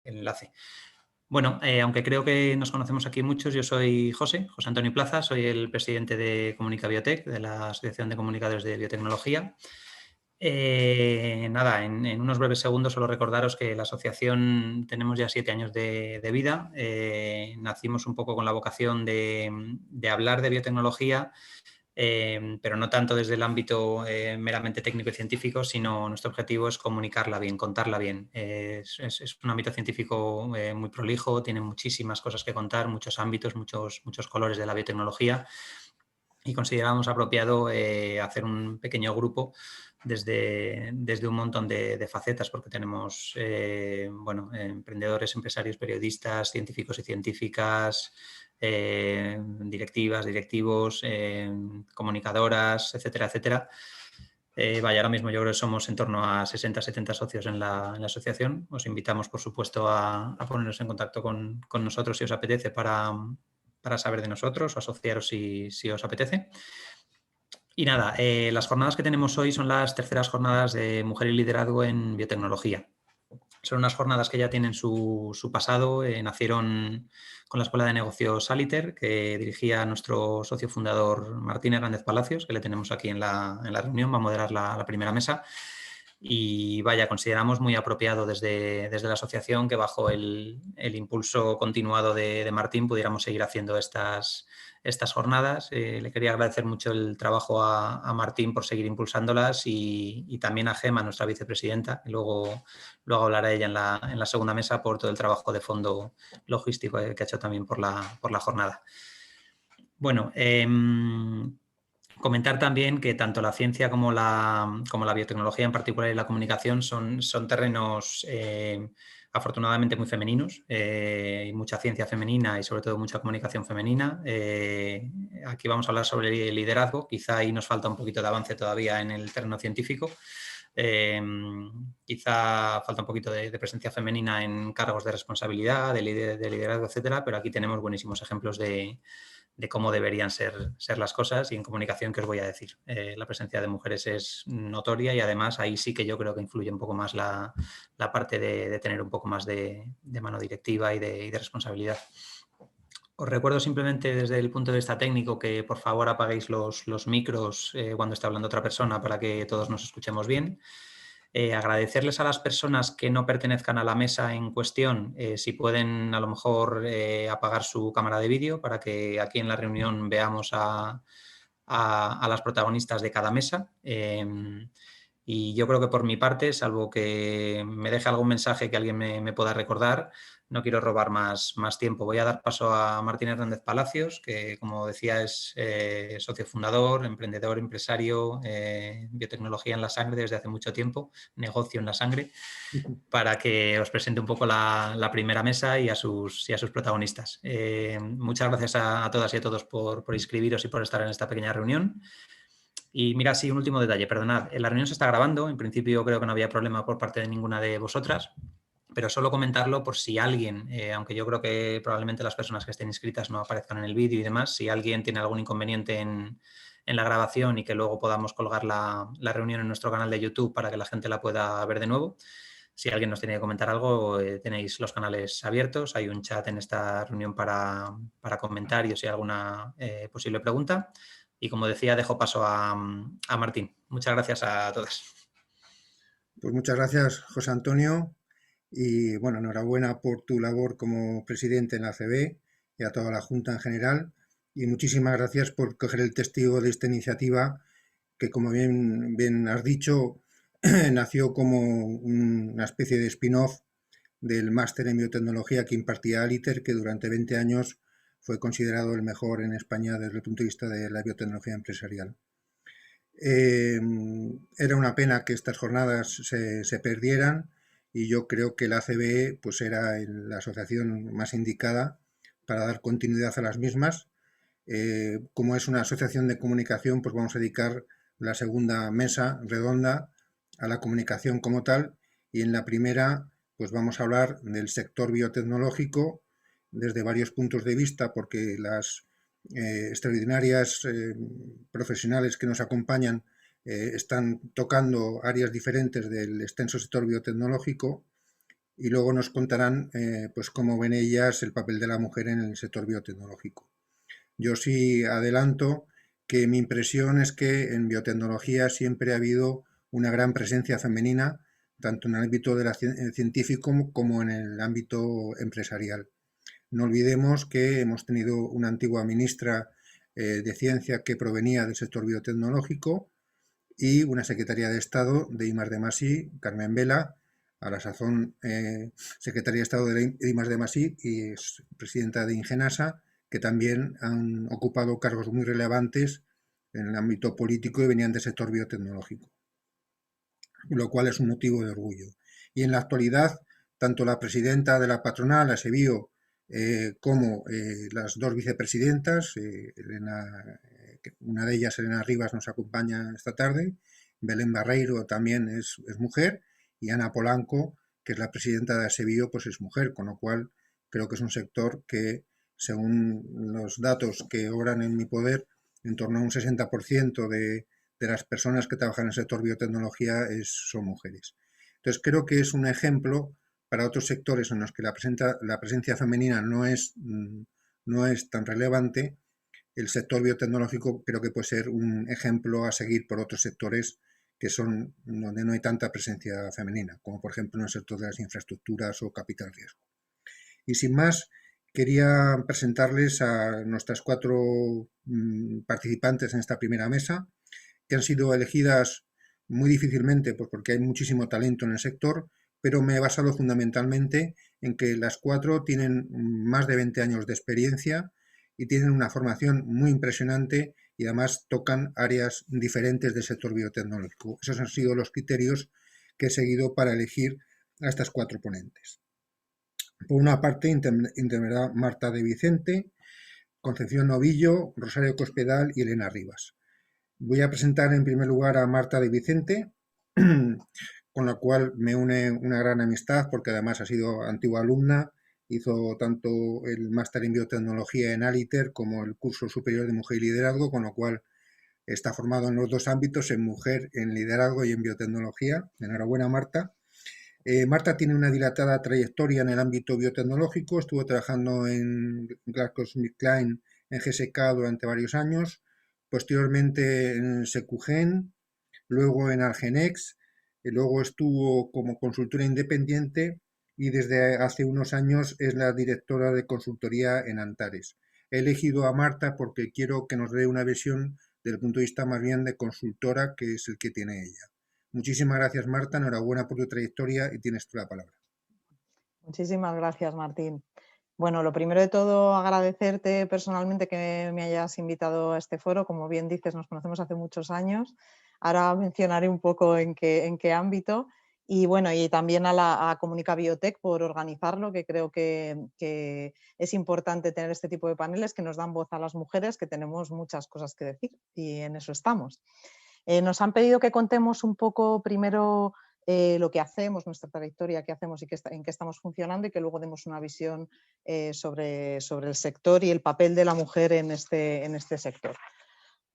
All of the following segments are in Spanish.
el enlace. Bueno, aunque creo que nos conocemos aquí muchos, yo soy José Antonio Plaza, soy el presidente de Comunica Biotech, de la Asociación de Comunicadores de Biotecnología. Nada, en unos breves segundos solo recordaros que la asociación tenemos ya 7 años de vida. Nacimos un poco con la vocación de hablar de biotecnología, pero no tanto desde el ámbito meramente técnico y científico, sino nuestro objetivo es comunicarla bien, contarla bien. Es un ámbito científico muy prolijo, tiene muchísimas cosas que contar, muchos ámbitos, muchos colores de la biotecnología, y consideramos apropiado hacer un pequeño grupo desde un montón de facetas, porque tenemos emprendedores, empresarios, periodistas, científicos y científicas, directivas, directivos, comunicadoras, etcétera, etcétera. Ahora mismo yo creo que somos en torno a 60-70 socios en la asociación. Os invitamos, por supuesto, a ponernos en contacto con nosotros si os apetece para saber de nosotros o asociaros si os apetece. Y nada, las jornadas que tenemos hoy son las terceras jornadas de Mujer y Liderazgo en Biotecnología. Son unas jornadas que ya tienen su pasado. Nacieron con la Escuela de Negocios Aliter, que dirigía nuestro socio fundador Martín Hernández Palacios, que le tenemos aquí en la reunión, va a moderar la primera mesa. Y consideramos muy apropiado desde la asociación que bajo el impulso continuado de Martín pudiéramos seguir haciendo estas jornadas. Le quería agradecer mucho el trabajo a Martín por seguir impulsándolas y también a Gema, nuestra vicepresidenta, que luego hablará ella en la segunda mesa, por todo el trabajo de fondo logístico que ha hecho también por la jornada. Bueno, comentar también que tanto la ciencia como la biotecnología en particular y la comunicación son terrenos afortunadamente muy femeninos. Hay mucha ciencia femenina y sobre todo mucha comunicación femenina. Aquí vamos a hablar sobre el liderazgo. Quizá ahí nos falta un poquito de avance todavía en el terreno científico. Quizá falta un poquito de presencia femenina en cargos de responsabilidad, de liderazgo, etcétera, pero aquí tenemos buenísimos ejemplos de cómo deberían ser las cosas. Y en comunicación, ¿qué os voy a decir? La presencia de mujeres es notoria y además ahí sí que yo creo que influye un poco más la parte de tener un poco más de mano directiva y de responsabilidad. Os recuerdo simplemente desde el punto de vista técnico que por favor apaguéis los micros cuando esté hablando otra persona para que todos nos escuchemos bien. Agradecerles a las personas que no pertenezcan a la mesa en cuestión, si pueden a lo mejor apagar su cámara de vídeo para que aquí en la reunión veamos a las protagonistas de cada mesa. Y yo creo que por mi parte, salvo que me deje algún mensaje que alguien me pueda recordar, no quiero robar más tiempo. Voy a dar paso a Martín Hernández Palacios, que como decía es socio fundador, emprendedor, empresario, biotecnología en la sangre desde hace mucho tiempo, negocio en la sangre, para que os presente un poco la primera mesa y a sus protagonistas. Muchas gracias a todas y a todos por inscribiros y por estar en esta pequeña reunión. Y mira, sí, un último detalle, perdonad. La reunión se está grabando, en principio creo que no había problema por parte de ninguna de vosotras, pero solo comentarlo por si alguien, aunque yo creo que probablemente las personas que estén inscritas no aparezcan en el vídeo y demás, si alguien tiene algún inconveniente en la grabación y que luego podamos colgar la reunión en nuestro canal de YouTube para que la gente la pueda ver de nuevo. Si alguien nos tiene que comentar algo, tenéis los canales abiertos, hay un chat en esta reunión para comentarios y alguna posible pregunta. Y como decía, dejo paso a Martín. Muchas gracias a todas. Pues muchas gracias, José Antonio, y bueno, enhorabuena por tu labor como presidente en la ACB y a toda la Junta en general, y muchísimas gracias por coger el testigo de esta iniciativa que, como bien has dicho, nació como una especie de spin-off del máster en biotecnología que impartía Aliter, que durante 20 años fue considerado el mejor en España desde el punto de vista de la biotecnología empresarial. Era una pena que estas jornadas se perdieran, y yo creo que la ACB pues era la asociación más indicada para dar continuidad a las mismas. Como es una asociación de comunicación, pues vamos a dedicar la segunda mesa redonda a la comunicación como tal, y en la primera pues vamos a hablar del sector biotecnológico desde varios puntos de vista, porque las extraordinarias profesionales que nos acompañan están tocando áreas diferentes del extenso sector biotecnológico, y luego nos contarán pues cómo ven ellas el papel de la mujer en el sector biotecnológico. Yo sí adelanto que mi impresión es que en biotecnología siempre ha habido una gran presencia femenina, tanto en el ámbito de científico como en el ámbito empresarial. No olvidemos que hemos tenido una antigua ministra de Ciencia que provenía del sector biotecnológico y una secretaria de Estado de I+D+I, Carmen Vela, a la sazón secretaria de Estado de I+D+I y es presidenta de Ingenasa, que también han ocupado cargos muy relevantes en el ámbito político y venían del sector biotecnológico, lo cual es un motivo de orgullo. Y en la actualidad, tanto la presidenta de la patronal, la SEBIO, como las dos vicepresidentas, una de ellas, Elena Rivas, nos acompaña esta tarde, Belén Barreiro también es mujer, y Ana Polanco, que es la presidenta de ASEBIO, pues es mujer, con lo cual creo que es un sector que, según los datos que obran en mi poder, en torno a un 60% de las personas que trabajan en el sector biotecnología son mujeres. Entonces creo que es un ejemplo para otros sectores en los que la presencia femenina no es tan relevante. El sector biotecnológico creo que puede ser un ejemplo a seguir por otros sectores que son donde no hay tanta presencia femenina, como por ejemplo en el sector de las infraestructuras o capital riesgo. Y sin más, quería presentarles a nuestras 4 participantes en esta primera mesa, que han sido elegidas muy difícilmente, pues porque hay muchísimo talento en el sector, pero me he basado fundamentalmente en que las 4 tienen más de 20 años de experiencia y tienen una formación muy impresionante y además tocan áreas diferentes del sector biotecnológico. Esos han sido los criterios que he seguido para elegir a estas 4 ponentes. Por una parte, intervendrá Marta de Vicente, Concepción Novillo, Rosario Cospedal y Elena Rivas. Voy a presentar en primer lugar a Marta de Vicente, con la cual me une una gran amistad porque además ha sido antigua alumna, hizo tanto el máster en biotecnología en Aliter como el curso superior de mujer y liderazgo, con lo cual está formado en los dos ámbitos, en mujer, en liderazgo y en biotecnología. Enhorabuena, Marta. Marta tiene una dilatada trayectoria en el ámbito biotecnológico, estuvo trabajando en GlaxoSmithKline en GSK durante varios años, posteriormente en Secugen, luego en Argenex, y luego estuvo como consultora independiente y desde hace unos años es la directora de consultoría en Antares. He elegido a Marta porque quiero que nos dé una visión desde el punto de vista más bien de consultora, que es el que tiene ella. Muchísimas gracias, Marta, enhorabuena por tu trayectoria y tienes tú la palabra. Muchísimas gracias, Martín. Bueno, lo primero de todo, agradecerte personalmente que me hayas invitado a este foro. Como bien dices, nos conocemos hace muchos años. Ahora mencionaré un poco en qué ámbito. Y bueno, y también a Comunica Biotech por organizarlo, que creo que es importante tener este tipo de paneles que nos dan voz a las mujeres, que tenemos muchas cosas que decir y en eso estamos. Nos han pedido que contemos un poco primero lo que hacemos, nuestra trayectoria, qué hacemos y en qué estamos funcionando, y que luego demos una visión sobre el sector y el papel de la mujer en este sector.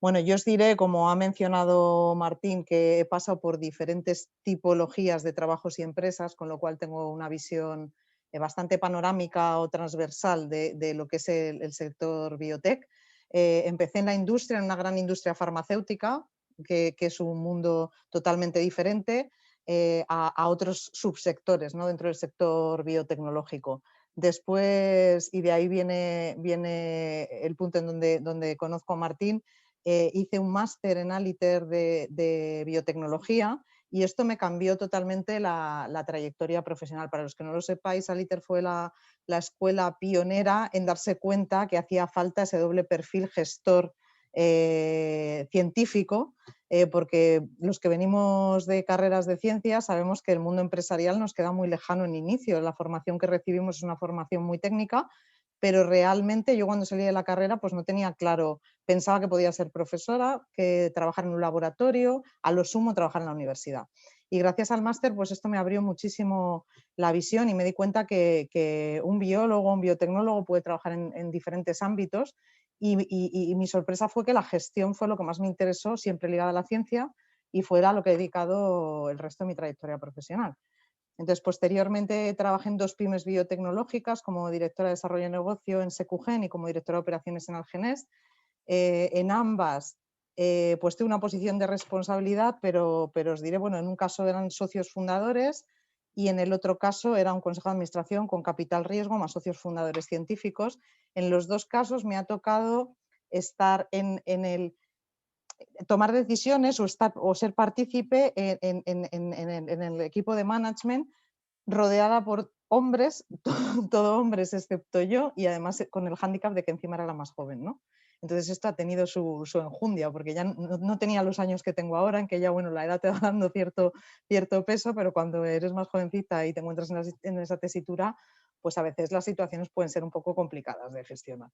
Bueno, yo os diré, como ha mencionado Martín, que he pasado por diferentes tipologías de trabajos y empresas, con lo cual tengo una visión bastante panorámica o transversal de lo que es el sector biotech. Empecé en la industria, en una gran industria farmacéutica, que es un mundo totalmente diferente a otros subsectores, ¿no?, dentro del sector biotecnológico. Después, y de ahí viene el punto en donde conozco a Martín, hice un máster en Aliter de biotecnología y esto me cambió totalmente la trayectoria profesional. Para los que no lo sepáis, Aliter fue la escuela pionera en darse cuenta que hacía falta ese doble perfil gestor científico, porque los que venimos de carreras de ciencias sabemos que el mundo empresarial nos queda muy lejano en inicio. La formación que recibimos es una formación muy técnica, pero realmente yo cuando salí de la carrera pues no tenía claro, pensaba que podía ser profesora, que trabajar en un laboratorio, a lo sumo trabajar en la universidad. Y gracias al máster pues esto me abrió muchísimo la visión y me di cuenta que un biólogo, un biotecnólogo puede trabajar en diferentes ámbitos y mi sorpresa fue que la gestión fue lo que más me interesó, siempre ligada a la ciencia, y fuera lo que he dedicado el resto de mi trayectoria profesional. Entonces, posteriormente trabajé en 2 pymes biotecnológicas como directora de desarrollo de negocio en Secugen y como directora de operaciones en Algenés. En ambas pues tuve una posición de responsabilidad, pero os diré, bueno, en un caso eran socios fundadores y en el otro caso era un consejo de administración con capital riesgo más socios fundadores científicos. En los 2 casos me ha tocado estar en el tomar decisiones o ser partícipe en el equipo de management rodeada por hombres, todo hombres excepto yo, y además con el hándicap de que encima era la más joven, ¿no? Entonces esto ha tenido su enjundia, porque ya no tenía los años que tengo ahora, en que ya, bueno, la edad te va dando cierto peso, pero cuando eres más jovencita y te encuentras en esa tesitura, pues a veces las situaciones pueden ser un poco complicadas de gestionar.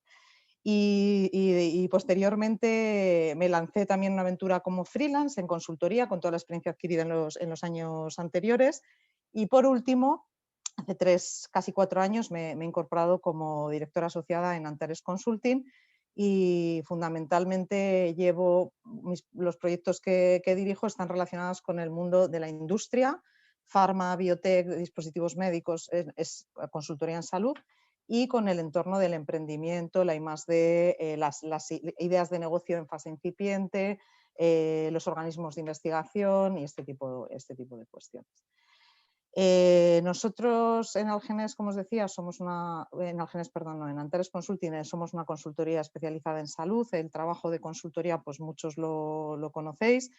Y posteriormente me lancé también en una aventura como freelance en consultoría con toda la experiencia adquirida en los años anteriores. Y por último, hace 3, casi 4 años me he incorporado como directora asociada en Antares Consulting y fundamentalmente los proyectos que dirijo están relacionados con el mundo de la industria, farma, biotech, dispositivos médicos, es consultoría en salud, y con el entorno del emprendimiento, la I+D, las ideas de negocio en fase incipiente, los organismos de investigación y este tipo de cuestiones. Nosotros en Algenés, como os decía, en Antares Consulting somos una consultoría especializada en salud. El trabajo de consultoría, pues muchos lo conocéis.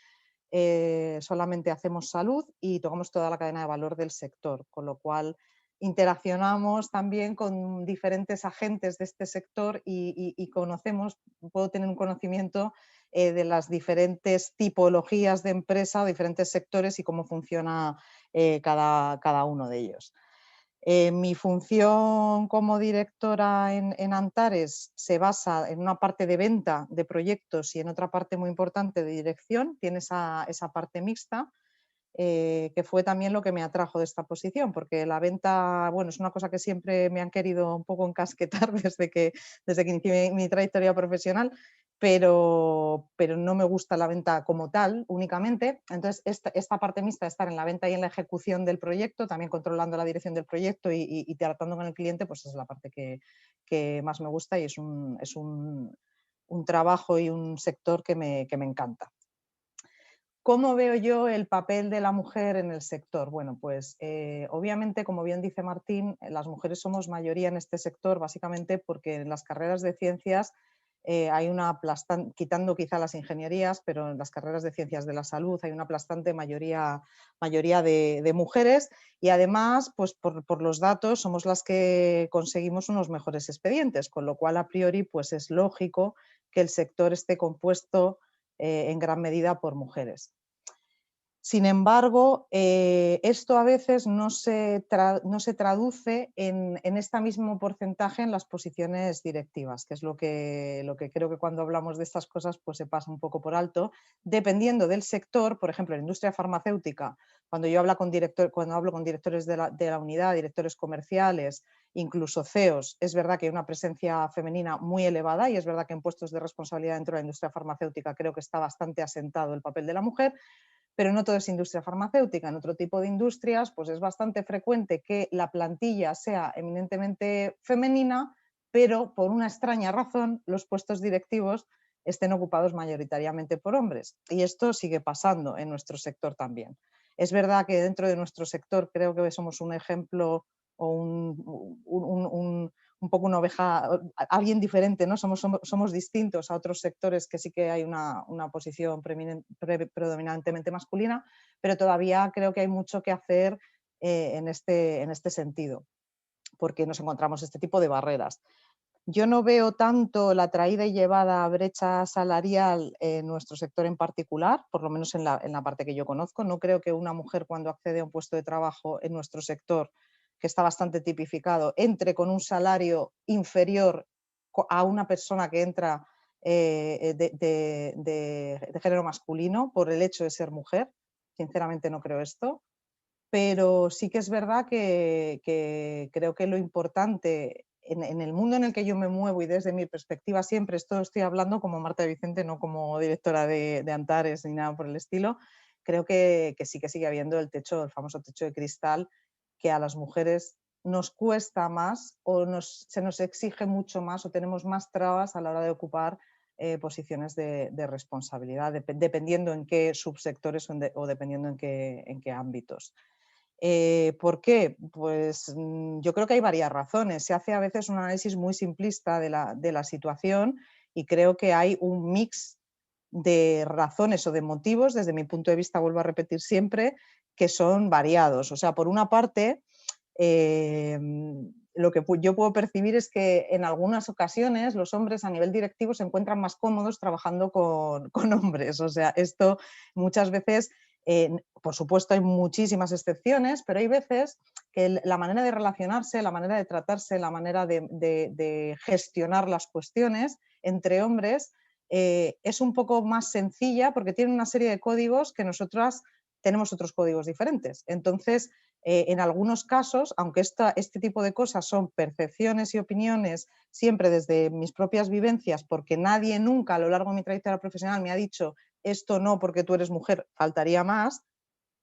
Solamente hacemos salud y tocamos toda la cadena de valor del sector, con lo cual interaccionamos también con diferentes agentes de este sector y puedo tener un conocimiento de las diferentes tipologías de empresa, diferentes sectores y cómo funciona cada uno de ellos. Mi función como directora en Antares se basa en una parte de venta de proyectos y en otra parte muy importante de dirección. Tiene esa parte mixta, que fue también lo que me atrajo de esta posición, porque la venta, bueno, es una cosa que siempre me han querido un poco encasquetar desde que inicié mi trayectoria profesional, pero no me gusta la venta como tal únicamente. Entonces, esta parte mixta de estar en la venta y en la ejecución del proyecto, también controlando la dirección del proyecto y tratando con el cliente, pues es la parte que más me gusta y es un trabajo y un sector que me encanta. ¿Cómo veo yo el papel de la mujer en el sector? Bueno, pues obviamente, como bien dice Martín, las mujeres somos mayoría en este sector, básicamente porque en las carreras de ciencias hay una aplastante, quitando quizá las ingenierías, pero en las carreras de ciencias de la salud hay una aplastante mayoría de mujeres y además, pues por los datos, somos las que conseguimos unos mejores expedientes, con lo cual a priori pues es lógico que el sector esté compuesto en gran medida por mujeres. Sin embargo, esto a veces no se traduce en este mismo porcentaje en las posiciones directivas, que es lo que creo que cuando hablamos de estas cosas pues se pasa un poco por alto, dependiendo del sector. Por ejemplo, en la industria farmacéutica, cuando hablo con directores de la unidad, directores comerciales, incluso CEOs, es verdad que hay una presencia femenina muy elevada y es verdad que en puestos de responsabilidad dentro de la industria farmacéutica creo que está bastante asentado el papel de la mujer, pero no todo es industria farmacéutica. En otro tipo de industrias pues es bastante frecuente que la plantilla sea eminentemente femenina, pero por una extraña razón los puestos directivos estén ocupados mayoritariamente por hombres. Y esto sigue pasando en nuestro sector también. Es verdad que dentro de nuestro sector creo que somos un ejemplo o un poco una oveja, alguien diferente, ¿no? Somos distintos a otros sectores que sí que hay una posición predominantemente masculina, pero todavía creo que hay mucho que hacer en este sentido, porque nos encontramos este tipo de barreras. Yo no veo tanto la traída y llevada a brecha salarial en nuestro sector en particular, por lo menos en la parte que yo conozco. No creo que una mujer cuando accede a un puesto de trabajo en nuestro sector, que está bastante tipificado, entre con un salario inferior a una persona que entra de género masculino por el hecho de ser mujer. Sinceramente no creo esto. Pero sí que es verdad que creo que lo importante en el mundo en el que yo me muevo y desde mi perspectiva siempre, esto estoy hablando como Marta Vicente, no como directora de Antares ni nada por el estilo, creo que sí que sigue habiendo el famoso techo de cristal que a las mujeres nos cuesta más o se nos exige mucho más o tenemos más trabas a la hora de ocupar posiciones de responsabilidad, dependiendo en qué subsectores o dependiendo en qué ámbitos. ¿Por qué? Pues yo creo que hay varias razones. Se hace a veces un análisis muy simplista de la situación y creo que hay un mix de razones o de motivos, desde mi punto de vista, vuelvo a repetir siempre, que son variados. O sea, por una parte, lo que yo puedo percibir es que en algunas ocasiones los hombres a nivel directivo se encuentran más cómodos trabajando con hombres. O sea, esto muchas veces, por supuesto hay muchísimas excepciones, pero hay veces que la manera de relacionarse, la manera de tratarse, la manera de gestionar las cuestiones entre hombres es un poco más sencilla porque tiene una serie de códigos que nosotras tenemos otros códigos diferentes. Entonces, en algunos casos, aunque este tipo de cosas son percepciones y opiniones siempre desde mis propias vivencias, porque nadie nunca a lo largo de mi trayectoria profesional me ha dicho esto no porque tú eres mujer, faltaría más,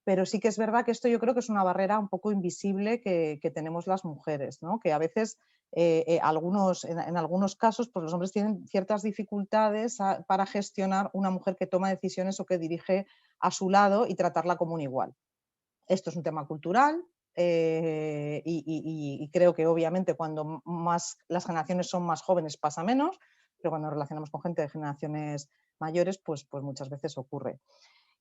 pero sí que es verdad que esto yo creo que es una barrera un poco invisible que tenemos las mujeres, ¿no? Que a veces en algunos casos pues los hombres tienen ciertas dificultades para gestionar una mujer que toma decisiones o que dirige a su lado y tratarla como un igual. Esto es un tema cultural y creo que obviamente cuando más las generaciones son más jóvenes pasa menos, pero cuando nos relacionamos con gente de generaciones mayores pues muchas veces ocurre.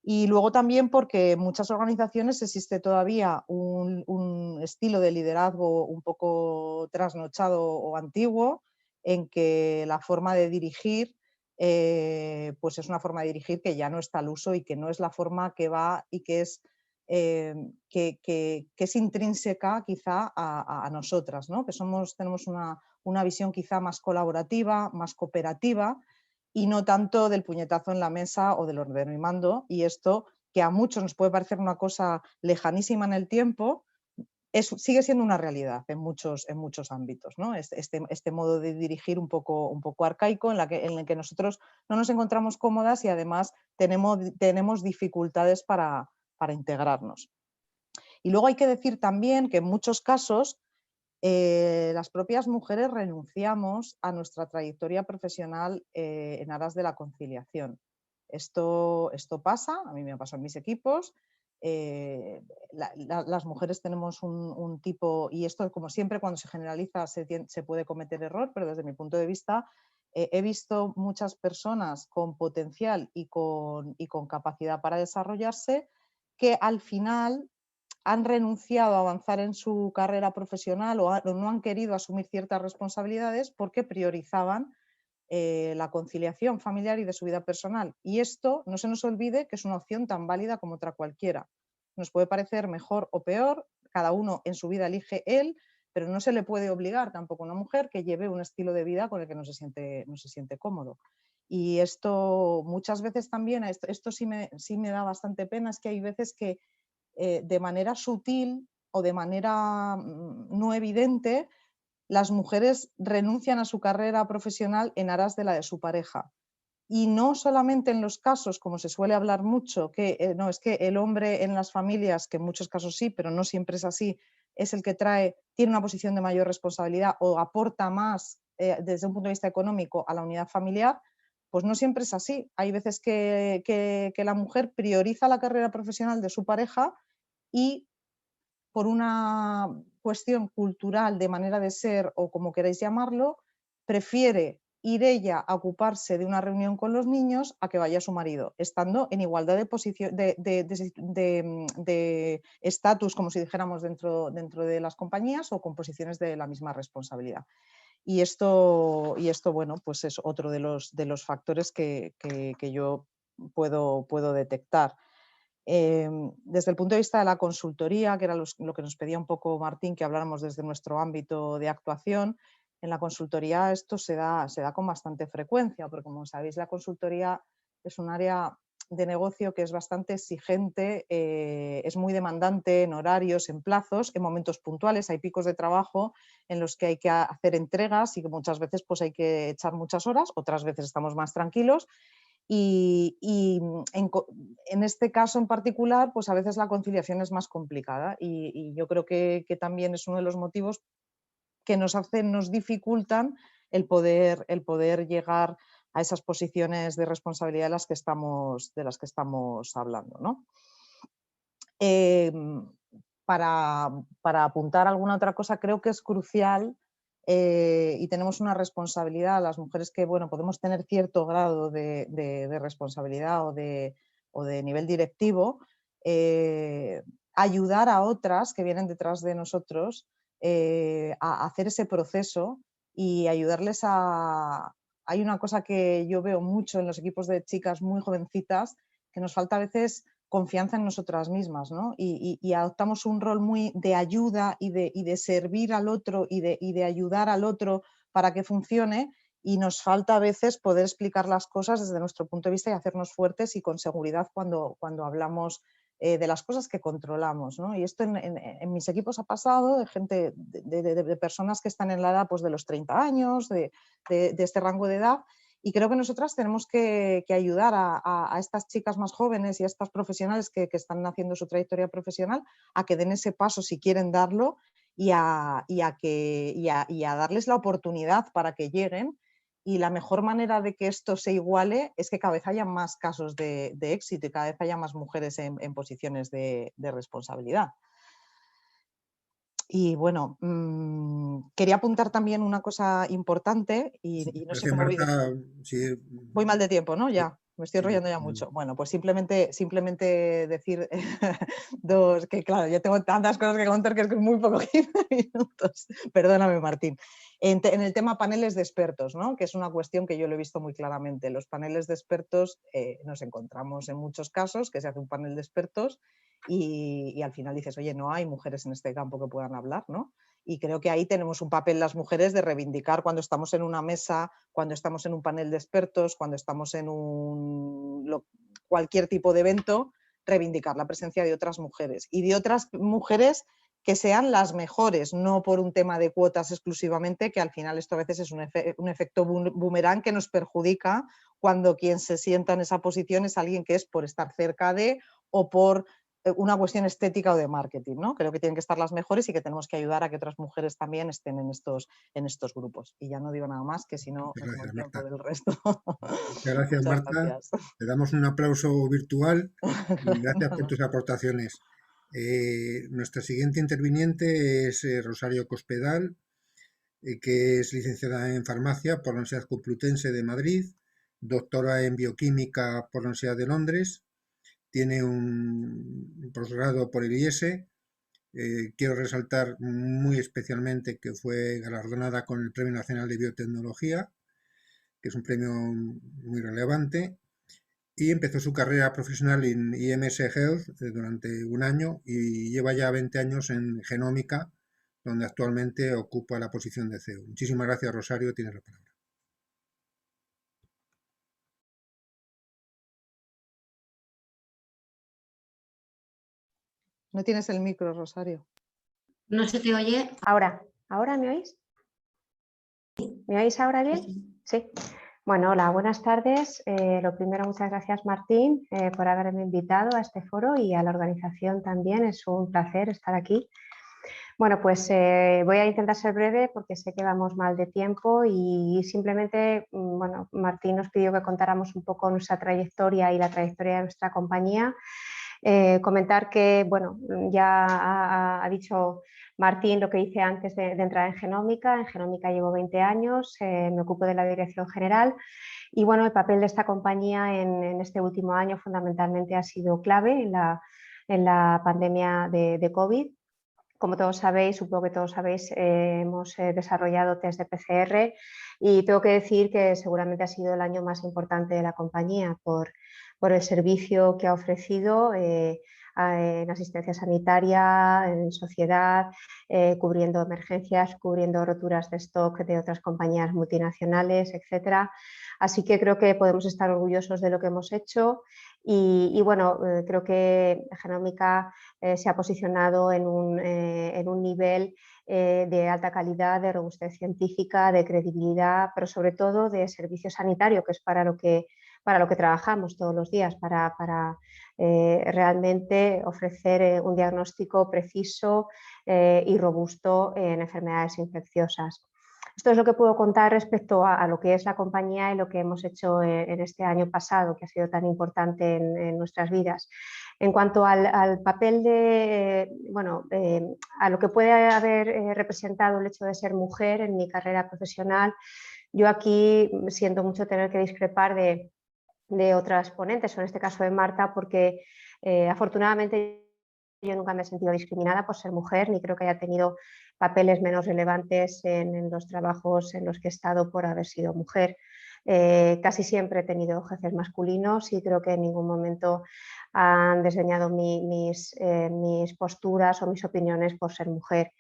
Y luego también porque en muchas organizaciones existe todavía un estilo de liderazgo un poco trasnochado o antiguo en que la forma de dirigir pues es una forma de dirigir que ya no está al uso y que no es la forma que va y que es, que es intrínseca quizá a nosotras, ¿no? Que tenemos una visión quizá más colaborativa, más cooperativa, y no tanto del puñetazo en la mesa o del ordeno y mando, y esto que a muchos nos puede parecer una cosa lejanísima en el tiempo, sigue siendo una realidad en muchos ámbitos, ¿no? Este modo de dirigir un poco arcaico en el que nosotros no nos encontramos cómodas y además tenemos dificultades para integrarnos. Y luego hay que decir también que en muchos casos las propias mujeres renunciamos a nuestra trayectoria profesional en aras de la conciliación. Esto pasa, a mí me ha pasado en mis equipos. Las mujeres tenemos un tipo, y esto como siempre cuando se generaliza se puede cometer error, pero desde mi punto de vista he visto muchas personas con potencial y con capacidad para desarrollarse que al final han renunciado a avanzar en su carrera profesional o no han querido asumir ciertas responsabilidades porque priorizaban la conciliación familiar y de su vida personal. Y esto, no se nos olvide que es una opción tan válida como otra cualquiera. Nos puede parecer mejor o peor, cada uno en su vida elige él, pero no se le puede obligar tampoco a una mujer que lleve un estilo de vida con el que no se siente cómodo. Y esto muchas veces también, esto sí me da bastante pena, es que hay veces que de manera sutil o de manera no evidente, las mujeres renuncian a su carrera profesional en aras de la de su pareja. Y no solamente en los casos, como se suele hablar mucho, que no, es que el hombre en las familias, que en muchos casos sí, pero no siempre es así, es el que tiene una posición de mayor responsabilidad o aporta más desde un punto de vista económico a la unidad familiar, pues no siempre es así. Hay veces que la mujer prioriza la carrera profesional de su pareja y por una cuestión cultural de manera de ser o como queráis llamarlo, prefiere ir ella a ocuparse de una reunión con los niños a que vaya su marido, estando en igualdad de estatus, como si dijéramos, dentro de las compañías o con posiciones de la misma responsabilidad. Y esto bueno, pues es otro de los factores que yo puedo detectar. Desde el punto de vista de la consultoría, que era lo que nos pedía un poco Martín, que habláramos desde nuestro ámbito de actuación, en la consultoría esto se da con bastante frecuencia, porque como sabéis la consultoría es un área de negocio que es bastante exigente, es muy demandante en horarios, en plazos, en momentos puntuales, hay picos de trabajo en los que hay que hacer entregas y que muchas veces pues hay que echar muchas horas, otras veces estamos más tranquilos. y en este caso en particular, pues a veces la conciliación es más complicada y yo creo que también es uno de los motivos que nos dificultan el poder llegar a esas posiciones de responsabilidad de las que estamos hablando, ¿no? Para apuntar alguna otra cosa, creo que es crucial y tenemos una responsabilidad, las mujeres que podemos tener cierto grado de responsabilidad o de nivel directivo, ayudar a otras que vienen detrás de nosotros a hacer ese proceso y ayudarles a... Hay una cosa que yo veo mucho en los equipos de chicas muy jovencitas, que nos falta a veces confianza en nosotras mismas, ¿no? Y adoptamos un rol muy de ayuda y de servir al otro y de ayudar al otro para que funcione, y nos falta a veces poder explicar las cosas desde nuestro punto de vista y hacernos fuertes y con seguridad cuando hablamos de las cosas que controlamos, ¿no? Y esto en mis equipos ha pasado de gente, de personas que están en la edad pues, de los 30 años, de este rango de edad. Y creo que nosotras tenemos que ayudar a estas chicas más jóvenes y a estas profesionales que están haciendo su trayectoria profesional a que den ese paso si quieren darlo y a darles la oportunidad para que lleguen. Y la mejor manera de que esto se iguale es que cada vez haya más casos de éxito y cada vez haya más mujeres en posiciones de responsabilidad. Y bueno, quería apuntar también una cosa importante y no sé cómo Marta, voy mal de tiempo, ¿no? Ya, me estoy sí, enrollando ya mucho. Bueno, pues simplemente decir que claro, yo tengo tantas cosas que contar que es muy poco 15 minutos. Perdóname, Martín. En el tema paneles de expertos, ¿no? Que es una cuestión que yo lo he visto muy claramente. Los paneles de expertos nos encontramos en muchos casos que se hace un panel de expertos y al final dices, oye, no hay mujeres en este campo que puedan hablar, ¿no? Y creo que ahí tenemos un papel las mujeres de reivindicar cuando estamos en una mesa, cuando estamos en un panel de expertos, cuando estamos en cualquier tipo de evento, reivindicar la presencia de otras mujeres y de otras mujeres que sean las mejores, no por un tema de cuotas exclusivamente, que al final esto a veces es un efecto boomerang que nos perjudica cuando quien se sienta en esa posición es alguien que es por estar cerca de o por una cuestión estética o de marketing, ¿no? Creo que tienen que estar las mejores y que tenemos que ayudar a que otras mujeres también estén en estos grupos. Y ya no digo nada más, que si no, no tengo tiempo del resto. Muchas gracias, Marta. Gracias. Te damos un aplauso virtual y gracias por tus aportaciones. Nuestra siguiente interviniente es Rosario Cospedal, que es licenciada en farmacia por la Universidad Complutense de Madrid, doctora en bioquímica por la Universidad de Londres, tiene un posgrado por el IES. Quiero resaltar muy especialmente que fue galardonada con el Premio Nacional de Biotecnología, que es un premio muy relevante, y empezó su carrera profesional en IMS Health durante un año y lleva ya 20 años en Genómica, donde actualmente ocupa la posición de CEO. Muchísimas gracias, Rosario, tienes la palabra. No tienes el micro, Rosario. No se te oye. ¿Ahora me oís? ¿Me oís ahora bien? Sí. Bueno, hola, buenas tardes. Lo primero, muchas gracias, Martín, por haberme invitado a este foro y a la organización también. Es un placer estar aquí. Bueno, pues voy a intentar ser breve porque sé que vamos mal de tiempo y simplemente, bueno, Martín nos pidió que contáramos un poco nuestra trayectoria y la trayectoria de nuestra compañía. Comentar que, bueno, ya ha dicho Martín lo que hice antes de entrar en Genómica. En Genómica llevo 20 años, me ocupo de la dirección general y, bueno, el papel de esta compañía en este último año fundamentalmente ha sido clave en la pandemia de COVID. Como todos sabéis, supongo que todos sabéis, hemos desarrollado test de PCR y tengo que decir que seguramente ha sido el año más importante de la compañía por el servicio que ha ofrecido en asistencia sanitaria, en sociedad, cubriendo emergencias, cubriendo roturas de stock de otras compañías multinacionales, etc. Así que creo que podemos estar orgullosos de lo que hemos hecho y bueno, creo que Genómica se ha posicionado en un nivel de alta calidad, de robustez científica, de credibilidad, pero sobre todo de servicio sanitario, que es para lo que para lo que trabajamos todos los días, para realmente ofrecer un diagnóstico preciso y robusto en enfermedades infecciosas. Esto es lo que puedo contar respecto a lo que es la compañía y lo que hemos hecho en este año pasado, que ha sido tan importante en nuestras vidas. En cuanto al papel a lo que puede haber representado el hecho de ser mujer en mi carrera profesional, yo aquí siento mucho tener que discrepar de otras ponentes, o en este caso de Marta, porque afortunadamente yo nunca me he sentido discriminada por ser mujer, ni creo que haya tenido papeles menos relevantes en los trabajos en los que he estado por haber sido mujer. Casi siempre he tenido jefes masculinos y creo que en ningún momento han desdeñado mis posturas o mis opiniones por ser mujer.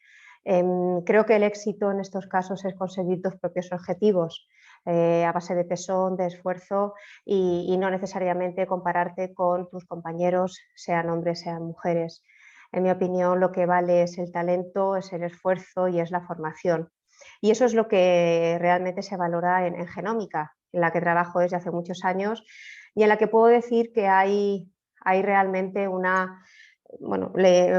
Creo que el éxito en estos casos es conseguir tus propios objetivos a base de tesón, de esfuerzo y no necesariamente compararte con tus compañeros, sean hombres, sean mujeres. En mi opinión, lo que vale es el talento, es el esfuerzo y es la formación. Y eso es lo que realmente se valora en Genómica, en la que trabajo desde hace muchos años y en la que puedo decir que hay realmente una, bueno,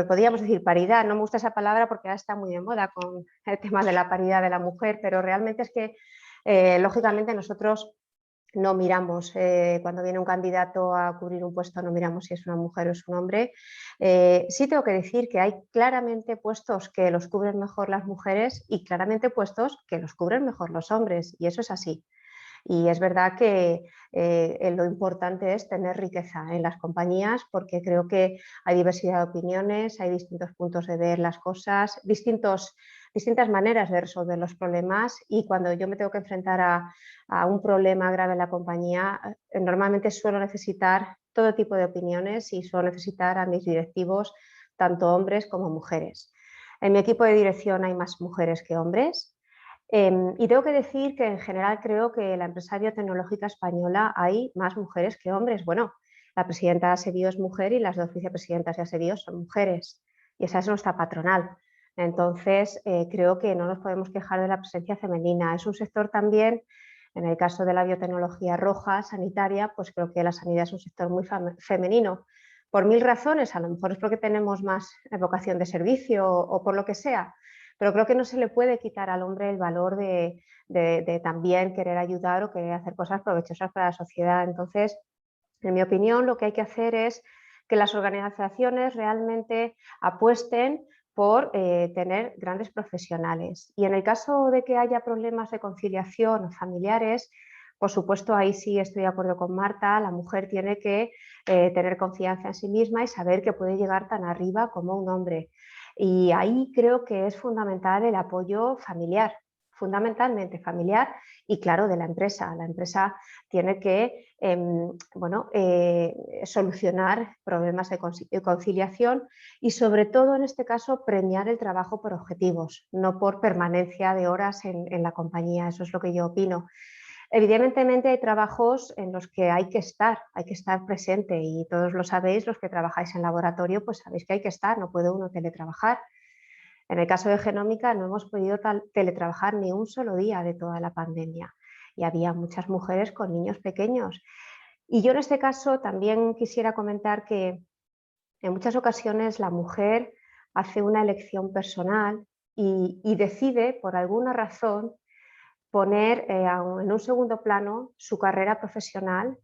podríamos decir paridad, no me gusta esa palabra porque ahora está muy de moda con el tema de la paridad de la mujer, pero realmente es que lógicamente nosotros no miramos, cuando viene un candidato a cubrir un puesto, no miramos si es una mujer o es un hombre. Sí tengo que decir que hay claramente puestos que los cubren mejor las mujeres y claramente puestos que los cubren mejor los hombres, y eso es así. Y es verdad que lo importante es tener riqueza en las compañías, porque creo que hay diversidad de opiniones, hay distintos puntos de ver las cosas, distintas maneras de resolver los problemas, y cuando yo me tengo que enfrentar a un problema grave en la compañía, normalmente suelo necesitar todo tipo de opiniones y suelo necesitar a mis directivos, tanto hombres como mujeres. En mi equipo de dirección hay más mujeres que hombres. Y tengo que decir que en general creo que en la empresa biotecnológica española hay más mujeres que hombres. Bueno, la presidenta de Asedio es mujer y las dos vicepresidentas de Asedio son mujeres, y esa es nuestra patronal. Entonces, creo que no nos podemos quejar de la presencia femenina. Es un sector también, en el caso de la biotecnología roja, sanitaria, pues creo que la sanidad es un sector muy femenino. Por mil razones, a lo mejor es porque tenemos más vocación de servicio o por lo que sea, pero creo que no se le puede quitar al hombre el valor de también querer ayudar o querer hacer cosas provechosas para la sociedad. Entonces, en mi opinión, lo que hay que hacer es que las organizaciones realmente apuesten por tener grandes profesionales. Y en el caso de que haya problemas de conciliación familiares, por supuesto, ahí sí estoy de acuerdo con Marta, la mujer tiene que tener confianza en sí misma y saber que puede llegar tan arriba como un hombre. Y ahí creo que es fundamental el apoyo familiar, fundamentalmente familiar y, claro, de la empresa. La empresa tiene que solucionar problemas de conciliación y, sobre todo, en este caso, premiar el trabajo por objetivos, no por permanencia de horas en la compañía. Eso es lo que yo opino. Evidentemente hay trabajos en los que hay que estar presente, y todos lo sabéis, los que trabajáis en laboratorio, pues sabéis que hay que estar, no puede uno teletrabajar. En el caso de Genómica no hemos podido teletrabajar ni un solo día de toda la pandemia, y había muchas mujeres con niños pequeños. Y yo en este caso también quisiera comentar que en muchas ocasiones la mujer hace una elección personal y decide, por alguna razón, poner en un segundo plano su carrera profesional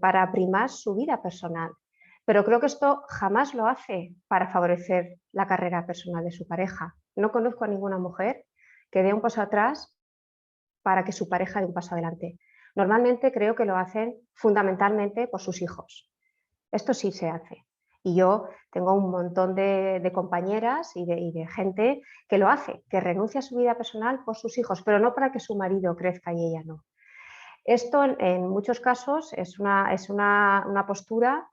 para primar su vida personal. Pero creo que esto jamás lo hace para favorecer la carrera personal de su pareja. No conozco a ninguna mujer que dé un paso atrás para que su pareja dé un paso adelante. Normalmente creo que lo hacen fundamentalmente por sus hijos. Esto sí se hace. Y yo tengo un montón de compañeras y de gente que lo hace, que renuncia a su vida personal por sus hijos, pero no para que su marido crezca y ella no. Esto en muchos casos es una postura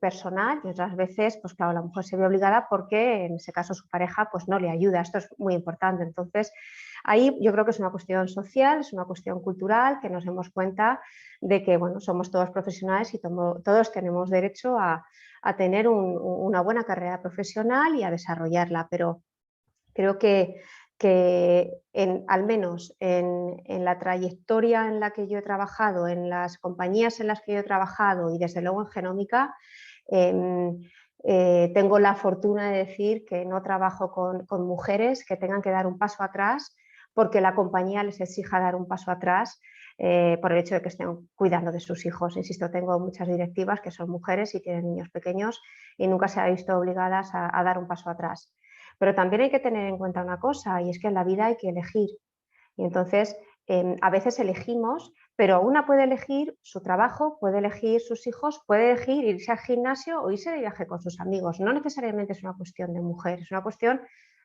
personal, y otras veces, pues claro, la mujer se ve obligada porque en ese caso su pareja pues no le ayuda. Esto es muy importante. Entonces, ahí yo creo que es una cuestión social, es una cuestión cultural, que nos demos cuenta de que, bueno, somos todos profesionales y todos tenemos derecho a tener una buena carrera profesional y a desarrollarla, pero creo que que al menos en la trayectoria en la que yo he trabajado, en las compañías en las que yo he trabajado y desde luego en Genómica, tengo la fortuna de decir que no trabajo con mujeres que tengan que dar un paso atrás porque la compañía les exija dar un paso atrás por el hecho de que estén cuidando de sus hijos. Insisto, tengo muchas directivas que son mujeres y tienen niños pequeños y nunca se han visto obligadas a dar un paso atrás. Pero también hay que tener en cuenta una cosa, y es que en la vida hay que elegir. Y entonces, a veces elegimos, pero una puede elegir su trabajo, puede elegir sus hijos, puede elegir irse al gimnasio o irse de viaje con sus amigos. No necesariamente es una cuestión de mujer, es una cuestión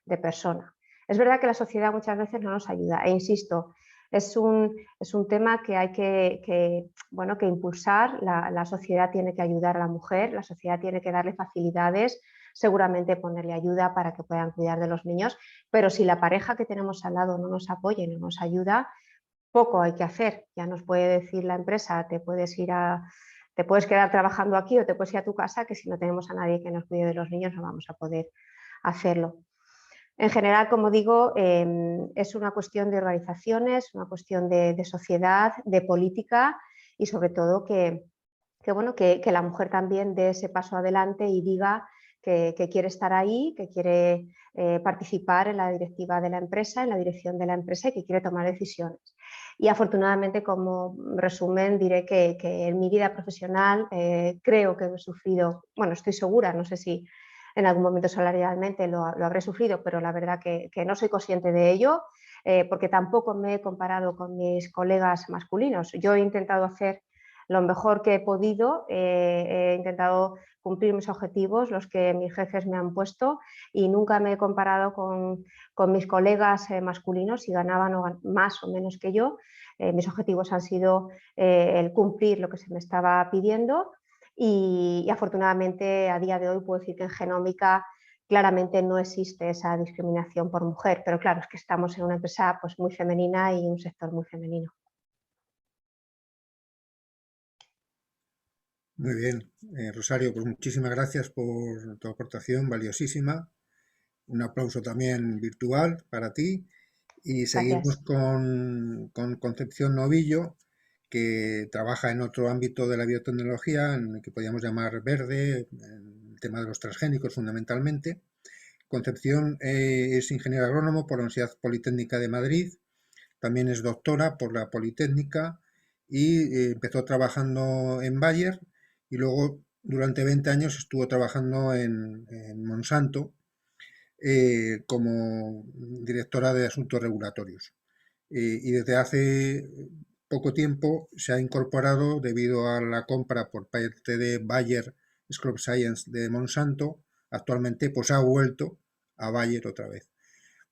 de persona. Es verdad que la sociedad muchas veces no nos ayuda, e insisto, es un tema que hay que impulsar. La sociedad tiene que ayudar a la mujer, la sociedad tiene que darle facilidades, seguramente ponerle ayuda para que puedan cuidar de los niños, pero si la pareja que tenemos al lado no nos apoya y no nos ayuda, poco hay que hacer. Ya nos puede decir la empresa, te puedes quedar trabajando aquí o te puedes ir a tu casa, que si no tenemos a nadie que nos cuide de los niños no vamos a poder hacerlo. En general, como digo, es una cuestión de organizaciones, una cuestión de sociedad, de política y sobre todo que la mujer también dé ese paso adelante y diga que quiere estar ahí, que quiere participar en la directiva de la empresa, en la dirección de la empresa y que quiere tomar decisiones. Y afortunadamente, como resumen, diré que en mi vida profesional creo que he sufrido, bueno, estoy segura, no sé si en algún momento salarialmente lo habré sufrido, pero la verdad que no soy consciente de ello, porque tampoco me he comparado con mis colegas masculinos. Yo he intentado hacer lo mejor que he podido, he intentado cumplir mis objetivos, los que mis jefes me han puesto, y nunca me he comparado con mis colegas masculinos si ganaban más o menos que yo. Mis objetivos han sido el cumplir lo que se me estaba pidiendo y afortunadamente a día de hoy puedo decir que en Genómica claramente no existe esa discriminación por mujer, pero claro, es que estamos en una empresa pues, muy femenina y un sector muy femenino. Muy bien, Rosario, pues muchísimas gracias por tu aportación valiosísima. Un aplauso también virtual para ti. Y seguimos con Concepción Novillo, que trabaja en otro ámbito de la biotecnología, en el que podríamos llamar verde, en el tema de los transgénicos fundamentalmente. Concepción es ingeniero agrónomo por la Universidad Politécnica de Madrid, también es doctora por la Politécnica y empezó trabajando en Bayer y luego durante 20 años estuvo trabajando en Monsanto como directora de asuntos regulatorios. Y desde hace poco tiempo se ha incorporado, debido a la compra por parte de Bayer Crop Science de Monsanto, actualmente pues ha vuelto a Bayer otra vez.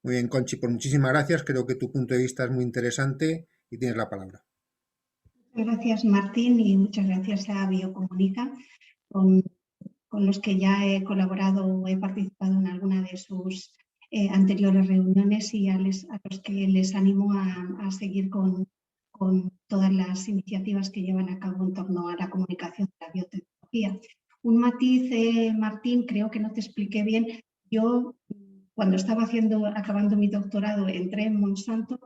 Muy bien, Conchi, pues muchísimas gracias. Creo que tu punto de vista es muy interesante y tienes la palabra. Gracias, Martín, y muchas gracias a Biocomunica, con los que ya he colaborado o he participado en alguna de sus anteriores reuniones y a los que les animo a seguir con todas las iniciativas que llevan a cabo en torno a la comunicación de la biotecnología. Un matiz, Martín, creo que no te expliqué bien. Yo, cuando estaba acabando mi doctorado, entré en Monsanto.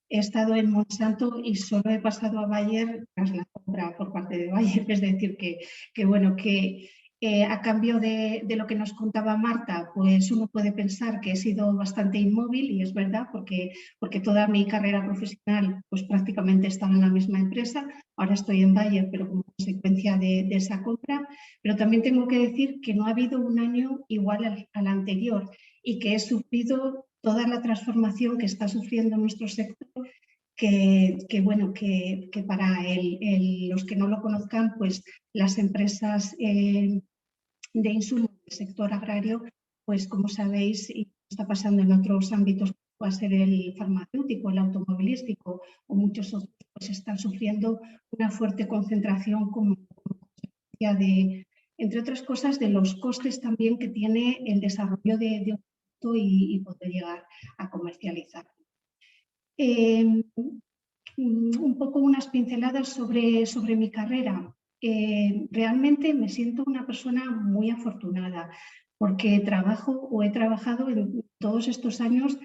He estado en Monsanto y solo he pasado a Bayer tras la compra por parte de Bayer. Es decir, a cambio de lo que nos contaba Marta, pues uno puede pensar que he sido bastante inmóvil, y es verdad, porque toda mi carrera profesional pues prácticamente estaba en la misma empresa. Ahora estoy en Bayer, pero como consecuencia de esa compra. Pero también tengo que decir que no ha habido un año igual al anterior y que he sufrido toda la transformación que está sufriendo nuestro sector, que para los que no lo conozcan, pues las empresas de insumos del sector agrario, pues como sabéis, y está pasando en otros ámbitos, va a ser el farmacéutico, el automovilístico o muchos otros, pues están sufriendo una fuerte concentración como consecuencia de, entre otras cosas, de los costes también que tiene el desarrollo de un producto y poder llegar a comercializar. Un poco unas pinceladas sobre mi carrera. Realmente me siento una persona muy afortunada porque he trabajado en todos estos años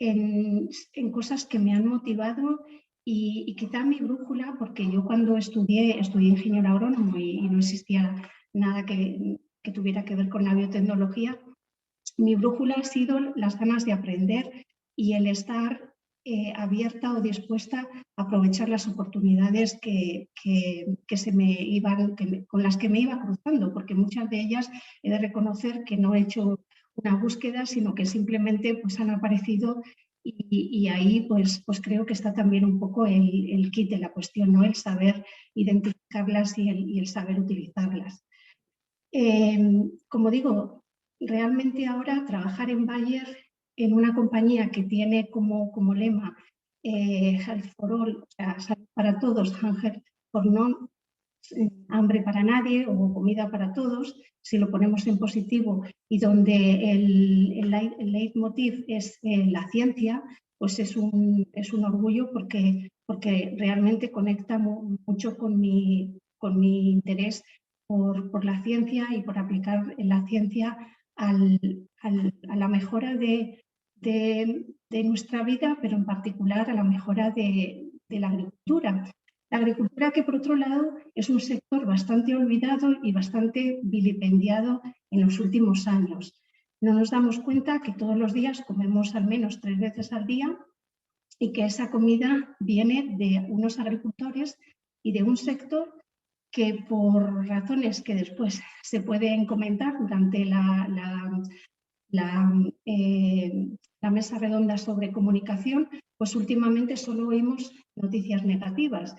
en cosas que me han motivado y quizá mi brújula, porque yo cuando estudié ingeniero agrónomo y no existía nada que tuviera que ver con la biotecnología, mi brújula ha sido las ganas de aprender y el estar abierta o dispuesta a aprovechar las oportunidades con las que me iba cruzando, porque muchas de ellas he de reconocer que no he hecho una búsqueda, sino que simplemente pues, han aparecido y ahí pues creo que está también un poco el kit de la cuestión, ¿no? El saber identificarlas y el saber utilizarlas. Como digo, realmente ahora trabajar en Bayer, en una compañía que tiene como lema Health for All, o sea, salud para todos, Hunger for None, hambre para nadie o comida para todos, si lo ponemos en positivo, y donde el leitmotiv es la ciencia, pues es un orgullo porque realmente conecta mucho con mi interés por la ciencia y por aplicar la ciencia a la mejora de nuestra vida, pero en particular a la mejora de la agricultura. La agricultura que, por otro lado, es un sector bastante olvidado y bastante vilipendiado en los últimos años. No nos damos cuenta que todos los días comemos al menos 3 veces al día y que esa comida viene de unos agricultores y de un sector que, por razones que después se pueden comentar durante la mesa redonda sobre comunicación, pues últimamente solo oímos noticias negativas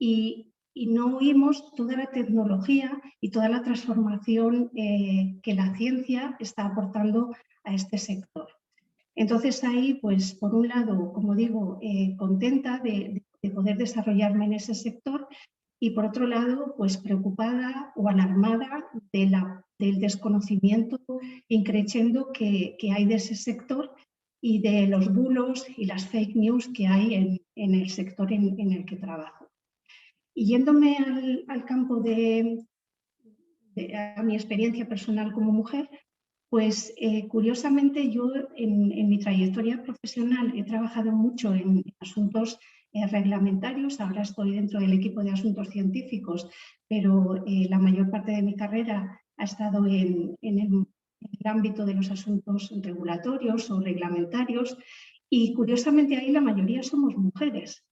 y no oímos toda la tecnología y toda la transformación que la ciencia está aportando a este sector. Entonces ahí, pues por un lado, como digo, contenta de poder desarrollarme en ese sector y por otro lado, pues preocupada o alarmada del desconocimiento increciendo que hay de ese sector y de los bulos y las fake news que hay en el sector en el que trabajo. Y yéndome al campo a mi experiencia personal como mujer, pues curiosamente yo en mi trayectoria profesional he trabajado mucho en asuntos reglamentarios, ahora estoy dentro del equipo de asuntos científicos, pero la mayor parte de mi carrera ha estado en el ámbito de los asuntos regulatorios o reglamentarios y curiosamente ahí la mayoría somos mujeres.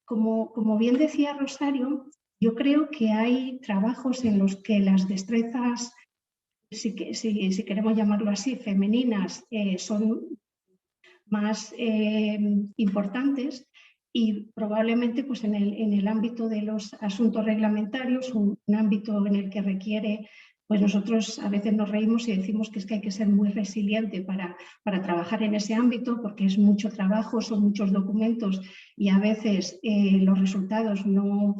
Como bien decía Rosario, yo creo que hay trabajos en los que las destrezas, si queremos llamarlo así, femeninas, son más importantes y probablemente pues, en el ámbito de los asuntos reglamentarios, un ámbito en el que requiere, pues nosotros a veces nos reímos y decimos que es que hay que ser muy resiliente para trabajar en ese ámbito porque es mucho trabajo, son muchos documentos y a veces los resultados no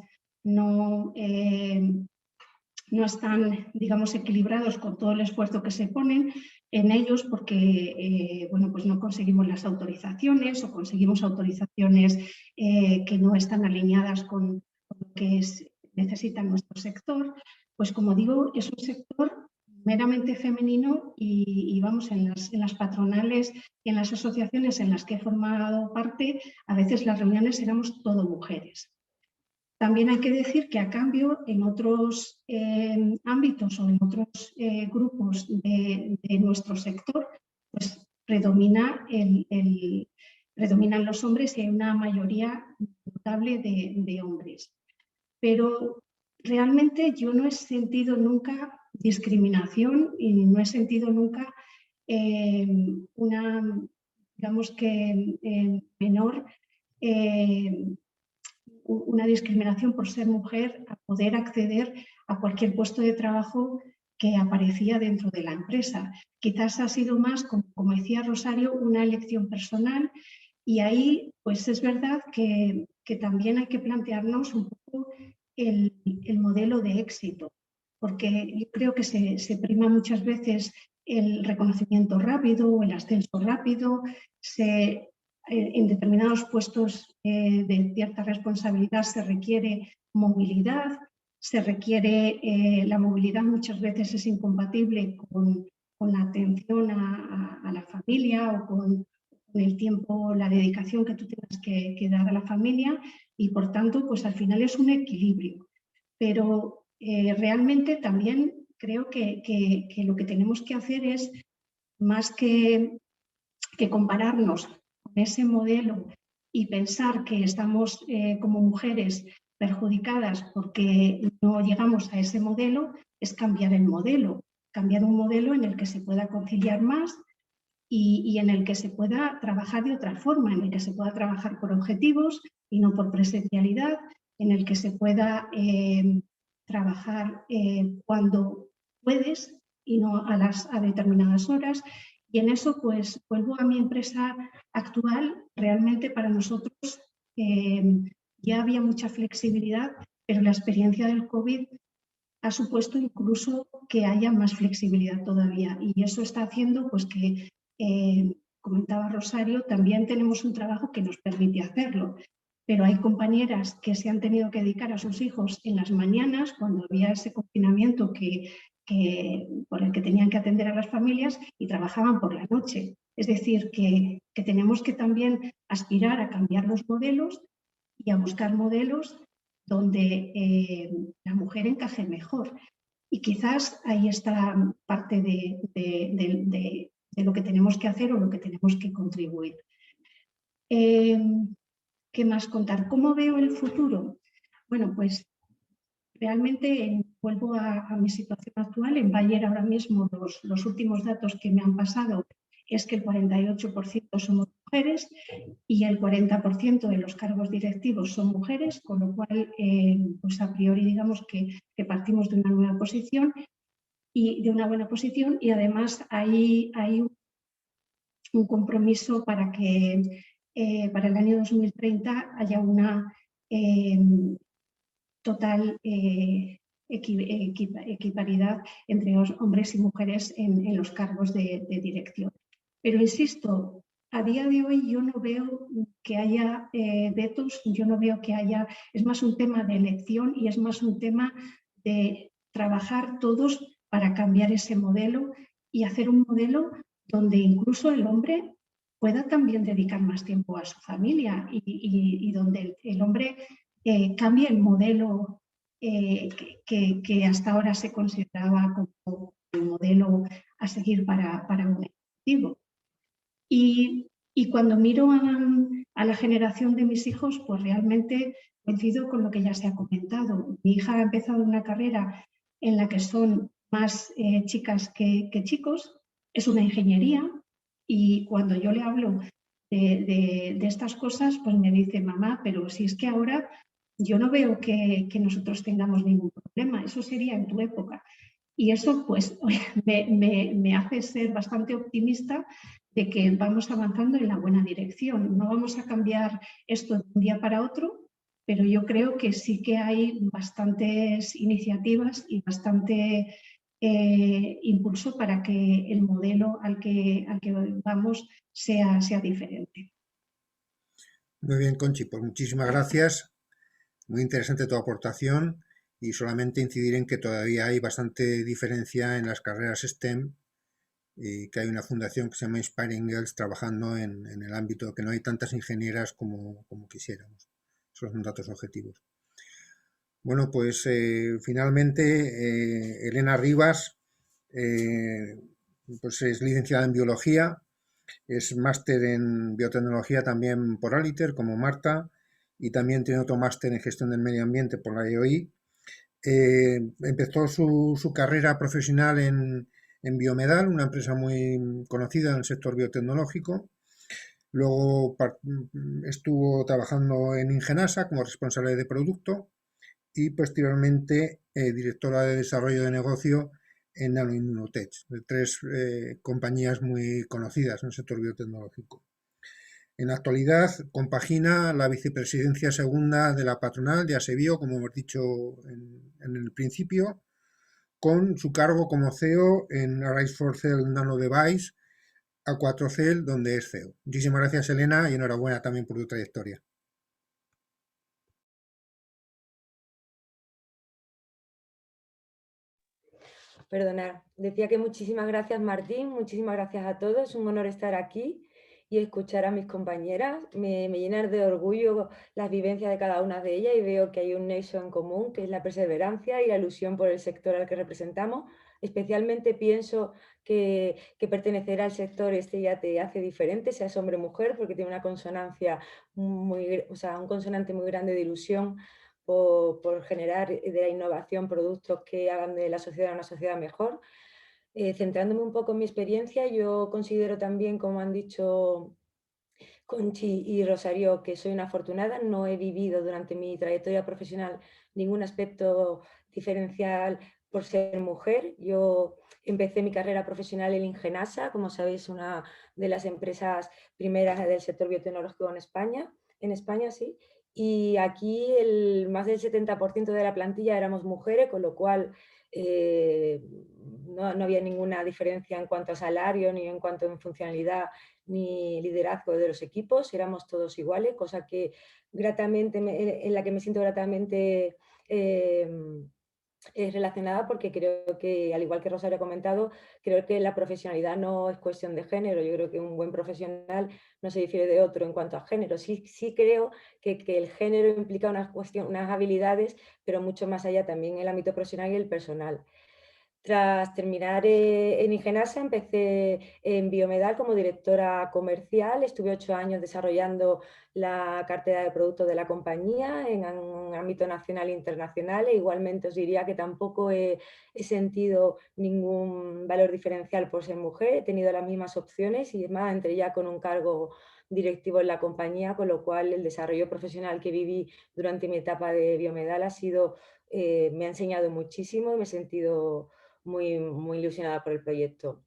están, digamos, equilibrados con todo el esfuerzo que se ponen en ellos porque bueno, pues no conseguimos las autorizaciones o conseguimos autorizaciones que no están alineadas con lo que necesita nuestro sector. Pues como digo, es un sector meramente femenino y vamos, en las patronales y en las asociaciones en las que he formado parte, a veces las reuniones éramos todo mujeres. También hay que decir que a cambio en otros ámbitos o en otros grupos de nuestro sector, pues predominan los hombres y hay una mayoría notable de hombres. Pero realmente yo no he sentido nunca discriminación y no he sentido nunca una, digamos que menor una discriminación por ser mujer a poder acceder a cualquier puesto de trabajo que aparecía dentro de la empresa. Quizás ha sido más, como decía Rosario, una elección personal y ahí pues es verdad que también hay que plantearnos un poco el modelo de éxito, porque yo creo que se prima muchas veces el reconocimiento rápido o el ascenso rápido, en determinados puestos de cierta responsabilidad se requiere movilidad, la movilidad muchas veces es incompatible la atención a la familia o con el tiempo, la dedicación que tú tengas que dar a la familia y por tanto pues al final es un equilibrio. Pero realmente también creo que lo que tenemos que hacer es más que compararnos con ese modelo y pensar que estamos como mujeres perjudicadas porque no llegamos a ese modelo, es cambiar el modelo, cambiar un modelo en el que se pueda conciliar más y en el que se pueda trabajar de otra forma, en el que se pueda trabajar por objetivos y no por presencialidad, en el que se pueda trabajar cuando puedes y no a determinadas horas. Y en eso, pues, vuelvo a mi empresa actual. Realmente para nosotros ya había mucha flexibilidad, pero la experiencia del COVID ha supuesto incluso que haya más flexibilidad todavía. Y eso está haciendo pues, que, comentaba Rosario, también tenemos un trabajo que nos permite hacerlo. Pero hay compañeras que se han tenido que dedicar a sus hijos en las mañanas, cuando había ese confinamiento por el que tenían que atender a las familias y trabajaban por la noche. Es decir, que tenemos que también aspirar a cambiar los modelos y a buscar modelos donde la mujer encaje mejor. Y quizás ahí está parte de lo que tenemos que hacer o lo que tenemos que contribuir. ¿Qué más contar? ¿Cómo veo el futuro? Bueno, pues realmente vuelvo a mi situación actual. En Bayer ahora mismo los últimos datos que me han pasado es que el 48% somos mujeres y el 40% de los cargos directivos son mujeres, con lo cual pues a priori digamos que partimos de una nueva posición y de una buena posición y además hay un compromiso para que para el año 2030 haya una total equiparidad entre hombres y mujeres en los cargos de dirección. Pero insisto, a día de hoy yo no veo que haya vetos, yo no veo que haya, es más un tema de elección y es más un tema de trabajar todos para cambiar ese modelo y hacer un modelo donde incluso el hombre pueda también dedicar más tiempo a su familia y donde el hombre cambie el modelo que hasta ahora se consideraba como el modelo a seguir para un ejecutivo. Y cuando miro a la generación de mis hijos, pues realmente coincido con lo que ya se ha comentado. Mi hija ha empezado una carrera en la que son más chicas que chicos, es una ingeniería y cuando yo le hablo de estas cosas, pues me dice, mamá, pero si es que ahora yo no veo que nosotros tengamos ningún problema, eso sería en tu época. Y eso pues me hace ser bastante optimista de que vamos avanzando en la buena dirección. No vamos a cambiar esto de un día para otro, pero yo creo que sí que hay bastantes iniciativas y bastante impulso para que el modelo al que vamos sea diferente. Muy bien, Conchi, pues muchísimas gracias. Muy interesante tu aportación y solamente incidir en que todavía hay bastante diferencia en las carreras STEM y que hay una fundación que se llama Inspiring Girls trabajando en el ámbito, que no hay tantas ingenieras como quisiéramos. Esos son datos objetivos. Bueno, pues finalmente Elena Rivas pues es licenciada en Biología, es máster en Biotecnología también por Aliter, como Marta, y también tiene otro máster en Gestión del Medio Ambiente por la EOI. Empezó su carrera profesional en Biomedal, una empresa muy conocida en el sector biotecnológico. Luego estuvo trabajando en Ingenasa como responsable de producto y posteriormente directora de desarrollo de negocio en Nanoimmunotech, de tres compañías muy conocidas en el sector biotecnológico. En la actualidad compagina la vicepresidencia segunda de la patronal de Asebio, como hemos dicho en el principio, con su cargo como CEO en Arise4Cell Nano Device, A4Cell, donde es CEO. Muchísimas gracias, Elena, y enhorabuena también por tu trayectoria. Perdonar. Decía que muchísimas gracias, Martín, muchísimas gracias a todos. Es un honor estar aquí y escuchar a mis compañeras. Me llenan de orgullo las vivencias de cada una de ellas y veo que hay un nexo en común, que es la perseverancia y la ilusión por el sector al que representamos. Especialmente pienso que pertenecer al sector este ya te hace diferente, seas hombre o mujer, porque tiene una consonancia o sea, un consonante muy grande de ilusión por generar de la innovación productos que hagan de la sociedad una sociedad mejor. Centrándome un poco en mi experiencia, yo considero también, como han dicho Conchi y Rosario, que soy una afortunada. No he vivido durante mi trayectoria profesional ningún aspecto diferencial por ser mujer. Yo empecé mi carrera profesional en Ingenasa, como sabéis, una de las empresas primeras del sector biotecnológico en España, sí. Y aquí más del 70% de la plantilla éramos mujeres, con lo cual no había ninguna diferencia en cuanto a salario ni en cuanto a funcionalidad ni liderazgo de los equipos, éramos todos iguales, cosa que en la que me siento gratamente relacionada, porque creo que, al igual que Rosario ha comentado, creo que la profesionalidad no es cuestión de género. Yo creo que un buen profesional no se difiere de otro en cuanto a género. Sí creo que el género implica unas habilidades, pero mucho más allá también en el ámbito profesional y el personal. Tras terminar en Ingenasa, empecé en Biomedal como directora comercial. Estuve 8 años desarrollando la cartera de productos de la compañía en un ámbito nacional e internacional. E igualmente os diría que tampoco he sentido ningún valor diferencial por ser mujer. He tenido las mismas opciones y, más, entré ya con un cargo directivo en la compañía, con lo cual el desarrollo profesional que viví durante mi etapa de Biomedal me ha enseñado muchísimo y me he sentido muy ilusionada por el proyecto.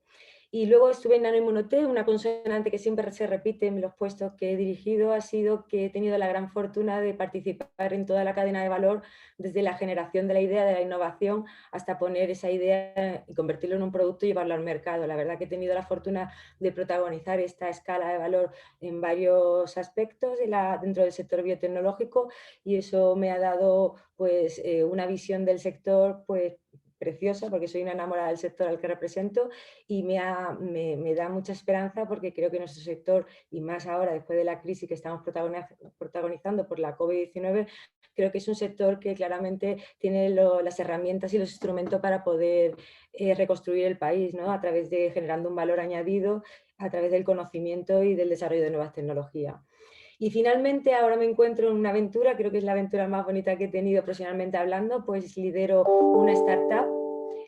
Y luego estuve en Nanoimmunotec. Una consonante que siempre se repite en los puestos que he dirigido ha sido que he tenido la gran fortuna de participar en toda la cadena de valor, desde la generación de la idea, de la innovación, hasta poner esa idea y convertirlo en un producto y llevarlo al mercado. La verdad que he tenido la fortuna de protagonizar esta escala de valor en varios aspectos dentro del sector biotecnológico, y eso me ha dado pues, una visión del sector pues, preciosa, porque soy una enamorada del sector al que represento, y me da mucha esperanza, porque creo que nuestro sector, y más ahora después de la crisis que estamos protagonizando por la COVID-19, creo que es un sector que claramente tiene las herramientas y los instrumentos para poder reconstruir el país, ¿no? A través de generando un valor añadido, a través del conocimiento y del desarrollo de nuevas tecnologías. Y finalmente ahora me encuentro en una aventura, creo que es la aventura más bonita que he tenido profesionalmente hablando, pues lidero una startup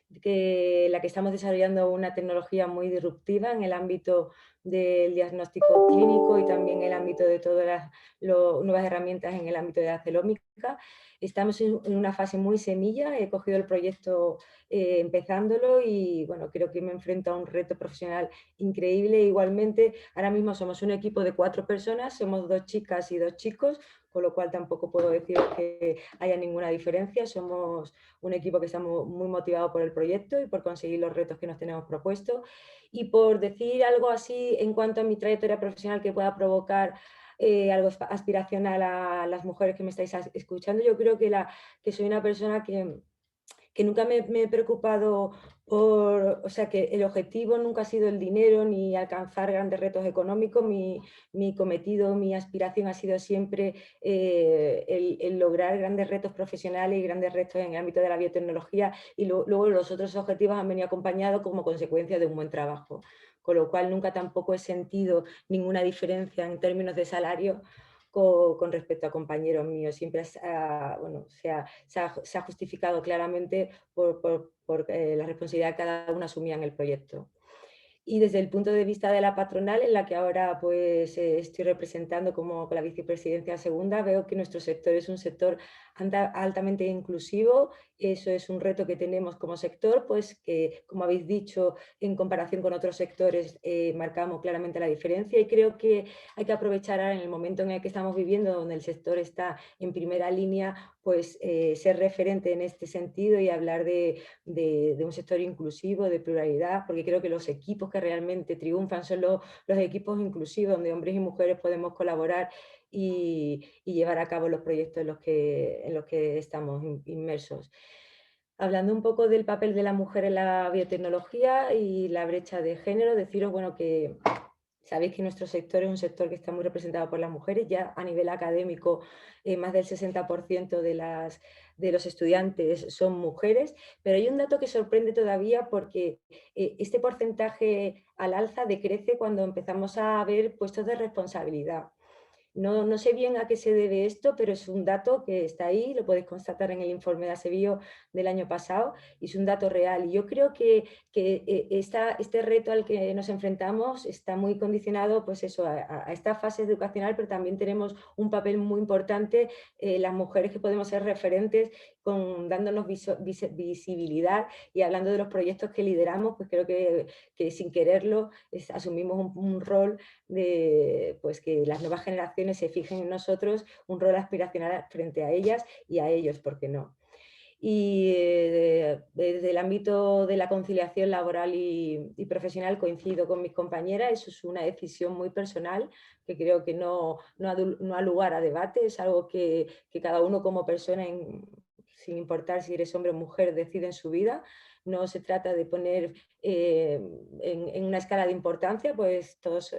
la que estamos desarrollando una tecnología muy disruptiva en el ámbito del diagnóstico clínico y también en el ámbito de todas las nuevas herramientas en el ámbito de la celómica. Estamos en una fase muy semilla. He cogido el proyecto empezándolo y bueno, creo que me enfrento a un reto profesional increíble. Igualmente, ahora mismo somos un equipo de 4 personas, somos 2 chicas y 2 chicos, con lo cual tampoco puedo decir que haya ninguna diferencia. Somos un equipo que estamos muy motivado por el proyecto y por conseguir los retos que nos tenemos propuestos. Y por decir algo así en cuanto a mi trayectoria profesional que pueda provocar algo aspiracional a las mujeres que me estáis escuchando, yo creo que soy una persona que nunca me he preocupado o sea, que el objetivo nunca ha sido el dinero ni alcanzar grandes retos económicos. Mi cometido, mi aspiración ha sido siempre el lograr grandes retos profesionales y grandes retos en el ámbito de la biotecnología, y luego los otros objetivos han venido acompañados como consecuencia de un buen trabajo, con lo cual nunca tampoco he sentido ninguna diferencia en términos de salario con respecto a compañeros míos. Siempre se ha justificado claramente por la responsabilidad que cada uno asumía en el proyecto. Y desde el punto de vista de la patronal, en la que ahora pues, estoy representando como la vicepresidencia segunda, veo que nuestro sector es un sector altamente inclusivo. Eso es un reto que tenemos como sector, pues que, como habéis dicho, en comparación con otros sectores marcamos claramente la diferencia, y creo que hay que aprovechar ahora, en el momento en el que estamos viviendo, donde el sector está en primera línea, pues ser referente en este sentido y hablar de un sector inclusivo, de pluralidad, porque creo que los equipos que realmente triunfan son los equipos inclusivos, donde hombres y mujeres podemos colaborar y llevar a cabo los proyectos en los que estamos inmersos. hablando un poco del papel de la mujer en la biotecnología y la brecha de género, deciros, bueno, que sabéis que nuestro sector es un sector que está muy representado por las mujeres. Ya a nivel académico, más del 60% de los estudiantes son mujeres, pero hay un dato que sorprende todavía porque este porcentaje al alza decrece cuando empezamos a ver puestos de responsabilidad. No sé bien a qué se debe esto, pero es un dato que está ahí, lo podéis constatar en el informe de ASEBIO del año pasado, y es un dato real. Y yo creo que este reto al que nos enfrentamos está muy condicionado, pues eso, a esta fase educacional, pero también tenemos un papel muy importante las mujeres, que podemos ser referentes dándonos visibilidad, y hablando de los proyectos que lideramos, pues creo que sin quererlo asumimos un rol de, pues, que las nuevas generaciones se fijen en nosotros, un rol aspiracional frente a ellas y a ellos, ¿por qué no? Y desde el ámbito de la conciliación laboral y profesional coincido con mis compañeras. Eso es una decisión muy personal que creo que no ha lugar a debate, es algo que cada uno como persona, sin importar si eres hombre o mujer, decide en su vida. No se trata de poner en una escala de importancia, pues todos,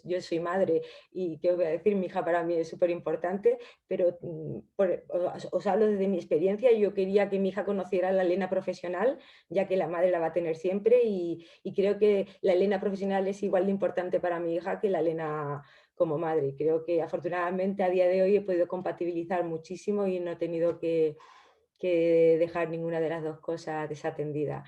yo soy madre y qué os voy a decir, mi hija para mí es súper importante, pero os hablo desde mi experiencia. Yo quería que mi hija conociera la Elena profesional, ya que la madre la va a tener siempre, y creo que la Elena profesional es igual de importante para mi hija que la Elena como madre. Y creo que afortunadamente a día de hoy he podido compatibilizar muchísimo y no he tenido que dejar ninguna de las dos cosas desatendida.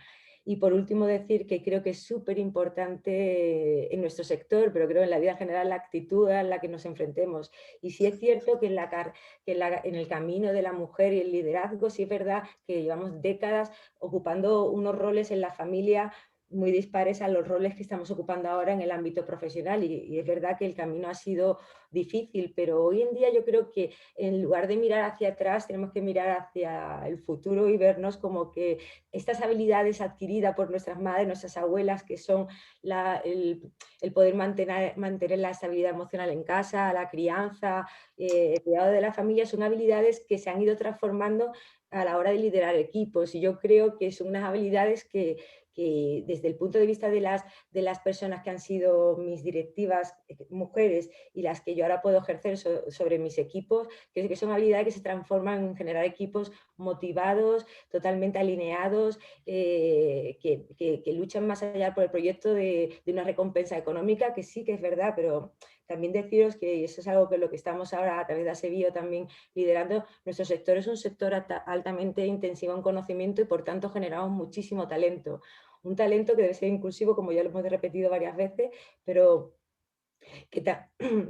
Y por último decir que creo que es súper importante en nuestro sector, pero creo en la vida en general, la actitud a la que nos enfrentemos. Y sí es cierto que en el camino de la mujer y el liderazgo, sí es verdad que llevamos décadas ocupando unos roles en la familia muy dispares a los roles que estamos ocupando ahora en el ámbito profesional, y es verdad que el camino ha sido difícil, pero hoy en día yo creo que en lugar de mirar hacia atrás tenemos que mirar hacia el futuro y vernos como que estas habilidades adquiridas por nuestras madres, nuestras abuelas, que son el poder mantener la estabilidad emocional en casa, la crianza, el cuidado de la familia, son habilidades que se han ido transformando a la hora de liderar equipos, y yo creo que son unas habilidades que desde el punto de vista de las personas que han sido mis directivas mujeres y las que yo ahora puedo ejercer sobre mis equipos, creo que son habilidades que se transforman en generar equipos motivados, totalmente alineados, que luchan más allá por el proyecto de una recompensa económica, que sí que es verdad, pero también deciros que eso es algo que lo que estamos ahora a través de ASEBIO también liderando. Nuestro sector es un sector altamente intensivo en conocimiento, y por tanto generamos muchísimo talento. Un talento que debe ser inclusivo, como ya lo hemos repetido varias veces, pero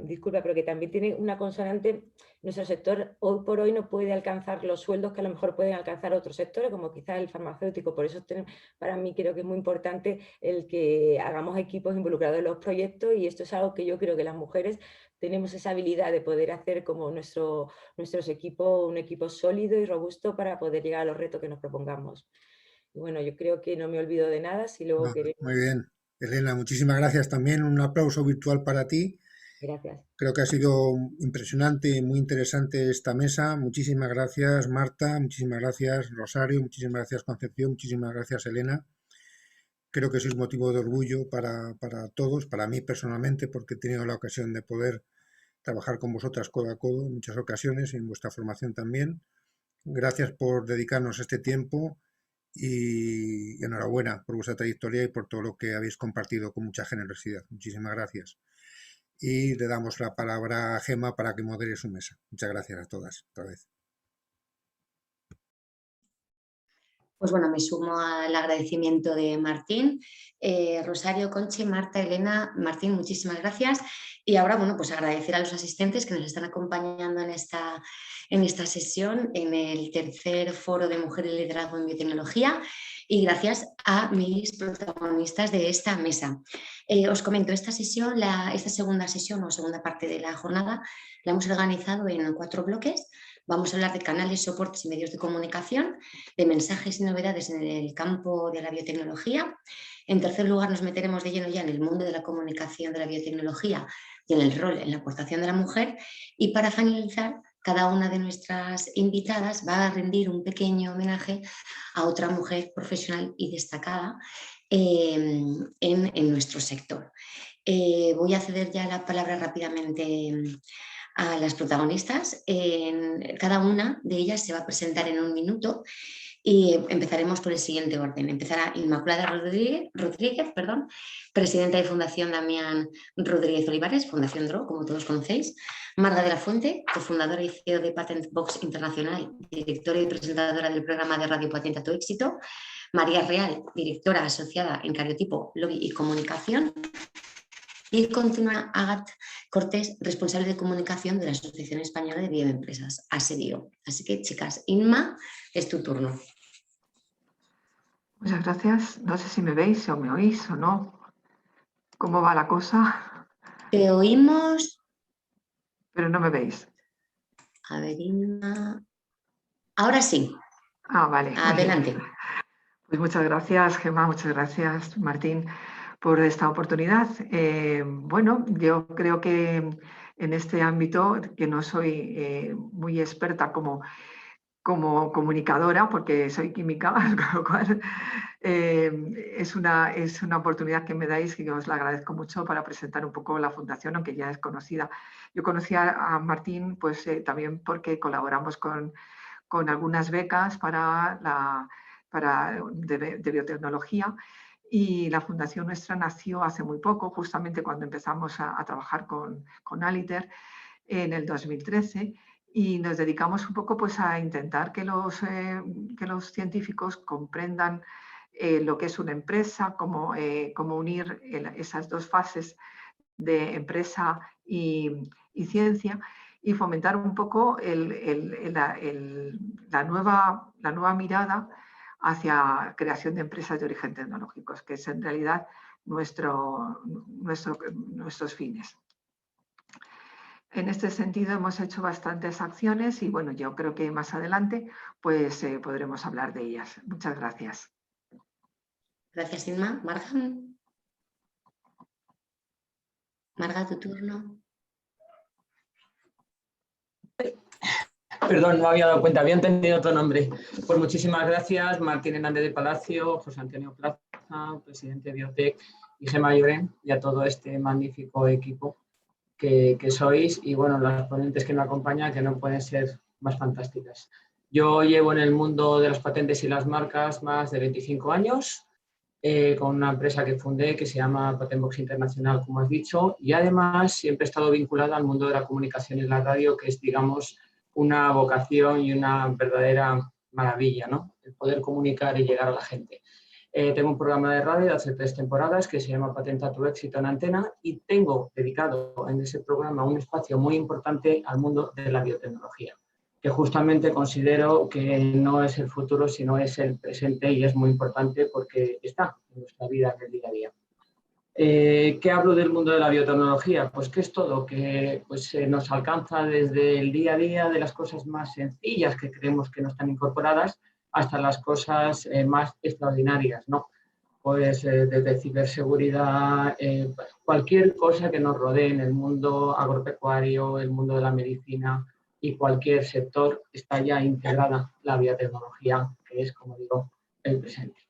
disculpa, pero que también tiene una consonante. Nuestro sector hoy por hoy no puede alcanzar los sueldos que a lo mejor pueden alcanzar otros sectores, como quizás el farmacéutico. Por eso para mí creo que es muy importante el que hagamos equipos involucrados en los proyectos, y esto es algo que yo creo que las mujeres tenemos esa habilidad de poder hacer como nuestros equipos, un equipo sólido y robusto para poder llegar a los retos que nos propongamos. Y bueno, yo creo que no me olvido de nada. Si luego queremos... Muy bien. Elena, muchísimas gracias también. Un aplauso virtual para ti. Gracias. Creo que ha sido impresionante y muy interesante esta mesa. Muchísimas gracias, Marta. Muchísimas gracias, Rosario. Muchísimas gracias, Concepción. Muchísimas gracias, Elena. Creo que sois motivo de orgullo para todos, para mí personalmente, porque he tenido la ocasión de poder trabajar con vosotras codo a codo en muchas ocasiones y en vuestra formación también. Gracias por dedicarnos este tiempo y enhorabuena por vuestra trayectoria y por todo lo que habéis compartido con mucha generosidad. Muchísimas gracias. Y le damos la palabra a Gemma para que modere su mesa. Muchas gracias a todas, otra vez. Pues bueno, me sumo al agradecimiento de Martín, Rosario, Conchi, Marta, Elena, Martín, muchísimas gracias. Y ahora, bueno, pues agradecer a los asistentes que nos están acompañando en esta sesión, en el tercer foro de Mujer y Liderazgo en Biotecnología, y gracias a mis protagonistas de esta mesa. Os comento, esta segunda sesión o segunda parte de la jornada la hemos organizado en 4 bloques. Vamos a hablar de canales, soportes y medios de comunicación, de mensajes y novedades en el campo de la biotecnología. En tercer lugar, nos meteremos de lleno ya en el mundo de la comunicación de la biotecnología y en el rol, en la aportación de la mujer. Y para finalizar, cada una de nuestras invitadas va a rendir un pequeño homenaje a otra mujer profesional y destacada en nuestro sector. Voy a ceder ya la palabra rápidamente a las protagonistas. Cada una de ellas se va a presentar en 1 minuto y empezaremos por el siguiente orden. Empezará Inmaculada Rodríguez, presidenta de Fundación Damián Rodríguez Olivares, Fundación DRO, como todos conocéis. Marga de la Fuente, cofundadora y CEO de Patent Box Internacional, directora y presentadora del programa de radio Patenta tu Éxito. María Real, directora asociada en Cariotipo, Lobby y Comunicación. Y continúa Agat Cortés, responsable de comunicación de la Asociación Española de Bioempresas, ASEBIO. Así que, chicas, Inma, es tu turno. Muchas gracias. No sé si me veis o me oís o no. ¿Cómo va la cosa? Te oímos. Pero no me veis. A ver, Inma. Ahora sí. Ah, vale. Adelante. Pues muchas gracias, Gemma. Muchas gracias, Martín, por esta oportunidad. Bueno, yo creo que en este ámbito, que no soy muy experta como comunicadora, porque soy química, con lo cual es una oportunidad que me dais y que os la agradezco mucho para presentar un poco la fundación, aunque ya es conocida. Yo conocí a Martín pues, también porque colaboramos con algunas becas de biotecnología, y la fundación nuestra nació hace muy poco, justamente cuando empezamos a trabajar con Aliter en el 2013, y nos dedicamos un poco pues, a intentar que los científicos comprendan lo que es una empresa, cómo unir esas dos fases de empresa y ciencia, y fomentar un poco la nueva mirada hacia creación de empresas de origen tecnológico, que es en realidad nuestros fines. En este sentido hemos hecho bastantes acciones y bueno, yo creo que más adelante pues podremos hablar de ellas. Muchas gracias. Gracias, Inma. Marga. Marga, tu turno. Perdón, no me había dado cuenta, había entendido otro nombre. Pues muchísimas gracias, Martín Hernández de Palacio, José Antonio Plaza, presidente de Biotech, y Gemma Lloren, y a todo este magnífico equipo que sois, y bueno, las ponentes que me acompañan, que no pueden ser más fantásticas. Yo llevo en el mundo de las patentes y las marcas más de 25 años, con una empresa que fundé que se llama Patent Box Internacional, como has dicho, y además siempre he estado vinculada al mundo de la comunicación y la radio, que es, digamos, una vocación y una verdadera maravilla, ¿no? El poder comunicar y llegar a la gente. Tengo un programa de radio de hace 3 temporadas que se llama Patenta tu Éxito en Antena, y tengo dedicado en ese programa un espacio muy importante al mundo de la biotecnología, que justamente considero que no es el futuro, sino es el presente, y es muy importante porque está en nuestra vida, en el día a día. ¿Qué hablo del mundo de la biotecnología? Pues que es todo, que pues, nos alcanza desde el día a día, de las cosas más sencillas que creemos que no están incorporadas, hasta las cosas más extraordinarias, ¿no? Pues desde ciberseguridad, cualquier cosa que nos rodee en el mundo agropecuario, el mundo de la medicina y cualquier sector, está ya integrada la biotecnología, que es, como digo, el presente.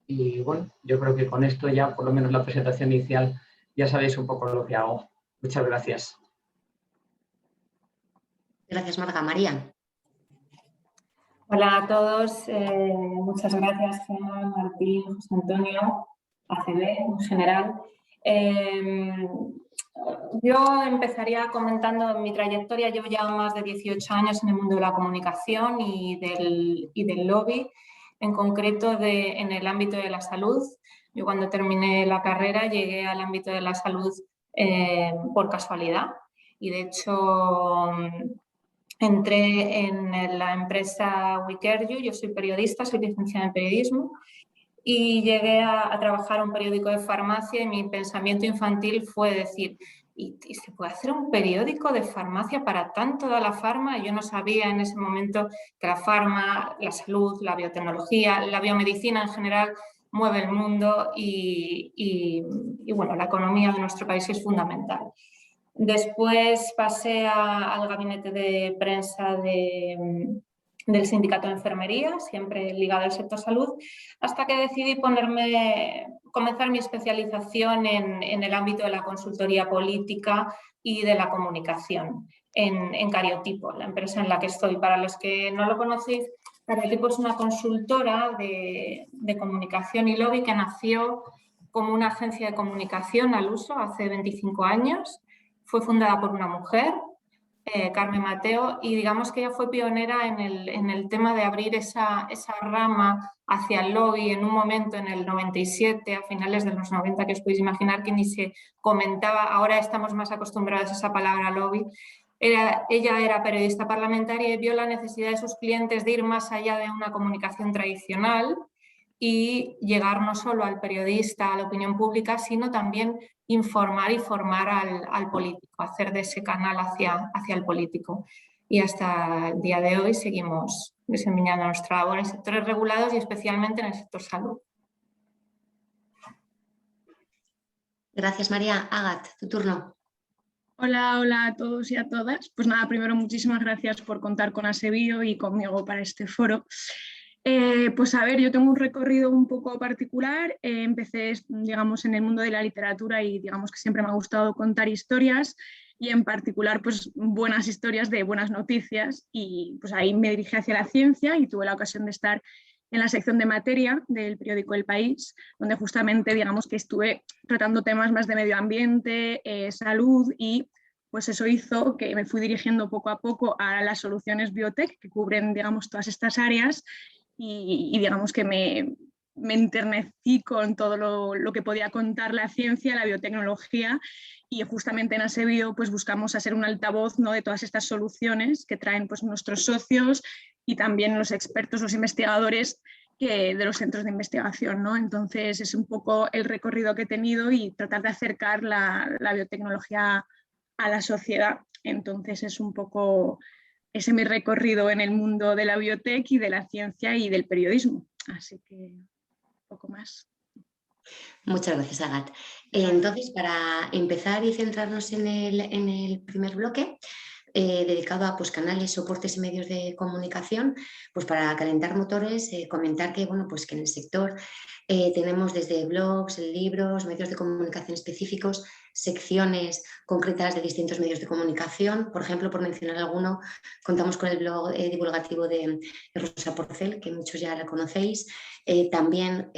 Y bueno, yo creo que con esto ya, por lo menos la presentación inicial, ya sabéis un poco lo que hago. Muchas gracias. Gracias, Marga. María. Hola a todos, muchas gracias, Gemma, Martín, José Antonio, ACB en general. Yo empezaría comentando mi trayectoria. Llevo ya más de 18 años en el mundo de la comunicación y del lobby, en concreto en el ámbito de la salud. Yo cuando terminé la carrera llegué al ámbito de la salud por casualidad, y de hecho entré en la empresa We Care You. Yo soy periodista, soy licenciada en periodismo, y llegué a trabajar en un periódico de farmacia, y mi pensamiento infantil fue decir, ¿y se puede hacer un periódico de farmacia? ¿Para tanto da la farma? Yo no sabía en ese momento que la farma, la salud, la biotecnología, la biomedicina en general mueve el mundo, y bueno, la economía de nuestro país es fundamental. Después pasé al gabinete de prensa del Sindicato de Enfermería, siempre ligado al sector salud, hasta que decidí comenzar mi especialización en el ámbito de la consultoría política y de la comunicación en Cariotipo, la empresa en la que estoy. Para los que no lo conocéis, Cariotipo es una consultora de comunicación y lobby que nació como una agencia de comunicación al uso hace 25 años. Fue fundada por una mujer, Carmen Mateo, y digamos que ella fue pionera en el tema de abrir esa rama hacia el lobby en un momento en el 97, a finales de los 90, que os podéis imaginar que ni se comentaba. Ahora estamos más acostumbrados a esa palabra lobby. Ella era periodista parlamentaria y vio la necesidad de sus clientes de ir más allá de una comunicación tradicional y llegar no solo al periodista, a la opinión pública, sino también informar y formar al político, hacer de ese canal hacia el político. Y hasta el día de hoy seguimos desempeñando nuestra labor en sectores regulados y especialmente en el sector salud. Gracias, María. Agat, tu turno. Hola a todos y a todas. Pues nada, primero muchísimas gracias por contar con Asebio y conmigo para este foro. Pues a ver, yo tengo un recorrido un poco particular. Empecé, digamos, en el mundo de la literatura y digamos que siempre me ha gustado contar historias y en particular pues buenas historias de buenas noticias, y pues ahí me dirigí hacia la ciencia y tuve la ocasión de estar en la sección de materia del periódico El País, donde justamente digamos que estuve tratando temas más de medio ambiente, salud, y pues eso hizo que me fui dirigiendo poco a poco a las soluciones biotech que cubren digamos todas estas áreas. Y digamos que me enternecí con todo lo que podía contar la ciencia, la biotecnología, y justamente en Asebio pues buscamos hacer un altavoz, ¿no?, de todas estas soluciones que traen pues nuestros socios y también los expertos, los investigadores de los centros de investigación, ¿no? Entonces es un poco el recorrido que he tenido y tratar de acercar la biotecnología a la sociedad. Entonces es un poco ese mi recorrido en el mundo de la biotech y de la ciencia y del periodismo. Así que poco más. Muchas gracias, Agat. Entonces, para empezar y centrarnos en el primer bloque, dedicado a pues, canales, soportes y medios de comunicación, pues para calentar motores, comentar que, bueno, pues que en el sector tenemos desde blogs, libros, medios de comunicación específicos, secciones concretas de distintos medios de comunicación. Por ejemplo, por mencionar alguno, contamos con el blog divulgativo de Rosa Porcel, que muchos ya la conocéis. También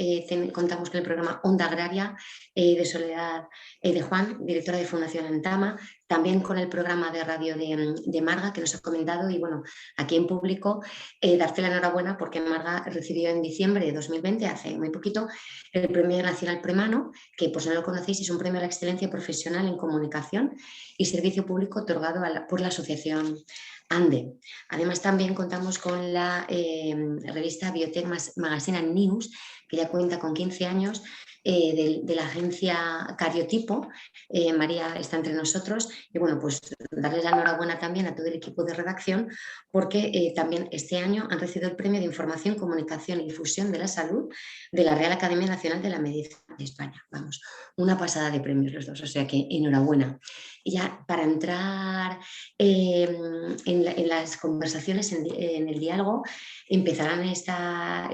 contamos con el programa Onda Agraria de Soledad de Juan, directora de Fundación Antama. También con el programa de radio de Marga, que nos ha comentado, y bueno, aquí en público, darte la enhorabuena porque Marga recibió en diciembre de 2020, hace muy poquito, el Premio Nacional Premano, que por si no lo conocéis es un premio a la excelencia profesional en comunicación y servicio público otorgado por la asociación ANDE. Además también contamos con la revista Biotech Magazine and News, que ya cuenta con 15 años, de la agencia Cariotipo. María está entre nosotros y bueno, pues darles la enhorabuena también a todo el equipo de redacción porque también este año han recibido el Premio de Información, Comunicación y Difusión de la Salud de la Real Academia Nacional de la Medicina de España. Vamos, una pasada de premios los dos, o sea que enhorabuena. Y ya para entrar en las conversaciones, en el diálogo, empezarán esta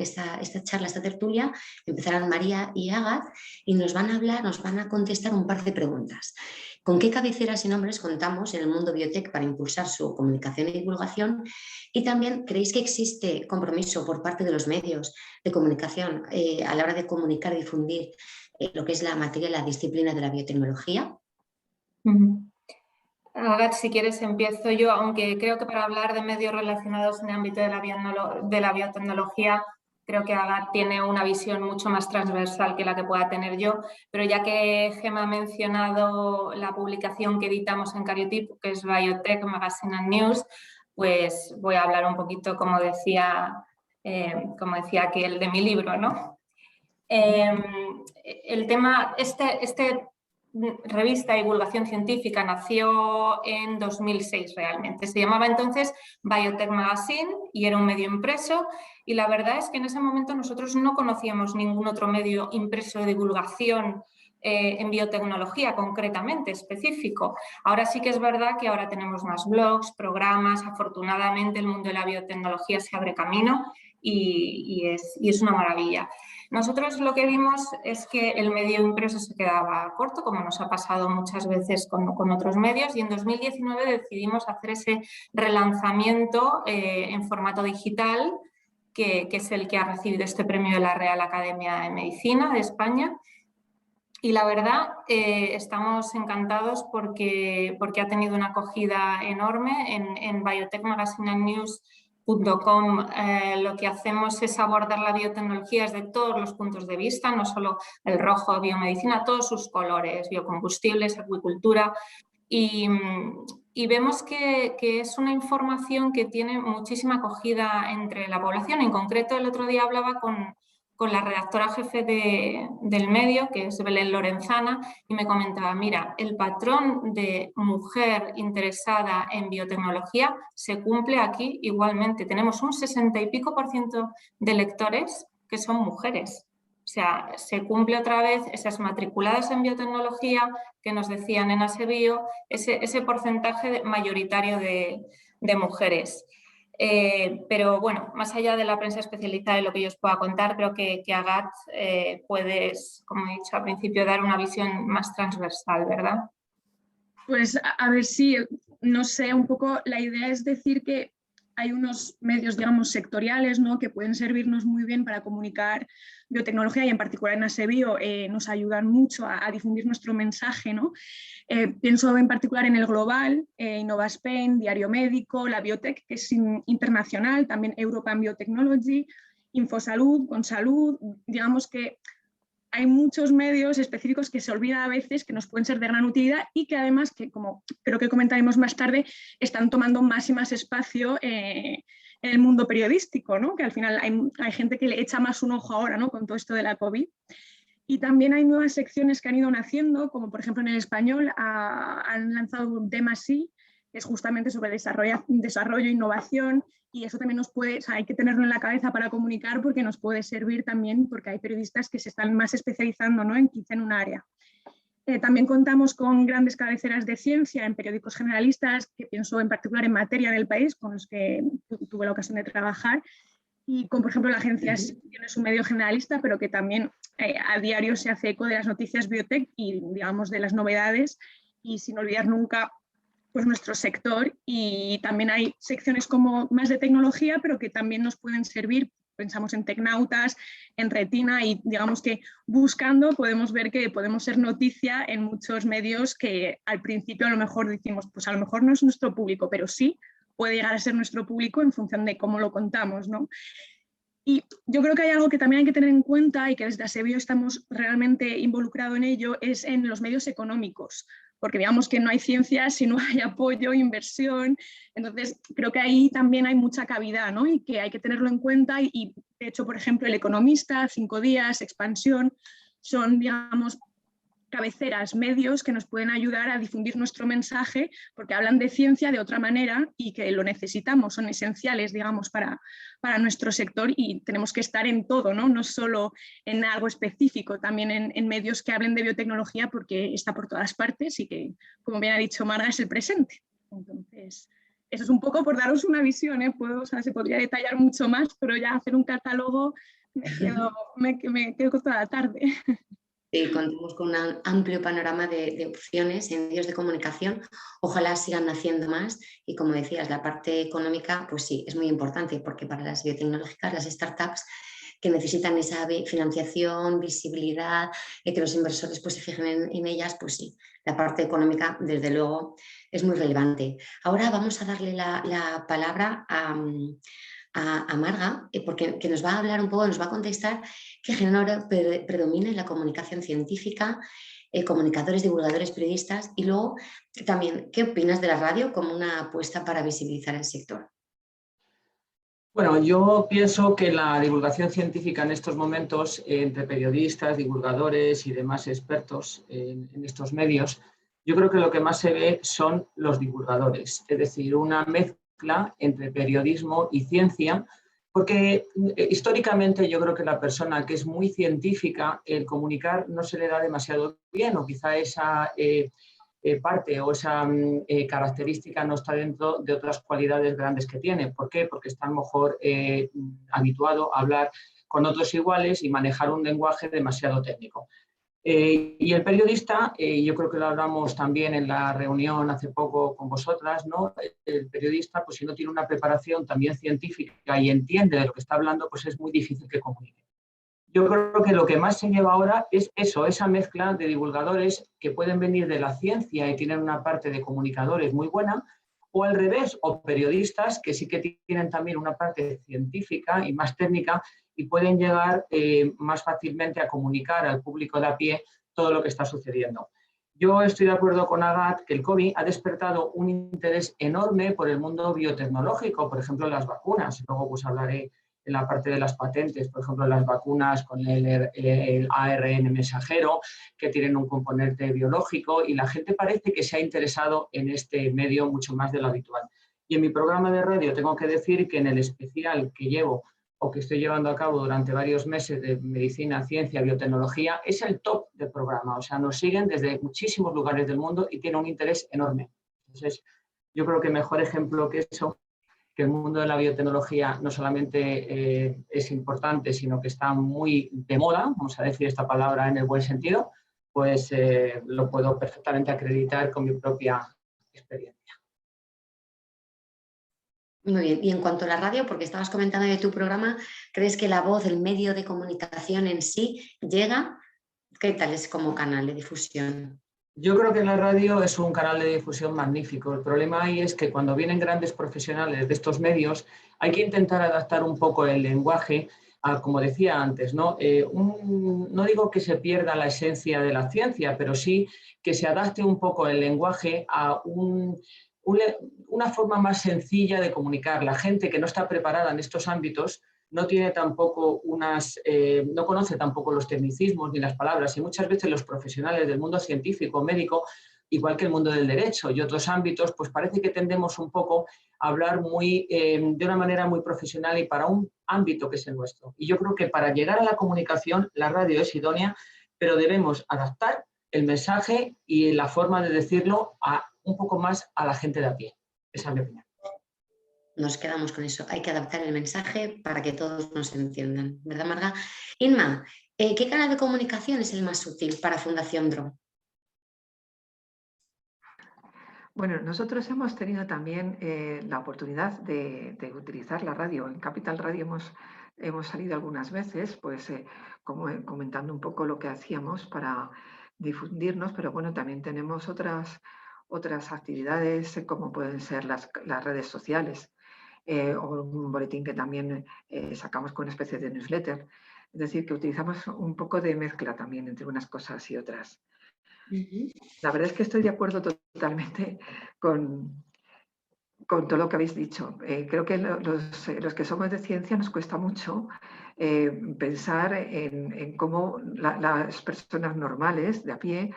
charla, esta tertulia, empezarán María y Agat y nos van a hablar, nos van a contestar un par de preguntas. ¿Con qué cabeceras y nombres contamos en el mundo biotech para impulsar su comunicación y divulgación? Y también, ¿creéis que existe compromiso por parte de los medios de comunicación a la hora de comunicar y difundir lo que es la materia, la disciplina de la biotecnología? Agat, si quieres empiezo yo, aunque creo que para hablar de medios relacionados en el ámbito de la biotecnología, creo que Agat tiene una visión mucho más transversal que la que pueda tener yo, pero ya que Gemma ha mencionado la publicación que editamos en Cariotipo, que es Biotech Magazine and News, pues voy a hablar un poquito, como decía aquel, de mi libro, ¿no? El tema, revista de divulgación científica nació en 2006 realmente. Se llamaba entonces Biotech Magazine y era un medio impreso, y la verdad es que en ese momento nosotros no conocíamos ningún otro medio impreso de divulgación en biotecnología concretamente, específico. Ahora sí que es verdad que ahora tenemos más blogs, programas, afortunadamente el mundo de la biotecnología se abre camino y es una maravilla. Nosotros lo que vimos es que el medio impreso se quedaba corto, como nos ha pasado muchas veces con otros medios, y en 2019 decidimos hacer ese relanzamiento en formato digital, que es el que ha recibido este premio de la Real Academia de Medicina de España. Y la verdad, estamos encantados porque ha tenido una acogida enorme. En biotechmagazineandnews.com lo que hacemos es abordar la biotecnología desde todos los puntos de vista, no solo el rojo, biomedicina, todos sus colores, biocombustibles, acuicultura. Y vemos que es una información que tiene muchísima acogida entre la población. En concreto, el otro día hablaba con la redactora jefe del medio, que es Belén Lorenzana, y me comentaba, mira, el patrón de mujer interesada en biotecnología se cumple aquí igualmente. Tenemos un 60 y pico % de lectores que son mujeres. O sea, se cumple otra vez esas matriculadas en biotecnología que nos decían en ASEBIO, ese porcentaje mayoritario de mujeres. Pero bueno, más allá de la prensa especializada y lo que yo os pueda contar, creo que Agat puedes, como he dicho al principio, dar una visión más transversal, ¿verdad? Pues a ver si, no sé, un poco la idea es decir que hay unos medios, digamos, sectoriales, ¿no?, que pueden servirnos muy bien para comunicar biotecnología y en particular en ASEBIO nos ayudan mucho a difundir nuestro mensaje, ¿no? Pienso en particular en el global, Innovaspain, Diario Médico, la Biotech, que es internacional, también European Biotechnology, Infosalud, Consalud, digamos que hay muchos medios específicos que se olvida a veces que nos pueden ser de gran utilidad y que además, que como creo que comentaremos más tarde, están tomando más y más espacio en el mundo periodístico, ¿no? Que al final hay gente que le echa más un ojo ahora, ¿no?, con todo esto de la COVID. Y también hay nuevas secciones que han ido naciendo, como por ejemplo en el español han lanzado D+I, que es justamente sobre desarrollo e innovación, y eso también nos puede, o sea, hay que tenerlo en la cabeza para comunicar porque nos puede servir también porque hay periodistas que se están más especializando, ¿no?, quizá en un área. También contamos con grandes cabeceras de ciencia en periódicos generalistas, que pienso en particular en Materia en El País, con los que tuve la ocasión de trabajar, y con, por ejemplo, la agencia Sección es un medio generalista, pero que también a diario se hace eco de las noticias biotech y, digamos, de las novedades, y sin olvidar nunca pues nuestro sector. Y también hay secciones como más de tecnología, pero que también nos pueden servir. Pensamos en Tecnautas, en Retina, y digamos que buscando podemos ver que podemos ser noticia en muchos medios que al principio a lo mejor decimos, pues a lo mejor no es nuestro público, pero sí puede llegar a ser nuestro público en función de cómo lo contamos, ¿no? Y yo creo que hay algo que también hay que tener en cuenta y que desde ASEBIO estamos realmente involucrados en ello, es en los medios económicos, porque digamos que no hay ciencia si no hay apoyo, inversión. Entonces creo que ahí también hay mucha cavidad, ¿no?, y que hay que tenerlo en cuenta, y de hecho, por ejemplo, El Economista, 5 Días, Expansión, son, digamos, cabeceras, medios que nos pueden ayudar a difundir nuestro mensaje porque hablan de ciencia de otra manera y que lo necesitamos, son esenciales, digamos, para nuestro sector, y tenemos que estar en todo, ¿no? No solo en algo específico, también en medios que hablen de biotecnología porque está por todas partes y que, como bien ha dicho Marga, es el presente. Entonces, eso es un poco por daros una visión, ¿eh? O sea, se podría detallar mucho más, pero ya hacer un catálogo me quedo toda la tarde. Contamos con un amplio panorama de opciones en medios de comunicación. Ojalá sigan naciendo más y, como decías, la parte económica, pues sí, es muy importante porque para las biotecnológicas, las startups que necesitan esa financiación, visibilidad, que los inversores pues se fijen en ellas, pues sí, la parte económica desde luego es muy relevante. Ahora vamos a darle la palabra a Marga, porque que nos va a hablar un poco, nos va a contestar qué género predomina en la comunicación científica, comunicadores, divulgadores, periodistas, y luego también qué opinas de la radio como una apuesta para visibilizar el sector. Bueno, yo pienso que la divulgación científica en estos momentos, entre periodistas, divulgadores y demás expertos en estos medios, yo creo que lo que más se ve son los divulgadores, es decir, una mezcla entre periodismo y ciencia, Porque históricamente yo creo que la persona que es muy científica, el comunicar no se le da demasiado bien, o quizá esa parte o esa característica no está dentro de otras cualidades grandes que tiene. ¿Por qué? Porque está a lo mejor habituado a hablar con otros iguales y manejar un lenguaje demasiado técnico. Y el periodista, yo creo que lo hablamos también en la reunión hace poco con vosotras, ¿no? El periodista, pues si no tiene una preparación también científica y entiende de lo que está hablando, pues es muy difícil que comunique. Yo creo que lo que más se lleva ahora es eso, esa mezcla de divulgadores que pueden venir de la ciencia y tienen una parte de comunicadores muy buena, o al revés, o periodistas que sí que tienen también una parte científica y más técnica y pueden llegar más fácilmente a comunicar al público de a pie todo lo que está sucediendo. Yo estoy de acuerdo con Agat que el COVID ha despertado un interés enorme por el mundo biotecnológico, por ejemplo, las vacunas. Luego pues hablaré en la parte de las patentes, por ejemplo, las vacunas con el ARN mensajero, que tienen un componente biológico, y la gente parece que se ha interesado en este medio mucho más de lo habitual. Y en mi programa de radio tengo que decir que en el especial que llevo o que estoy llevando a cabo durante varios meses de medicina, ciencia, biotecnología, es el top del programa. O sea, nos siguen desde muchísimos lugares del mundo y tiene un interés enorme. Entonces, yo creo que mejor ejemplo que eso, que el mundo de la biotecnología no solamente es importante, sino que está muy de moda, vamos a decir esta palabra en el buen sentido, pues lo puedo perfectamente acreditar con mi propia experiencia. Muy bien, y en cuanto a la radio, porque estabas comentando de tu programa, ¿crees que la voz, el medio de comunicación en sí llega? ¿Qué tal es como canal de difusión? Yo creo que la radio es un canal de difusión magnífico. El problema ahí es que cuando vienen grandes profesionales de estos medios, hay que intentar adaptar un poco el lenguaje a, como decía antes, ¿no? No digo que se pierda la esencia de la ciencia, pero sí que se adapte un poco el lenguaje a una forma más sencilla de comunicar. La gente que no está preparada en estos ámbitos no tiene tampoco no conoce tampoco los tecnicismos ni las palabras, y muchas veces los profesionales del mundo científico, médico, igual que el mundo del derecho y otros ámbitos, pues parece que tendemos un poco a hablar de una manera muy profesional y para un ámbito que es el nuestro. Y yo creo que para llegar a la comunicación la radio es idónea, pero debemos adaptar el mensaje y la forma de decirlo un poco más a la gente de a pie. Esa es mi opinión. Nos quedamos con eso. Hay que adaptar el mensaje para que todos nos entiendan. ¿Verdad, Marga? Inma, ¿qué canal de comunicación es el más útil para Fundación DRO? Bueno, nosotros hemos tenido también la oportunidad de utilizar la radio. En Capital Radio hemos salido algunas veces, pues comentando un poco lo que hacíamos para difundirnos, pero bueno, también tenemos otras actividades como pueden ser las redes sociales. O un boletín que también sacamos con una especie de newsletter. Es decir, que utilizamos un poco de mezcla también entre unas cosas y otras. La verdad es que estoy de acuerdo totalmente con todo lo que habéis dicho. Creo que los que somos de ciencia nos cuesta mucho pensar en cómo las personas normales de a pie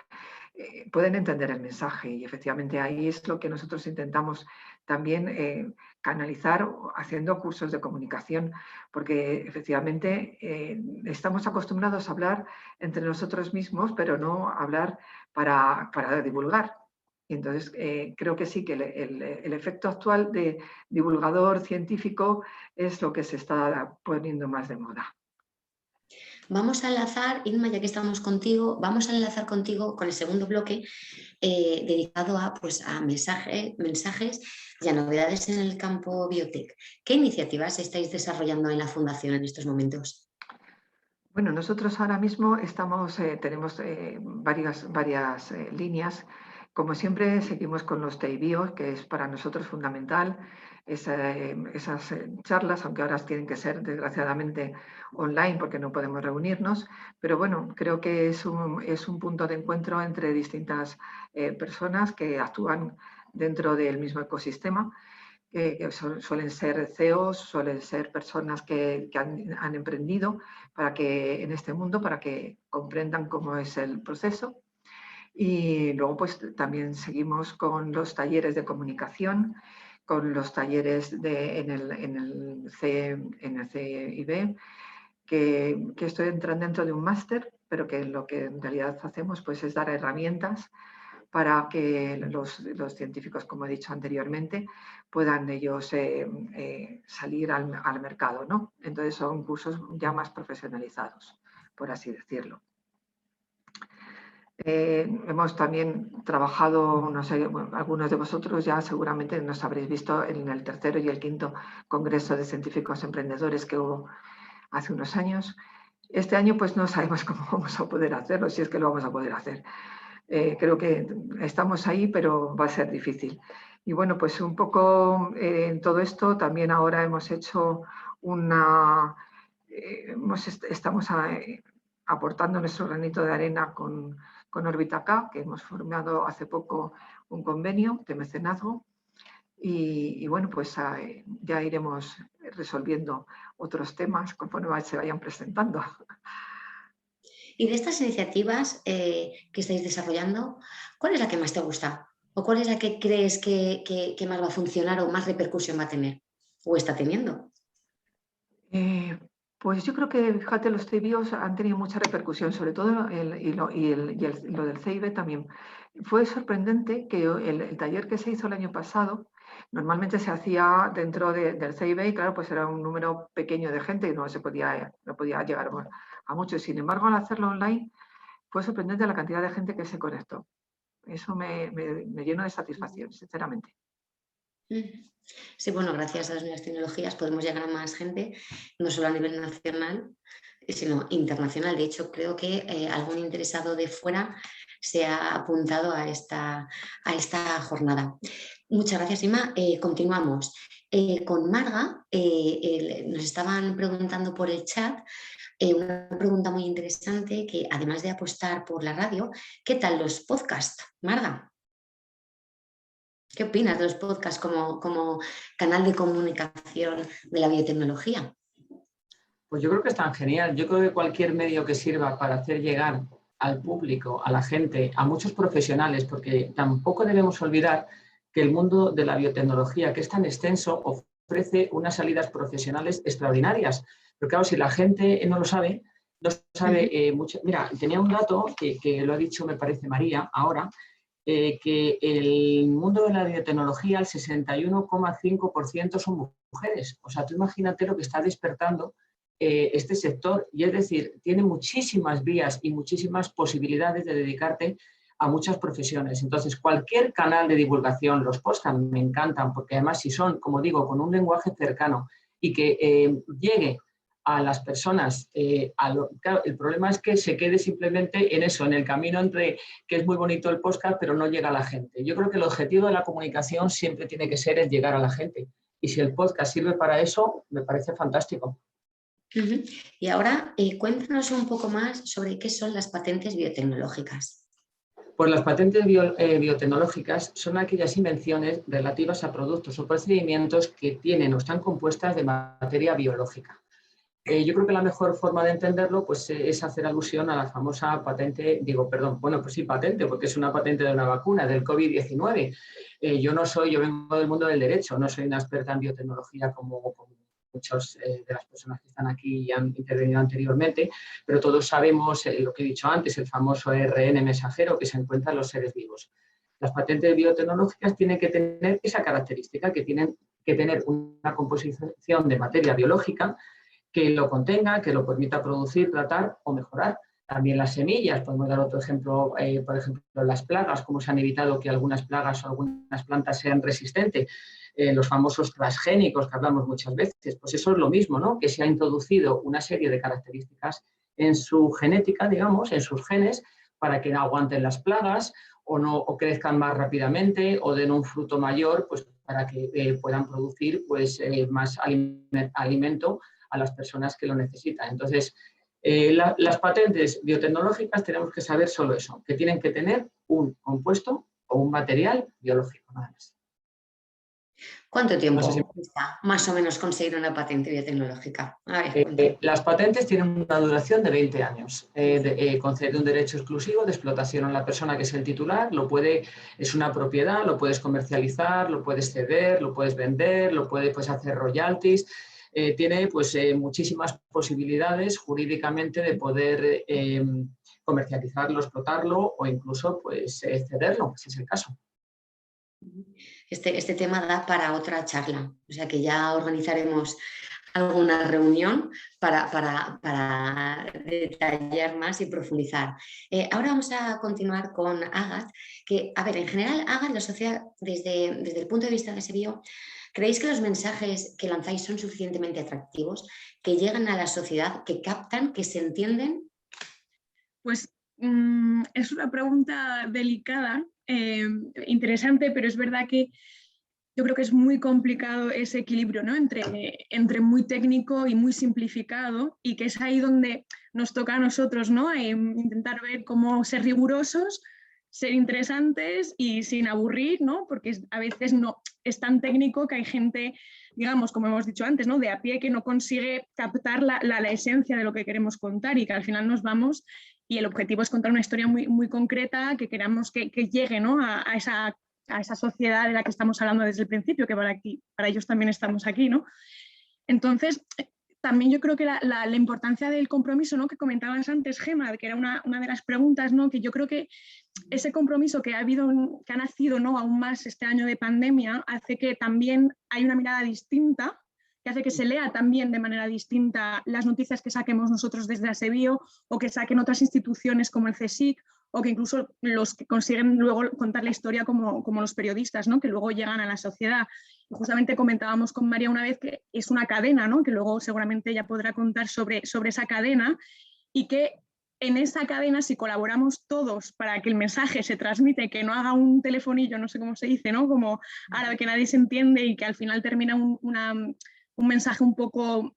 pueden entender el mensaje, y efectivamente ahí es lo que nosotros intentamos también canalizar haciendo cursos de comunicación, porque efectivamente estamos acostumbrados a hablar entre nosotros mismos, pero no hablar para divulgar. Y entonces creo que sí, que el efecto actual de divulgador científico es lo que se está poniendo más de moda. Vamos a enlazar, Inma, ya que estamos contigo, vamos a enlazar contigo con el segundo bloque dedicado a mensajes y a novedades en el campo biotech. ¿Qué iniciativas estáis desarrollando en la Fundación en estos momentos? Bueno, nosotros ahora mismo tenemos varias líneas. Como siempre, seguimos con los TIBIO, que es para nosotros fundamental. Esas charlas, aunque ahora tienen que ser desgraciadamente online porque no podemos reunirnos, pero bueno, creo que es un punto de encuentro entre distintas personas que actúan dentro del mismo ecosistema. Suelen ser CEOs, suelen ser personas que han emprendido en este mundo para que comprendan cómo es el proceso. Y luego pues también seguimos con los talleres de comunicación, con los talleres en el CIB, que estoy entrando dentro de un máster, pero que lo que en realidad hacemos pues, es dar herramientas para que los científicos, como he dicho anteriormente, puedan ellos salir al mercado, ¿no? Entonces son cursos ya más profesionalizados, por así decirlo. Hemos también trabajado, no sé, bueno, algunos de vosotros ya seguramente nos habréis visto en el tercero y el quinto Congreso de Científicos Emprendedores que hubo hace unos años. Este año pues no sabemos cómo vamos a poder hacerlo, si es que lo vamos a poder hacer. Creo que estamos ahí, pero va a ser difícil. Y bueno, pues un poco en todo esto también ahora hemos hecho estamos aportando nuestro granito de arena con Orbita K, que hemos formado hace poco un convenio de mecenazgo. Y bueno, pues ya iremos resolviendo otros temas conforme se vayan presentando. Y de estas iniciativas que estáis desarrollando, ¿cuál es la que más te gusta? ¿O cuál es la que crees que más va a funcionar o más repercusión va a tener? ¿O está teniendo? Pues yo creo que, fíjate, los CBIOs han tenido mucha repercusión, sobre todo lo del CIB también. Fue sorprendente que el taller que se hizo el año pasado, normalmente se hacía dentro del CIB y claro, pues era un número pequeño de gente y no podía llegar a muchos. Sin embargo, al hacerlo online, fue sorprendente la cantidad de gente que se conectó. Eso me llenó de satisfacción, sinceramente. Sí, bueno, gracias a las nuevas tecnologías podemos llegar a más gente, no solo a nivel nacional, sino internacional. De hecho, creo que algún interesado de fuera se ha apuntado a esta jornada. Muchas gracias, Ima. Continuamos. Con Marga, nos estaban preguntando por el chat una pregunta muy interesante que, además de apostar por la radio, ¿qué tal los podcasts, Marga? ¿Qué opinas de los podcasts como canal de comunicación de la biotecnología? Pues yo creo que están genial. Yo creo que cualquier medio que sirva para hacer llegar al público, a la gente, a muchos profesionales, porque tampoco debemos olvidar que el mundo de la biotecnología, que es tan extenso, ofrece unas salidas profesionales extraordinarias. Pero claro, si la gente no sabe mucho. Mira, tenía un dato que lo ha dicho, me parece, María, ahora, que el mundo de la biotecnología, el 61,5% son mujeres. O sea, tú imagínate lo que está despertando este sector, y es decir, tiene muchísimas vías y muchísimas posibilidades de dedicarte a muchas profesiones. Entonces, cualquier canal de divulgación, los podcasts me encantan, porque además si son, como digo, con un lenguaje cercano y que llegue a las personas, claro, el problema es que se quede simplemente en eso, en el camino entre que es muy bonito el podcast, pero no llega a la gente. Yo creo que el objetivo de la comunicación siempre tiene que ser el llegar a la gente. Y si el podcast sirve para eso, me parece fantástico. Y ahora cuéntanos un poco más sobre qué son las patentes biotecnológicas. Pues las patentes biotecnológicas son aquellas invenciones relativas a productos o procedimientos que tienen o están compuestas de materia biológica. Yo creo que la mejor forma de entenderlo pues, es hacer alusión a la famosa patente, patente, porque es una patente de una vacuna, del COVID-19. Yo vengo del mundo del derecho, no soy una experta en biotecnología como muchas de las personas que están aquí y han intervenido anteriormente, pero todos sabemos lo que he dicho antes, el famoso ARN mensajero que se encuentra en los seres vivos. Las patentes biotecnológicas tienen que tener esa característica, que tienen que tener una composición de materia biológica que lo contenga, que lo permita producir, tratar o mejorar. También las semillas, podemos dar otro ejemplo, por ejemplo, las plagas, cómo se han evitado que algunas plagas o algunas plantas sean resistentes. Los famosos transgénicos que hablamos muchas veces, pues eso es lo mismo, ¿no? Que se ha introducido una serie de características en su genética, digamos, en sus genes, para que no aguanten las plagas o crezcan más rápidamente o den un fruto mayor, pues para que puedan producir pues, más alimento a las personas que lo necesitan. Entonces, las patentes biotecnológicas tenemos que saber solo eso, que tienen que tener un compuesto o un material biológico, nada más. ¿Cuánto tiempo No sé si... cuesta más o menos conseguir una patente biotecnológica? A ver, las patentes tienen una duración de 20 años. Concede un derecho exclusivo de explotación a la persona que es el titular, es una propiedad, lo puedes comercializar, lo puedes ceder, lo puedes vender, lo puedes hacer royalties. Tiene pues, muchísimas posibilidades jurídicamente de poder comercializarlo, explotarlo o incluso pues, cederlo, si es el caso. Este tema da para otra charla, o sea que ya organizaremos alguna reunión para detallar más y profundizar. Ahora vamos a continuar con Agat, que, a ver, en general, Agat lo asocia desde el punto de vista de SBio. ¿Creéis que los mensajes que lanzáis son suficientemente atractivos, que llegan a la sociedad, que captan, que se entienden? Pues es una pregunta delicada, interesante, pero es verdad que yo creo que es muy complicado ese equilibrio, ¿no? entre muy técnico y muy simplificado, y que es ahí donde nos toca a nosotros, ¿no? Intentar ver cómo ser rigurosos, ser interesantes y sin aburrir, ¿no? Porque a veces no es tan técnico que hay gente, digamos, como hemos dicho antes, ¿no? De a pie, que no consigue captar la esencia de lo que queremos contar, y que al final nos vamos, y el objetivo es contar una historia muy, muy concreta que queramos que llegue, ¿no? a esa sociedad de la que estamos hablando desde el principio, que para ellos también estamos aquí, ¿no? Entonces, también yo creo que la importancia del compromiso, ¿no? Que comentabas antes, Gemma, que era una de las preguntas, ¿no? Que yo creo que ese compromiso que ha nacido, ¿no? Aún más este año de pandemia, hace que también hay una mirada distinta, que hace que se lea también de manera distinta las noticias que saquemos nosotros desde ASEBIO, o que saquen otras instituciones como el CSIC, o que incluso los que consiguen luego contar la historia como los periodistas, ¿no? Que luego llegan a la sociedad. Y justamente comentábamos con María una vez que es una cadena, ¿no? Que luego seguramente ella podrá contar sobre esa cadena, y que en esa cadena, si colaboramos todos para que el mensaje se transmite, que no haga un telefonillo, no sé cómo se dice, ¿no? Como árabe, que nadie se entiende, y que al final termina un mensaje un poco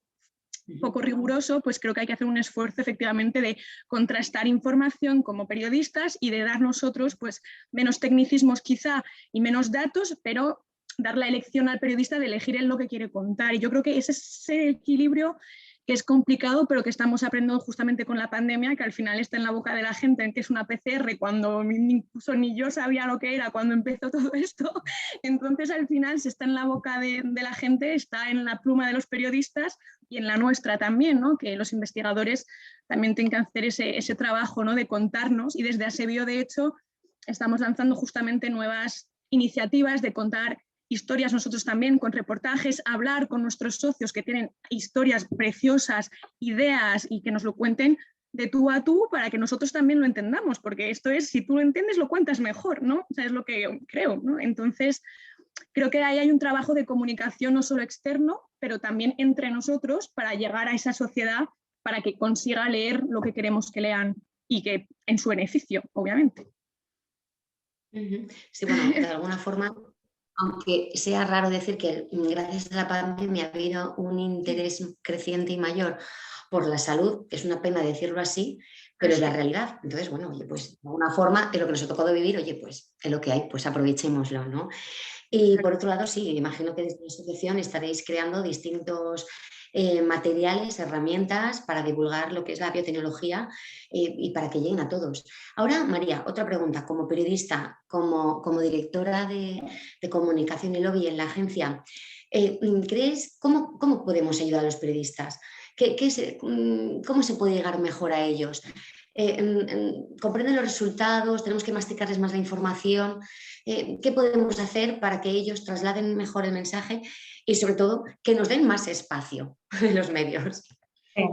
riguroso, pues creo que hay que hacer un esfuerzo efectivamente de contrastar información como periodistas y de dar nosotros pues menos tecnicismos quizá y menos datos, pero dar la elección al periodista de elegir en lo que quiere contar. Y yo creo que ese es ese equilibrio que es complicado, pero que estamos aprendiendo justamente con la pandemia, que al final está en la boca de la gente, que es una PCR, cuando incluso ni yo sabía lo que era cuando empezó todo esto. Entonces, al final, se está en la boca de la gente, está en la pluma de los periodistas y en la nuestra también, ¿no? Que los investigadores también tienen que hacer ese trabajo, ¿no? De contarnos, y desde ASEBIO, de hecho, estamos lanzando justamente nuevas iniciativas de contar historias nosotros también, con reportajes, hablar con nuestros socios que tienen historias preciosas, ideas, y que nos lo cuenten de tú a tú para que nosotros también lo entendamos, porque esto es, si tú lo entiendes, lo cuentas mejor, ¿no? O sea, es lo que creo, ¿no? Entonces, creo que ahí hay un trabajo de comunicación no solo externo, pero también entre nosotros, para llegar a esa sociedad, para que consiga leer lo que queremos que lean, y que en su beneficio, obviamente. Sí, bueno, de alguna forma, aunque sea raro decir que gracias a la pandemia ha habido un interés creciente y mayor por la salud, es una pena decirlo así, pero es la realidad. Entonces, bueno, oye, pues de alguna forma, de lo que nos ha tocado vivir, oye, pues es lo que hay, pues aprovechémoslo, ¿no? Y por otro lado, sí, imagino que desde la asociación estaréis creando distintos materiales, herramientas para divulgar lo que es la biotecnología y para que lleguen a todos. Ahora, María, otra pregunta. Como periodista, como directora de comunicación y lobby en la agencia, ¿crees cómo podemos ayudar a los periodistas? ¿Cómo se puede llegar mejor a ellos? ¿Comprenden los resultados? ¿Tenemos que masticarles más la información? ¿Qué podemos hacer para que ellos trasladen mejor el mensaje y, sobre todo, que nos den más espacio en los medios? Sí.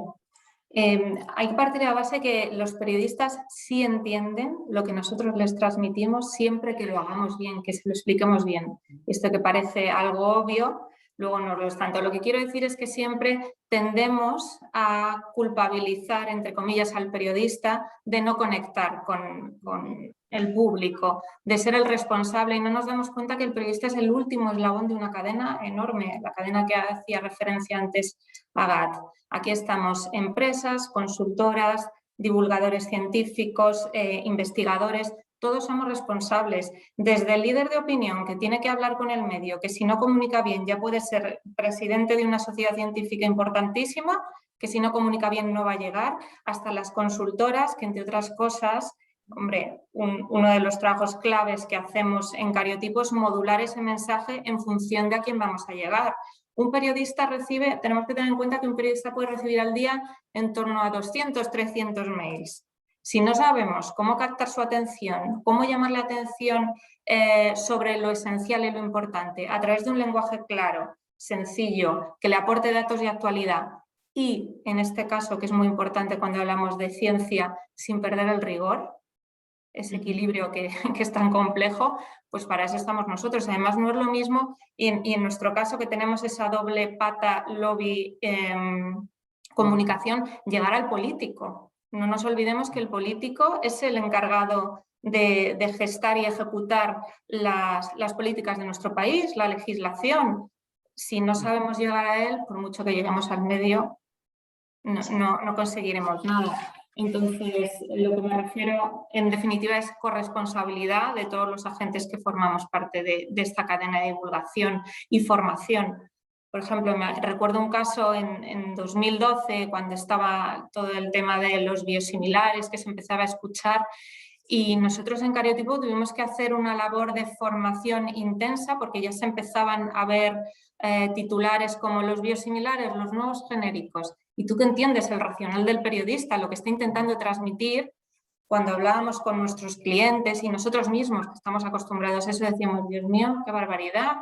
Hay que partir de la base que los periodistas sí entienden lo que nosotros les transmitimos, siempre que lo hagamos bien, que se lo expliquemos bien. Esto que parece algo obvio, luego no lo es tanto. Lo que quiero decir es que siempre tendemos a culpabilizar, entre comillas, al periodista de no conectar con el público, de ser el responsable, y no nos damos cuenta que el periodista es el último eslabón de una cadena enorme, la cadena que hacía referencia antes Agat. Aquí estamos empresas, consultoras, divulgadores científicos, investigadores, todos somos responsables, desde el líder de opinión que tiene que hablar con el medio, que si no comunica bien ya puede ser presidente de una sociedad científica importantísima, que si no comunica bien no va a llegar, hasta las consultoras, que entre otras cosas, hombre, uno de los trabajos claves que hacemos en Cariotipo es modular ese mensaje en función de a quién vamos a llegar. Un periodista recibe, tenemos que tener en cuenta que un periodista puede recibir al día en torno a 200, 300 mails. Si no sabemos cómo captar su atención, cómo llamar la atención sobre lo esencial y lo importante, a través de un lenguaje claro, sencillo, que le aporte datos de actualidad y, en este caso, que es muy importante cuando hablamos de ciencia, sin perder el rigor, ese equilibrio que es tan complejo, pues para eso estamos nosotros. Además, no es lo mismo, y en nuestro caso que tenemos esa doble pata lobby comunicación, llegar al político. No nos olvidemos que el político es el encargado de gestar y ejecutar las políticas de nuestro país, la legislación. Si no sabemos llegar a él, por mucho que lleguemos al medio, no conseguiremos nada. Entonces, lo que me refiero, en definitiva, es corresponsabilidad de todos los agentes que formamos parte de esta cadena de divulgación y formación. Por ejemplo, recuerdo un caso en 2012, cuando estaba todo el tema de los biosimilares, que se empezaba a escuchar, y nosotros en Cariotipo tuvimos que hacer una labor de formación intensa, porque ya se empezaban a ver titulares como los biosimilares, los nuevos genéricos. ¿Y tú qué entiendes? El racional del periodista, lo que está intentando transmitir. Cuando hablábamos con nuestros clientes y nosotros mismos, que estamos acostumbrados a eso, decíamos, Dios mío, qué barbaridad.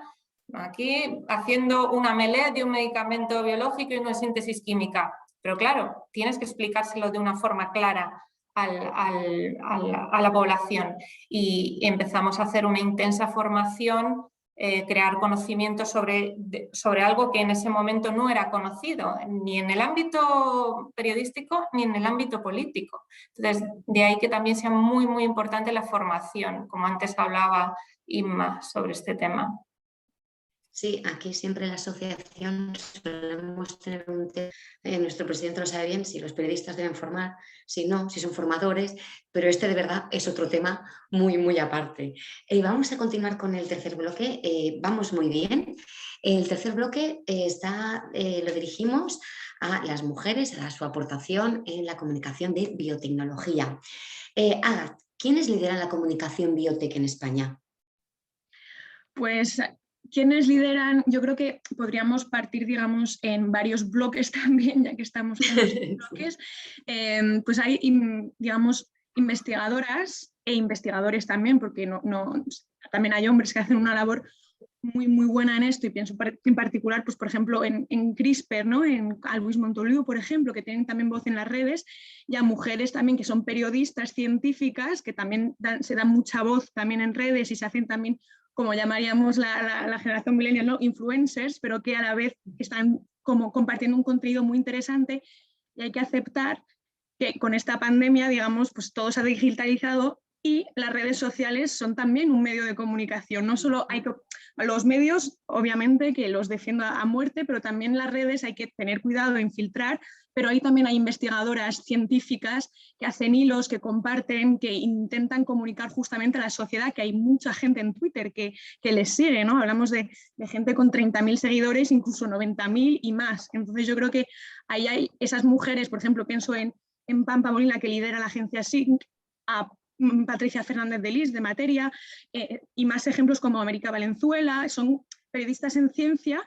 Aquí haciendo una melee de un medicamento biológico y una síntesis química. Pero claro, tienes que explicárselo de una forma clara a la población. Y empezamos a hacer una intensa formación, crear conocimiento sobre algo que en ese momento no era conocido, ni en el ámbito periodístico ni en el ámbito político. Entonces, de ahí que también sea muy, muy importante la formación, como antes hablaba Inma sobre este tema. Sí, aquí siempre en la asociación solemos tener un tema, nuestro presidente lo sabe bien, si los periodistas deben formar, si no, si son formadores, pero este de verdad es otro tema muy, muy aparte. Vamos a continuar con el tercer bloque, vamos muy bien. El tercer bloque lo dirigimos a las mujeres, a su aportación en la comunicación de biotecnología. Agat, ¿quiénes lideran la comunicación biotech en España? Pues ¿quiénes lideran? Yo creo que podríamos partir, digamos, en varios bloques también, ya que estamos con los bloques. Pues hay, digamos, investigadoras e investigadores también, porque también hay hombres que hacen una labor muy, muy buena en esto, y pienso en particular, pues, por ejemplo, en CRISPR, ¿no? A Luis Montoliu, por ejemplo, que tienen también voz en las redes, y a mujeres también que son periodistas científicas, que también se dan mucha voz también en redes y se hacen también, como llamaríamos la generación millennial, ¿no? Influencers, pero que a la vez están como compartiendo un contenido muy interesante. Y hay que aceptar que con esta pandemia, digamos, pues todo se ha digitalizado y las redes sociales son también un medio de comunicación. No solo hay que, los medios, obviamente, que los defiendo a muerte, pero también las redes hay que tener cuidado en filtrar, pero ahí también hay investigadoras científicas que hacen hilos, que comparten, que intentan comunicar justamente a la sociedad, que hay mucha gente en Twitter que les sigue, ¿no? Hablamos de gente con 30.000 seguidores, incluso 90.000 y más. Entonces yo creo que ahí hay esas mujeres, por ejemplo, pienso en Pampa Molina, que lidera la agencia SINC, a Patricia Fernández de Lis, de Materia, y más ejemplos como América Valenzuela, son periodistas en ciencia.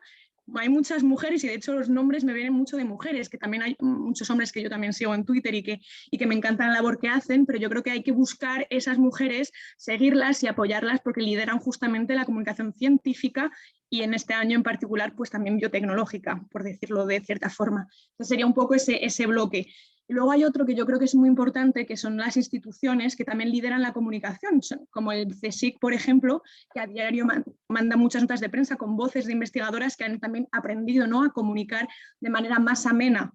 Hay muchas mujeres, y de hecho los nombres me vienen mucho de mujeres, que también hay muchos hombres que yo también sigo en Twitter y que me encanta la labor que hacen, pero yo creo que hay que buscar esas mujeres, seguirlas y apoyarlas, porque lideran justamente la comunicación científica y en este año en particular pues también biotecnológica, por decirlo de cierta forma. Entonces sería un poco ese bloque. Y luego hay otro que yo creo que es muy importante, que son las instituciones que también lideran la comunicación, como el CSIC, por ejemplo, que a diario manda muchas notas de prensa con voces de investigadoras que han también aprendido, ¿no?, a comunicar de manera más amena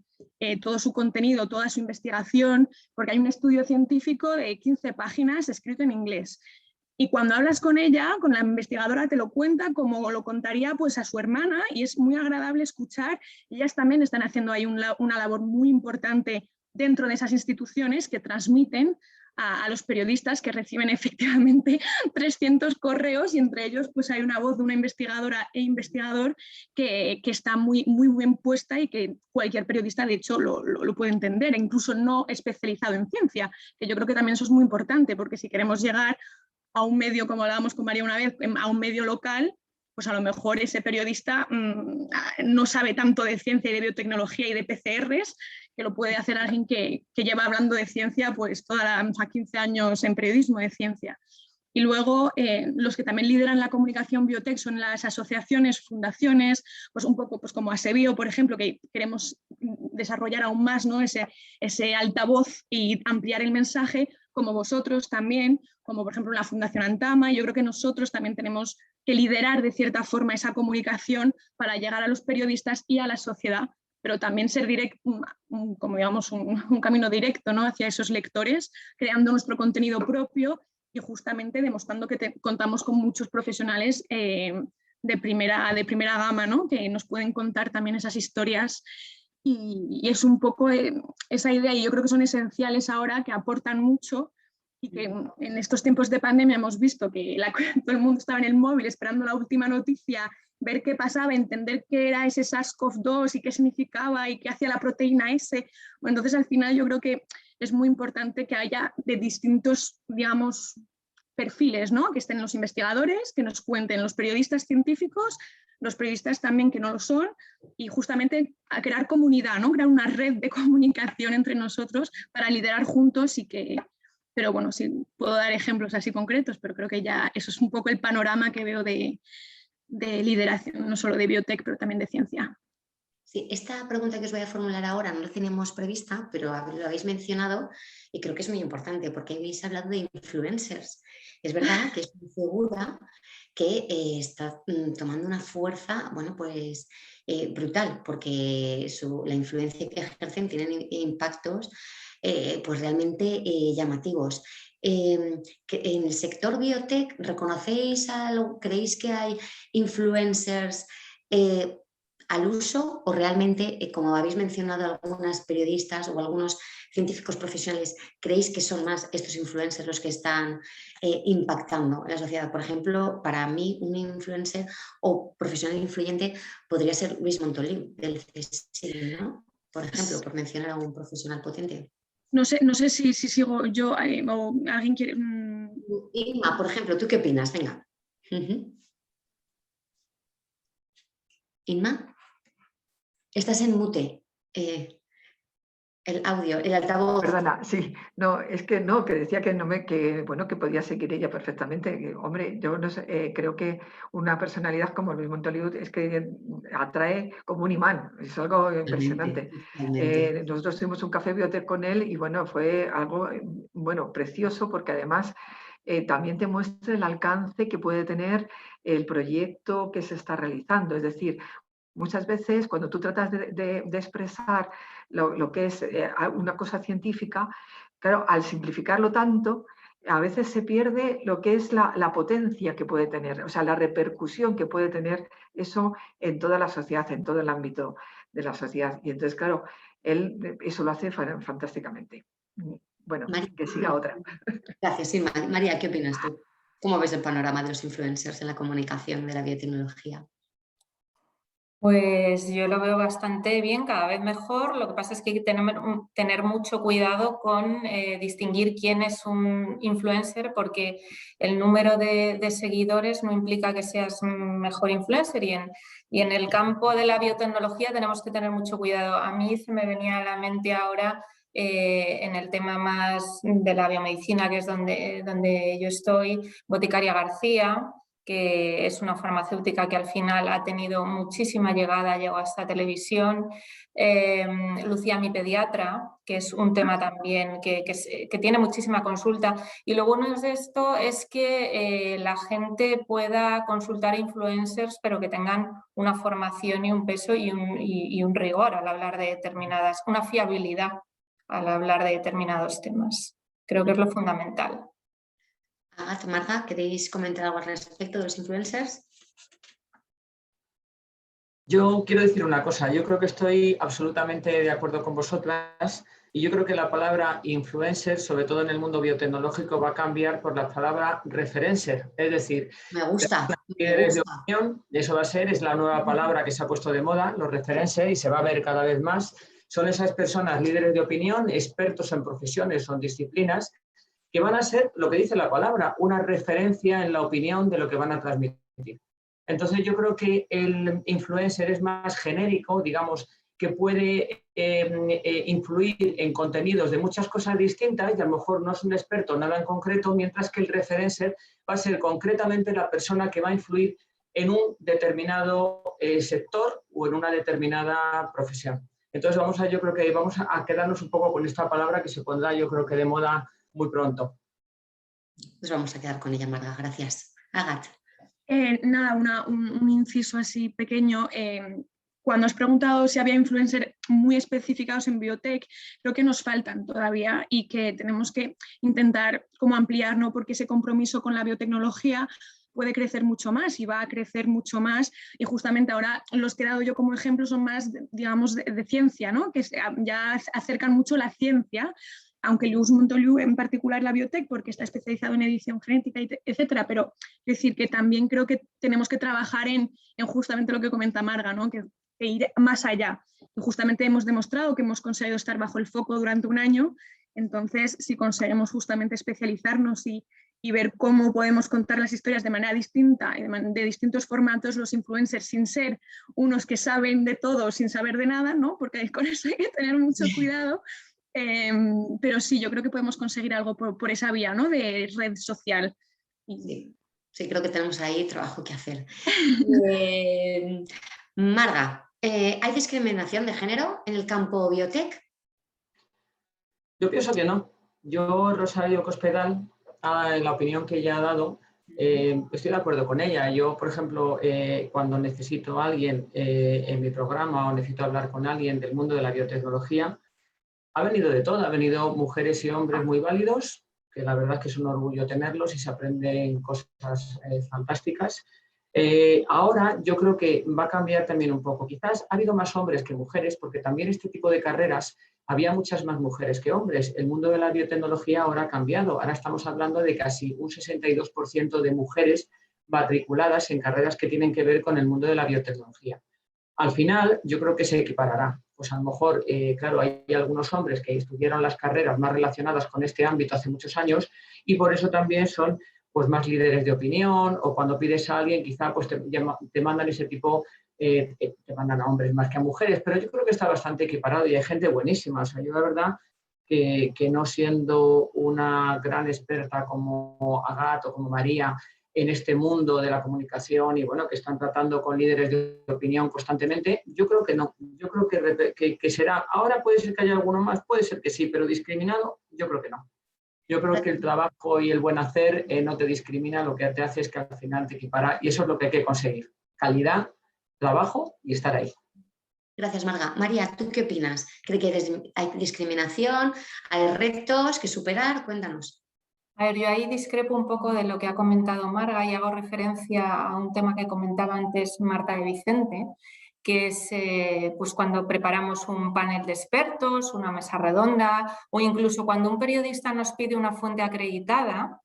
todo su contenido, toda su investigación, porque hay un estudio científico de 15 páginas escrito en inglés. Y cuando hablas con ella, con la investigadora, te lo cuenta como lo contaría pues a su hermana, y es muy agradable escuchar. Ellas también están haciendo ahí una labor muy importante dentro de esas instituciones que transmiten a los periodistas que reciben efectivamente 300 correos y entre ellos pues hay una voz de una investigadora e investigador que está muy, muy bien puesta y que cualquier periodista de hecho lo puede entender, e incluso no especializado en ciencia, que yo creo que también eso es muy importante, porque si queremos llegar a un medio, como hablábamos con María una vez, a un medio local, pues a lo mejor ese periodista no sabe tanto de ciencia y de biotecnología y de PCRs, que lo puede hacer alguien que lleva hablando de ciencia pues a 15 años en periodismo de ciencia. Y luego los que también lideran la comunicación biotech son las asociaciones, fundaciones, pues un poco pues como ASEBIO, por ejemplo, que queremos desarrollar aún más, ¿no? ese altavoz y ampliar el mensaje, como vosotros también, como por ejemplo la Fundación Antama. Yo creo que nosotros también tenemos que liderar de cierta forma esa comunicación para llegar a los periodistas y a la sociedad, pero también ser como digamos un camino directo, ¿no? Hacia esos lectores, creando nuestro contenido propio y justamente demostrando que contamos con muchos profesionales de primera gama, ¿no? Que nos pueden contar también esas historias. Y es un poco esa idea, y yo creo que son esenciales ahora, que aportan mucho, y que en estos tiempos de pandemia hemos visto que todo el mundo estaba en el móvil esperando la última noticia, ver qué pasaba, entender qué era ese SARS-CoV-2 y qué significaba y qué hacía la proteína S. Bueno, entonces al final yo creo que es muy importante que haya de distintos, digamos, perfiles, ¿no? Que estén los investigadores, que nos cuenten los periodistas científicos, los periodistas también que no lo son, y justamente a crear comunidad, ¿no? Crear una red de comunicación entre nosotros para liderar juntos y que... Pero bueno, sí, puedo dar ejemplos así concretos, pero creo que ya eso es un poco el panorama que veo de lideración, no solo de biotech, pero también de ciencia. Sí, esta pregunta que os voy a formular ahora no la teníamos prevista, pero lo habéis mencionado y creo que es muy importante porque habéis hablado de influencers. Es verdad que es una figura que está tomando una fuerza, bueno, pues brutal, porque la influencia que ejercen tienen impactos pues realmente llamativos. Que en el sector biotech, ¿reconocéis algo? ¿Creéis que hay influencers al uso, o realmente, como habéis mencionado algunas periodistas o algunos científicos profesionales, creéis que son más estos influencers los que están impactando en la sociedad? Por ejemplo, para mí un influencer o profesional influyente podría ser Luis Montoliu del CSIC, ¿no? Por ejemplo, por mencionar a un profesional potente. No sé si sigo yo o alguien quiere... Inma, por ejemplo, ¿tú qué opinas? Venga. Inma, estás en mute. El audio, el altavoz. Perdona, sí, no, es que no, que decía que no que podía seguir ella perfectamente. Que, hombre, yo no sé, creo que una personalidad como Luis Montoliu es que atrae como un imán, es algo impresionante. Nosotros tuvimos un café biotech con él y bueno, fue algo precioso, porque además también te muestra el alcance que puede tener el proyecto que se está realizando. Es decir, muchas veces cuando tú tratas de expresar lo que es una cosa científica, claro, al simplificarlo tanto, a veces se pierde lo que es la potencia que puede tener, o sea, la repercusión que puede tener eso en toda la sociedad, en todo el ámbito de la sociedad. Y entonces, claro, él eso lo hace fantásticamente. Bueno, María, que siga otra. Gracias, sí, María, ¿qué opinas tú? ¿Cómo ves el panorama de los influencers en la comunicación de la biotecnología? Pues yo lo veo bastante bien, cada vez mejor. Lo que pasa es que hay que tener mucho cuidado con distinguir quién es un influencer, porque el número de seguidores no implica que seas un mejor influencer. Y en el campo de la biotecnología tenemos que tener mucho cuidado. A mí se me venía a la mente ahora en el tema más de la biomedicina, que es donde yo estoy, Boticaria García, que es una farmacéutica que al final ha tenido muchísima llegada, llegó hasta televisión. Lucía, mi pediatra, que es un tema también que tiene muchísima consulta. Y lo bueno de esto es que la gente pueda consultar influencers, pero que tengan una formación y un peso y un rigor al hablar de una fiabilidad al hablar de determinados temas. Creo que es lo fundamental. Marta, ¿queréis comentar algo al respecto de los influencers? Yo quiero decir una cosa, yo creo que estoy absolutamente de acuerdo con vosotras Y yo creo que la palabra influencer, sobre todo en el mundo biotecnológico, va a cambiar por la palabra referencer. Es decir, me gusta. líderes de opinión, eso va a ser, es la nueva palabra que se ha puesto de moda, los referencers, y se va a ver cada vez más. Son esas personas líderes de opinión, expertos en profesiones o en disciplinas, que van a ser, lo que dice la palabra, una referencia en la opinión de lo que van a transmitir. Entonces yo creo que el influencer es más genérico, digamos, que puede influir en contenidos de muchas cosas distintas y a lo mejor no es un experto en nada en concreto, mientras que el referencer va a ser concretamente la persona que va a influir en un determinado sector o en una determinada profesión. Entonces yo creo que vamos a quedarnos un poco con esta palabra que se pondrá, yo creo que de moda muy pronto. Pues vamos a quedar con ella, Marga. Gracias. Agat. Nada, un inciso así pequeño. Cuando has preguntado si había influencers muy especificados en biotech, creo que nos faltan todavía y que tenemos que intentar como ampliar, ¿no? Porque ese compromiso con la biotecnología puede crecer mucho más y va a crecer mucho más, y justamente ahora los que he dado yo como ejemplo son más, digamos, de ciencia, ¿no? Que ya acercan mucho la ciencia, aunque Luis Montoliu en particular la biotech, porque está especializado en edición genética, etcétera, pero es decir, que también creo que tenemos que trabajar en justamente lo que comenta Marga, ¿no? Que ir más allá. Y justamente hemos demostrado que hemos conseguido estar bajo el foco durante un año, entonces si conseguimos justamente especializarnos y ver cómo podemos contar las historias de manera distinta, de distintos formatos, los influencers, sin ser unos que saben de todo sin saber de nada, ¿no? Porque con eso hay que tener mucho cuidado, pero sí, yo creo que podemos conseguir algo por esa vía, ¿no? De red social. Sí, creo que tenemos ahí trabajo que hacer. Marga, ¿hay discriminación de género en el campo biotech? Yo pienso que no. Yo, Rosario Cospedal, en la opinión que ella ha dado, estoy de acuerdo con ella. Yo, por ejemplo, cuando necesito a alguien en mi programa o necesito hablar con alguien del mundo de la biotecnología, ha venido de todo. Ha venido mujeres y hombres muy válidos, que la verdad es que es un orgullo tenerlos y se aprenden cosas fantásticas. Ahora yo creo que va a cambiar también un poco. Quizás ha habido más hombres que mujeres, porque también este tipo de carreras había muchas más mujeres que hombres. El mundo de la biotecnología ahora ha cambiado. Ahora estamos hablando de casi un 62% de mujeres matriculadas en carreras que tienen que ver con el mundo de la biotecnología. Al final yo creo que se equiparará. Pues a lo mejor, claro, hay algunos hombres que estudiaron las carreras más relacionadas con este ámbito hace muchos años y por eso también son pues más líderes de opinión, o cuando pides a alguien quizá pues te mandan ese tipo, te mandan a hombres más que a mujeres, pero yo creo que está bastante equiparado y hay gente buenísima. O sea, yo la verdad que no siendo una gran experta como Agat o como María en este mundo de la comunicación y bueno, que están tratando con líderes de opinión constantemente, yo creo que no. Yo creo que será, ahora puede ser que haya alguno más, puede ser que sí, pero discriminado, yo creo que no. Yo creo que el trabajo y el buen hacer no te discrimina, lo que te hace es que al final te equipara y eso es lo que hay que conseguir. Calidad, trabajo y estar ahí. Gracias, Marga. María, ¿tú qué opinas? ¿Cree que hay discriminación? ¿Hay retos que superar? Cuéntanos. A ver, yo ahí discrepo un poco de lo que ha comentado Marga y hago referencia a un tema que comentaba antes Marta de Vicente, que es pues cuando preparamos un panel de expertos, una mesa redonda o incluso cuando un periodista nos pide una fuente acreditada,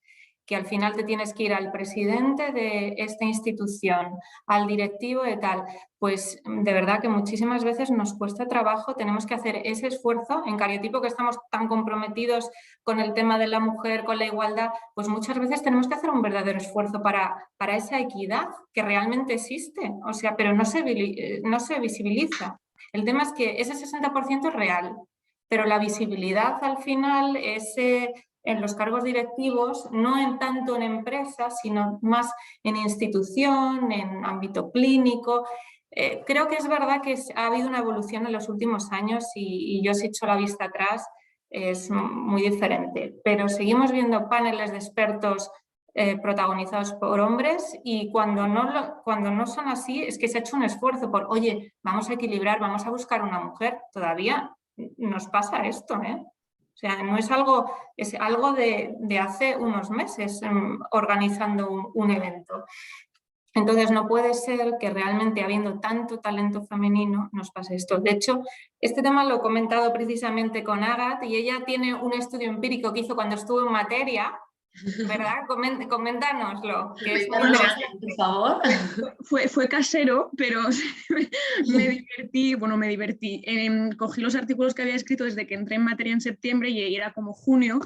que al final te tienes que ir al presidente de esta institución, al directivo de tal, pues de verdad que muchísimas veces nos cuesta trabajo, tenemos que hacer ese esfuerzo. En Cariotipo, que estamos tan comprometidos con el tema de la mujer, con la igualdad, pues muchas veces tenemos que hacer un verdadero esfuerzo para esa equidad que realmente existe, o sea, pero no se visibiliza. El tema es que ese 60% es real, pero la visibilidad al final es en los cargos directivos, no en tanto en empresas, sino más en institución, en ámbito clínico. Creo que es verdad que ha habido una evolución en los últimos años y yo, si echo la vista atrás, es muy diferente. Pero seguimos viendo paneles de expertos protagonizados por hombres y cuando no son así es que se ha hecho un esfuerzo por, oye, vamos a equilibrar, vamos a buscar una mujer. Todavía nos pasa esto, ¿eh? O sea, no es algo, es algo de hace unos meses organizando un evento. Entonces no puede ser que realmente habiendo tanto talento femenino nos pase esto. De hecho, este tema lo he comentado precisamente con Agat y ella tiene un estudio empírico que hizo cuando estuvo en materia, ¿verdad? Coméntanoslo. Que es muy interesante. Por favor. Fue casero, pero me divertí. Cogí los artículos que había escrito desde que entré en materia en septiembre y era como junio,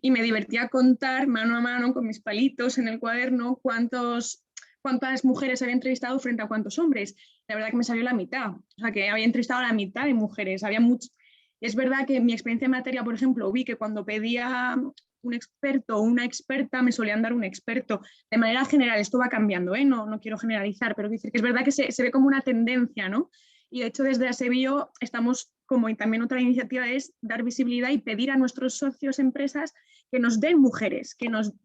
y me divertía contar mano a mano con mis palitos en el cuaderno cuántas mujeres había entrevistado frente a cuántos hombres. La verdad que me salió la mitad, o sea que había entrevistado a la mitad de mujeres. Es verdad que en mi experiencia en materia, por ejemplo, vi que cuando pedía un experto o una experta me solían dar un experto. De manera general, esto va cambiando, no quiero generalizar, pero decir que es verdad que se ve como una tendencia, ¿no? Y de hecho desde ASEBIO estamos, como y también otra iniciativa es dar visibilidad y pedir a nuestros socios empresas que nos den mujeres,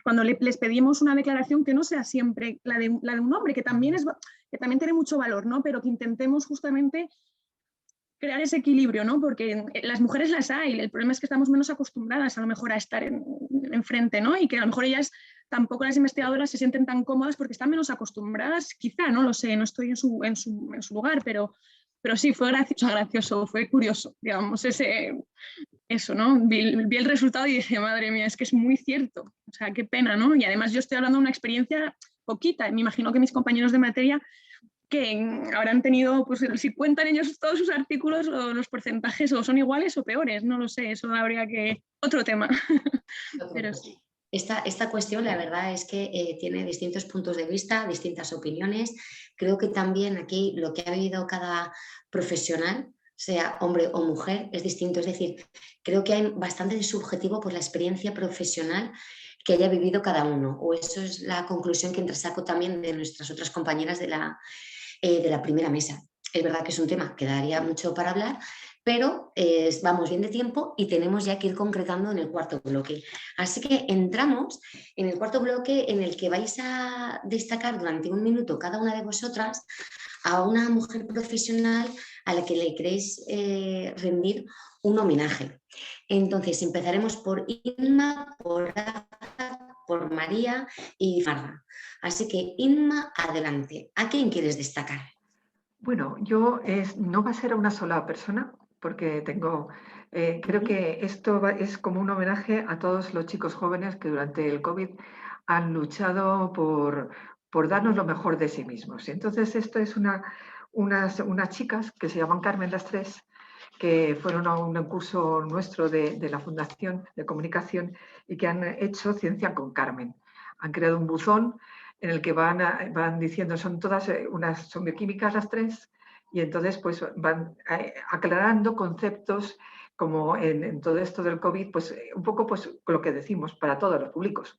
cuando les pedimos una declaración que no sea siempre la de un hombre, que también tiene mucho valor, ¿no? Pero que intentemos justamente crear ese equilibrio, ¿no? Porque las mujeres las hay, el problema es que estamos menos acostumbradas a lo mejor a estar enfrente, ¿no? Y que a lo mejor ellas, tampoco las investigadoras se sienten tan cómodas porque están menos acostumbradas, quizá, no lo sé, no estoy en su lugar, pero sí, fue gracioso, fue curioso, digamos, eso, ¿no? Vi el resultado y dije, madre mía, es que es muy cierto, o sea, qué pena, ¿no? Y además yo estoy hablando de una experiencia poquita, me imagino que mis compañeros de materia que habrán tenido, pues si cuentan ellos todos sus artículos, los porcentajes o son iguales o peores, no lo sé, eso habría que... Otro tema. Pero sí. Esta cuestión, la verdad es que tiene distintos puntos de vista, distintas opiniones. Creo que también aquí lo que ha vivido cada profesional, sea hombre o mujer, es distinto. Es decir, creo que hay bastante de subjetivo por la experiencia profesional que haya vivido cada uno. O eso es la conclusión que saco también de nuestras otras compañeras de la primera mesa. Es verdad que es un tema que daría mucho para hablar, pero vamos bien de tiempo y tenemos ya que ir concretando en el cuarto bloque. Así que entramos en el cuarto bloque en el que vais a destacar durante un minuto cada una de vosotras a una mujer profesional a la que le queréis rendir un homenaje. Entonces empezaremos por Inma, por María y Marga. Así que Inma, adelante. ¿A quién quieres destacar? Bueno, no va a ser a una sola persona, porque creo que esto es como un homenaje a todos los chicos jóvenes que durante el COVID han luchado por darnos lo mejor de sí mismos. Y entonces esto es unas chicas que se llaman Carmen las tres, que fueron a un curso nuestro de la Fundación de Comunicación y que han hecho Ciencia con Carmen. Han creado un buzón en el que van diciendo, son bioquímicas las tres, y entonces pues van aclarando conceptos como en todo esto del COVID, pues un poco pues lo que decimos para todos los públicos,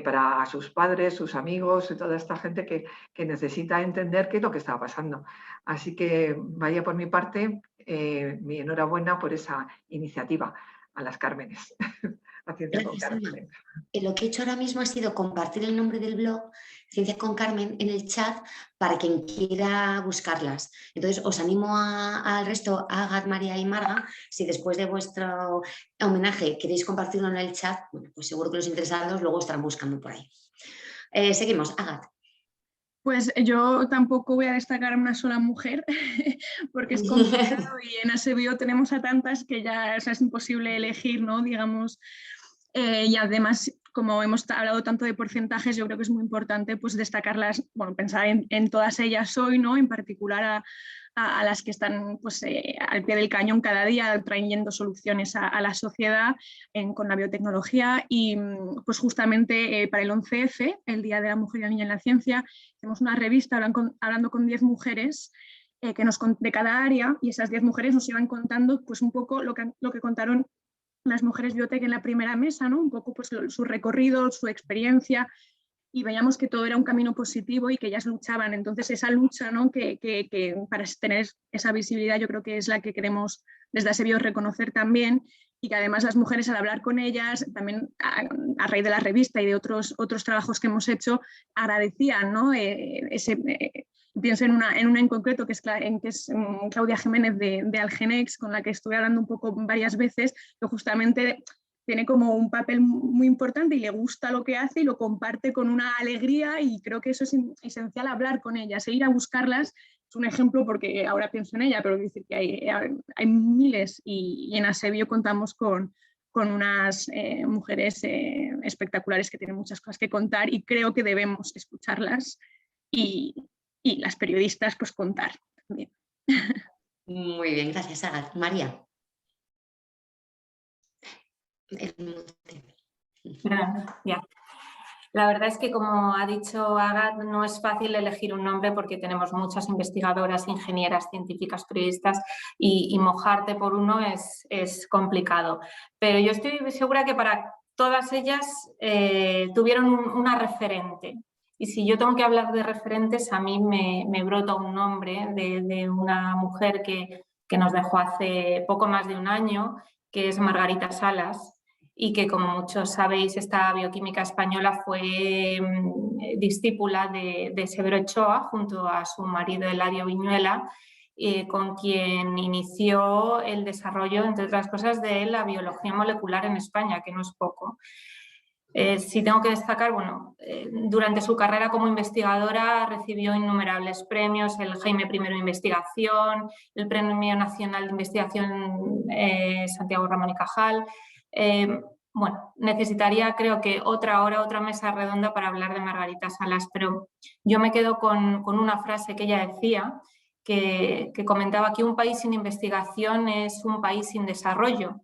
para sus padres, sus amigos y toda esta gente que necesita entender qué es lo que está pasando. Así que vaya por mi parte, mi enhorabuena por esa iniciativa a las Cármenes. Lo que he hecho ahora mismo ha sido compartir el nombre del blog Ciencia con Carmen en el chat para quien quiera buscarlas. Entonces os animo al resto, a Agat, María y Marga, si después de vuestro homenaje queréis compartirlo en el chat, bueno, pues seguro que los interesados luego estarán buscando por ahí. Seguimos, Agat. Pues yo tampoco voy a destacar a una sola mujer porque es complicado y en ASEBIO tenemos a tantas que ya es imposible elegir, ¿no? Digamos, y además, como hemos hablado tanto de porcentajes, yo creo que es muy importante pues destacarlas, bueno, pensar en todas ellas hoy, ¿no? En particular a las que están pues, al pie del cañón cada día trayendo soluciones a la sociedad con la biotecnología y pues justamente para el 11F, el Día de la Mujer y la Niña en la Ciencia, tenemos una revista hablando con 10 mujeres de cada área y esas 10 mujeres nos iban contando pues un poco lo que contaron las mujeres biotech en la primera mesa, ¿no? Un poco pues, su recorrido, su experiencia y veíamos que todo era un camino positivo y que ellas luchaban. Entonces esa lucha, ¿no? que para tener esa visibilidad yo creo que es la que queremos desde ASEBIO reconocer también y que además las mujeres al hablar con ellas, también a raíz de la revista y de otros trabajos que hemos hecho, agradecían, ¿no? Pienso en una en concreto que es Claudia Jiménez de Algenex, con la que estuve hablando un poco varias veces, que justamente tiene como un papel muy importante y le gusta lo que hace y lo comparte con una alegría, y creo que eso es esencial, hablar con ellas e ir a buscarlas. Es un ejemplo porque ahora pienso en ella, pero decir que hay miles, y en Asebio contamos con unas mujeres espectaculares que tienen muchas cosas que contar, y creo que debemos escucharlas y las periodistas pues contar también. Muy bien, gracias, Agat. María. Ya. La verdad es que, como ha dicho Agat, no es fácil elegir un nombre porque tenemos muchas investigadoras, ingenieras, científicas, periodistas, y mojarte por uno es complicado. Pero yo estoy segura que para todas ellas tuvieron una referente. Y si yo tengo que hablar de referentes, a mí me brota un nombre de una mujer que nos dejó hace poco más de un año, que es Margarita Salas, y que, como muchos sabéis, esta bioquímica española fue discípula de Severo Ochoa junto a su marido Eladio Viñuela, con quien inició el desarrollo, entre otras cosas, de la biología molecular en España, que no es poco. Si tengo que destacar, bueno, durante su carrera como investigadora recibió innumerables premios: el Jaime I de Investigación, el Premio Nacional de Investigación Santiago Ramón y Cajal. Bueno, necesitaría, creo que, otra hora, otra mesa redonda para hablar de Margarita Salas, pero yo me quedo con una frase que ella decía, que comentaba que un país sin investigación es un país sin desarrollo.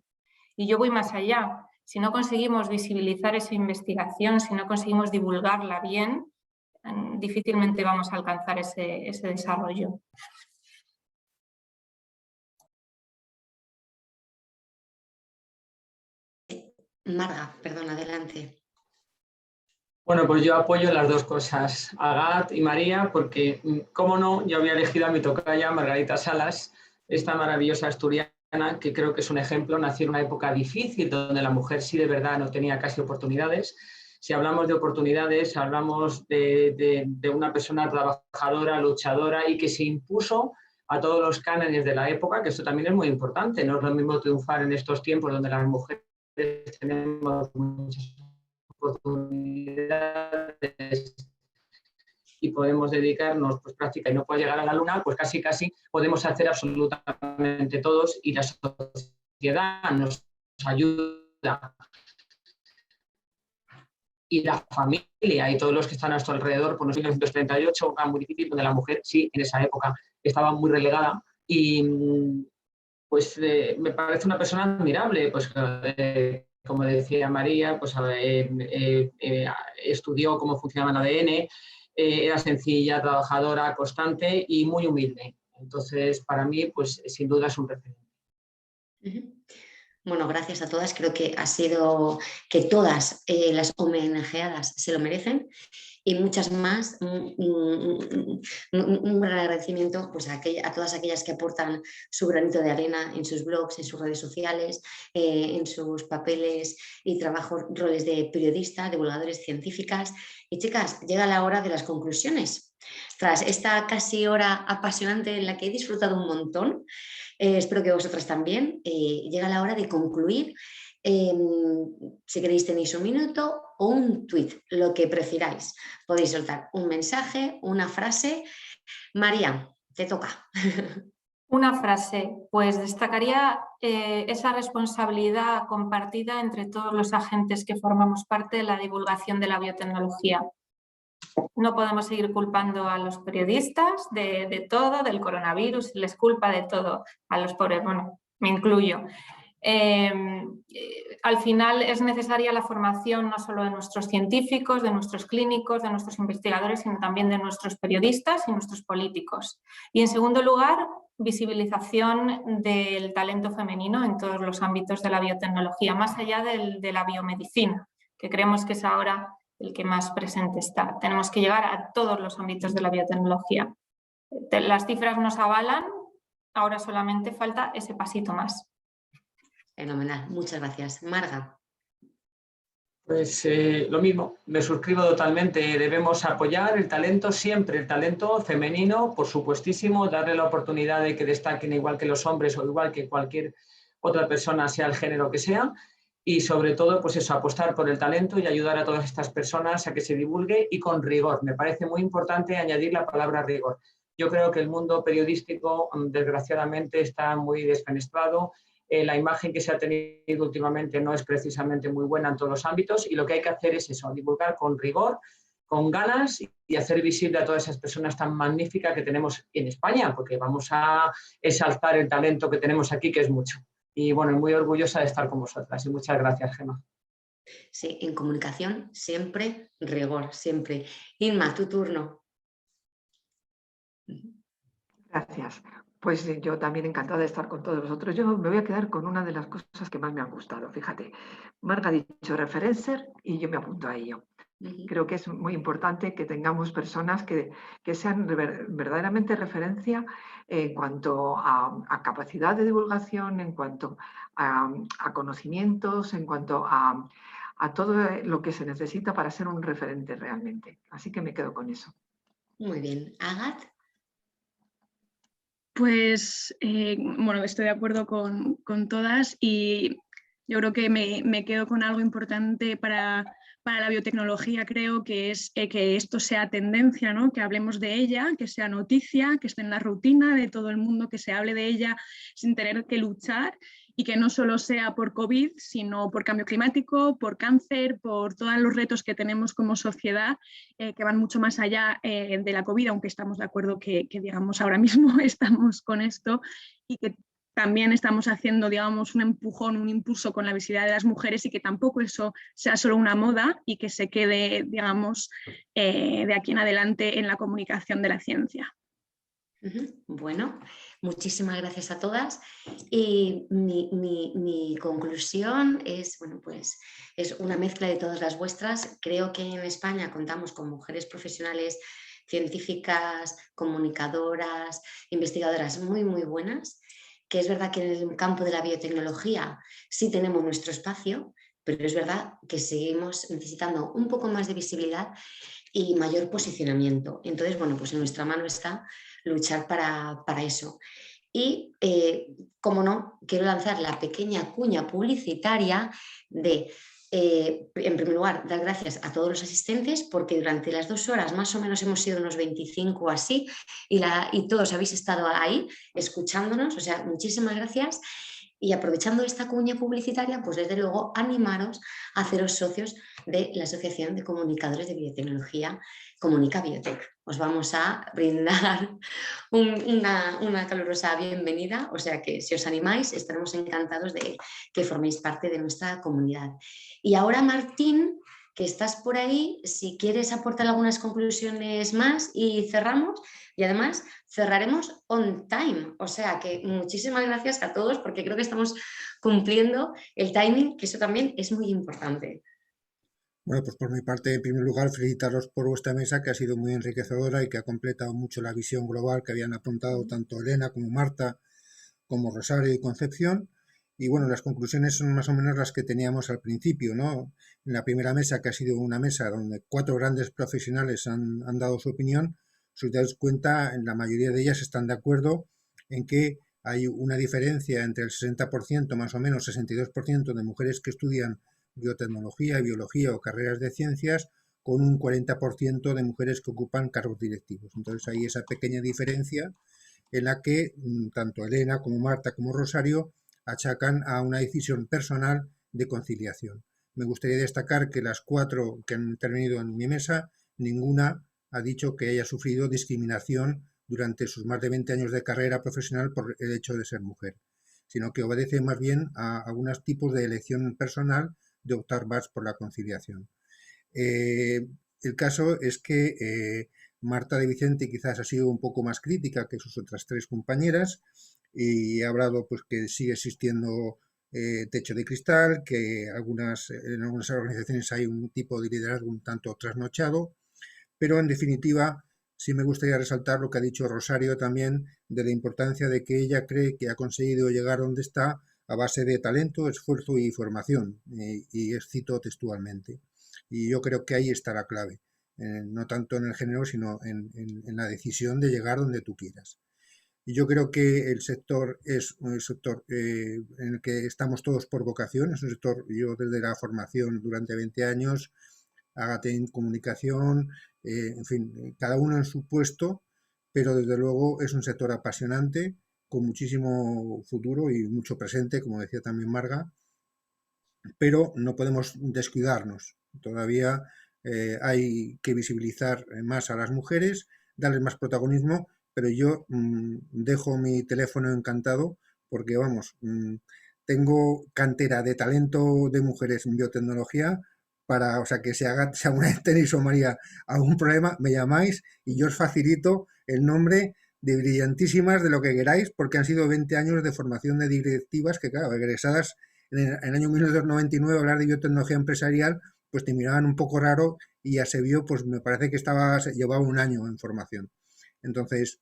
Y yo voy más allá. Si no conseguimos visibilizar esa investigación, si no conseguimos divulgarla bien, difícilmente vamos a alcanzar ese desarrollo. Marga, perdón, adelante. Bueno, pues yo apoyo las dos cosas, Agat y María, porque, cómo no, yo había elegido a mi tocaya, Margarita Salas, esta maravillosa asturiana, que creo que es un ejemplo. Nació en una época difícil donde la mujer sí de verdad no tenía casi oportunidades. Si hablamos de oportunidades, hablamos de una persona trabajadora, luchadora, y que se impuso a todos los cánones de la época, que esto también es muy importante. No es lo mismo triunfar en estos tiempos donde las mujeres tenemos muchas oportunidades y podemos dedicarnos pues práctica y no puede llegar a la luna, pues casi podemos hacer absolutamente todos, y la sociedad nos ayuda, y la familia y todos los que están a nuestro alrededor. Por 1938, un muy difícil donde la mujer sí en esa época estaba muy relegada, y pues me parece una persona admirable, pues como decía María, pues estudió cómo funcionaba el ADN, era sencilla, trabajadora, constante y muy humilde. Entonces, para mí, pues sin duda es un referente. Bueno, gracias a todas. Creo que ha sido que todas las homenajeadas se lo merecen, y muchas más. Un gran agradecimiento pues, a todas aquellas que aportan su granito de arena en sus blogs, en sus redes sociales, en sus papeles y trabajos, roles de periodista, divulgadores, científicas. Y chicas, llega la hora de las conclusiones. Tras esta casi hora apasionante en la que he disfrutado un montón, espero que vosotras también, llega la hora de concluir. Si queréis tenéis un minuto o un tuit, lo que prefiráis. Podéis soltar un mensaje, una frase. María, te toca. Una frase, pues destacaría esa responsabilidad compartida entre todos los agentes que formamos parte de la divulgación de la biotecnología. No podemos seguir culpando a los periodistas de todo, del coronavirus, les culpa de todo a los pobres, bueno, me incluyo. Al final es necesaria la formación no solo de nuestros científicos, de nuestros clínicos, de nuestros investigadores, sino también de nuestros periodistas y nuestros políticos. Y en segundo lugar, visibilización del talento femenino en todos los ámbitos de la biotecnología, más allá de la biomedicina, que creemos que es ahora el que más presente está. Tenemos que llegar a todos los ámbitos de la biotecnología. Las cifras nos avalan, ahora solamente falta ese pasito más. Fenomenal, muchas gracias. Marga. Pues lo mismo, me suscribo totalmente. Debemos apoyar el talento siempre, el talento femenino, por supuestísimo, darle la oportunidad de que destaquen igual que los hombres o igual que cualquier otra persona, sea el género que sea. y sobre todo, pues eso, apostar por el talento y ayudar a todas estas personas a que se divulgue y con rigor. Me parece muy importante añadir la palabra rigor. Yo creo que el mundo periodístico, desgraciadamente, está muy desfenestrado. La imagen que se ha tenido últimamente no es precisamente muy buena en todos los ámbitos y lo que hay que hacer es eso, divulgar con rigor, con ganas y hacer visible a todas esas personas tan magníficas que tenemos en España, porque vamos a exaltar el talento que tenemos aquí, que es mucho. Y bueno, muy orgullosa de estar con vosotras y muchas gracias, Gemma. Sí, en comunicación siempre rigor, siempre. Inma, tu turno. Gracias. Pues yo también encantada de estar con todos vosotros. Yo me voy a quedar con una de las cosas que más me han gustado. Fíjate, Marga ha dicho referencer y yo me apunto a ello. Creo que es muy importante que tengamos personas que sean verdaderamente referencia en cuanto a capacidad de divulgación, en cuanto a conocimientos, en cuanto a todo lo que se necesita para ser un referente realmente. Así que me quedo con eso. Muy bien. Agat. Pues bueno, estoy de acuerdo con todas y yo creo que me quedo con algo importante para la biotecnología, creo que es que esto sea tendencia, ¿no? Que hablemos de ella, que sea noticia, que esté en la rutina de todo el mundo, que se hable de ella sin tener que luchar y que no solo sea por COVID, sino por cambio climático, por cáncer, por todos los retos que tenemos como sociedad, que van mucho más allá de la COVID, aunque estamos de acuerdo que digamos, ahora mismo estamos con esto y que también estamos haciendo, digamos, un empujón, un impulso con la visibilidad de las mujeres y que tampoco eso sea solo una moda y que se quede, digamos, de aquí en adelante en la comunicación de la ciencia. Bueno, muchísimas gracias a todas. Y mi conclusión es, bueno, pues es una mezcla de todas las vuestras. Creo que en España contamos con mujeres profesionales, científicas, comunicadoras, investigadoras muy, muy buenas, que es verdad que en el campo de la biotecnología sí tenemos nuestro espacio, pero es verdad que seguimos necesitando un poco más de visibilidad y mayor posicionamiento. Entonces, bueno, pues en nuestra mano está luchar para eso. Y, como no, quiero lanzar la pequeña cuña publicitaria de, en primer lugar, dar gracias a todos los asistentes porque durante las 2 horas más o menos hemos sido unos 25 o así y todos habéis estado ahí escuchándonos, o sea, muchísimas gracias. Y aprovechando esta cuña publicitaria, pues desde luego animaros a haceros socios de la Asociación de Comunicadores de Biotecnología Comunica Biotech. Os vamos a brindar una calurosa bienvenida, o sea que si os animáis estaremos encantados de que forméis parte de nuestra comunidad. Y ahora, Martín, que estás por ahí, si quieres aportar algunas conclusiones más y cerramos. Y además cerraremos on time, o sea que muchísimas gracias a todos porque creo que estamos cumpliendo el timing, que eso también es muy importante. Bueno, pues por mi parte, en primer lugar, felicitaros por vuestra mesa, que ha sido muy enriquecedora y que ha completado mucho la visión global que habían apuntado tanto Elena como Marta, como Rosario y Concepción. Y bueno, las conclusiones son más o menos las que teníamos al principio, ¿no? En la primera mesa, que ha sido una mesa donde 4 grandes profesionales han dado su opinión, si os dais cuenta, en la mayoría de ellas están de acuerdo en que hay una diferencia entre el 60%, más o menos 62% de mujeres que estudian biotecnología, biología o carreras de ciencias, con un 40% de mujeres que ocupan cargos directivos. Entonces hay esa pequeña diferencia en la que tanto Elena como Marta como Rosario achacan a una decisión personal de conciliación. Me gustaría destacar que las 4 que han intervenido en mi mesa, ninguna ha dicho que haya sufrido discriminación durante sus más de 20 años de carrera profesional por el hecho de ser mujer, sino que obedece más bien a algunos tipos de elección personal de optar más por la conciliación. El caso es que Marta de Vicente quizás ha sido un poco más crítica que sus otras 3 compañeras y ha hablado pues que sigue existiendo techo de cristal, que en algunas organizaciones hay un tipo de liderazgo un tanto trasnochado, pero en definitiva sí me gustaría resaltar lo que ha dicho Rosario también de la importancia de que ella cree que ha conseguido llegar donde está a base de talento, esfuerzo y formación, y cito textualmente. Y yo creo que ahí está la clave, no tanto en el género, sino en la decisión de llegar donde tú quieras. Y yo creo que el sector es un sector en el que estamos todos por vocación. Es un sector, yo desde la formación durante 20 años, Ágate en comunicación, en fin, cada uno en su puesto, pero desde luego es un sector apasionante, con muchísimo futuro y mucho presente, como decía también Marga, pero no podemos descuidarnos. Todavía hay que visibilizar más a las mujeres, darles más protagonismo, pero yo dejo mi teléfono encantado porque, vamos, tengo cantera de talento de mujeres en biotecnología para, o sea, que si alguna vez tenéis o María algún problema, me llamáis y yo os facilito el nombre de brillantísimas de lo que queráis, porque han sido 20 años de formación de directivas que, claro, egresadas en el año 1999, hablar de biotecnología empresarial, pues te miraban un poco raro y a Sevio, pues me parece que llevaba un año en formación. Entonces,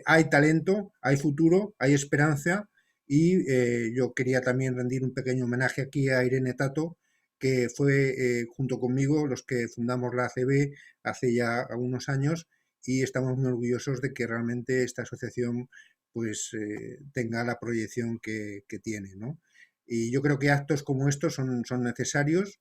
hay talento, hay futuro, hay esperanza y yo quería también rendir un pequeño homenaje aquí a Irene Tato, que fue junto conmigo los que fundamos la ACB hace ya unos años y estamos muy orgullosos de que realmente esta asociación pues tenga la proyección que tiene, ¿no? Y yo creo que actos como estos son necesarios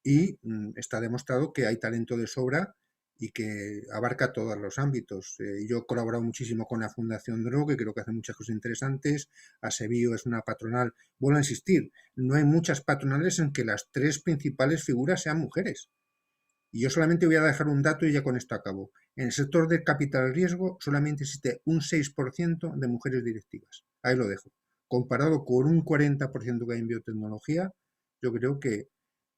y está demostrado que hay talento de sobra y que abarca todos los ámbitos. Yo he colaborado muchísimo con la Fundación DRO, que creo que hace muchas cosas interesantes. ASEBIO es una patronal. Vuelvo a insistir, no hay muchas patronales en que las 3 principales figuras sean mujeres. Y yo solamente voy a dejar un dato y ya con esto acabo. En el sector del capital riesgo solamente existe un 6% de mujeres directivas. Ahí lo dejo. Comparado con un 40% que hay en biotecnología, yo creo que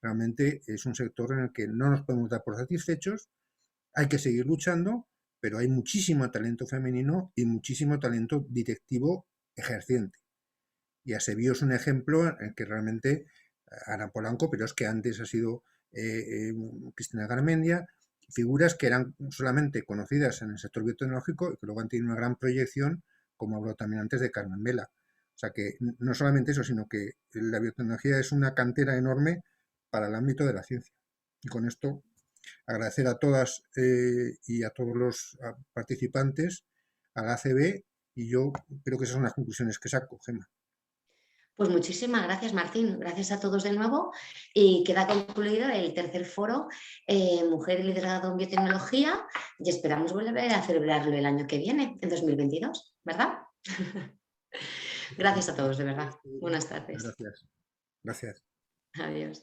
realmente es un sector en el que no nos podemos dar por satisfechos. Hay que seguir luchando, pero hay muchísimo talento femenino y muchísimo talento directivo ejerciente. Y ASEBIO es un ejemplo en el que realmente Ana Polanco, pero es que antes ha sido Cristina Garmendia, figuras que eran solamente conocidas en el sector biotecnológico y que luego han tenido una gran proyección, como habló también antes de Carmen Vela. O sea que no solamente eso, sino que la biotecnología es una cantera enorme para el ámbito de la ciencia. Y con esto agradecer a todas y a todos los participantes, a la ACB, y yo creo que esas son las conclusiones que saco, Gemma. Pues muchísimas gracias, Martín. Gracias a todos de nuevo y queda concluido el tercer foro Mujer y Liderazgo en Biotecnología y esperamos volver a celebrarlo el año que viene, en 2022, ¿verdad? Gracias a todos, de verdad. Buenas tardes. Gracias. Gracias. Adiós.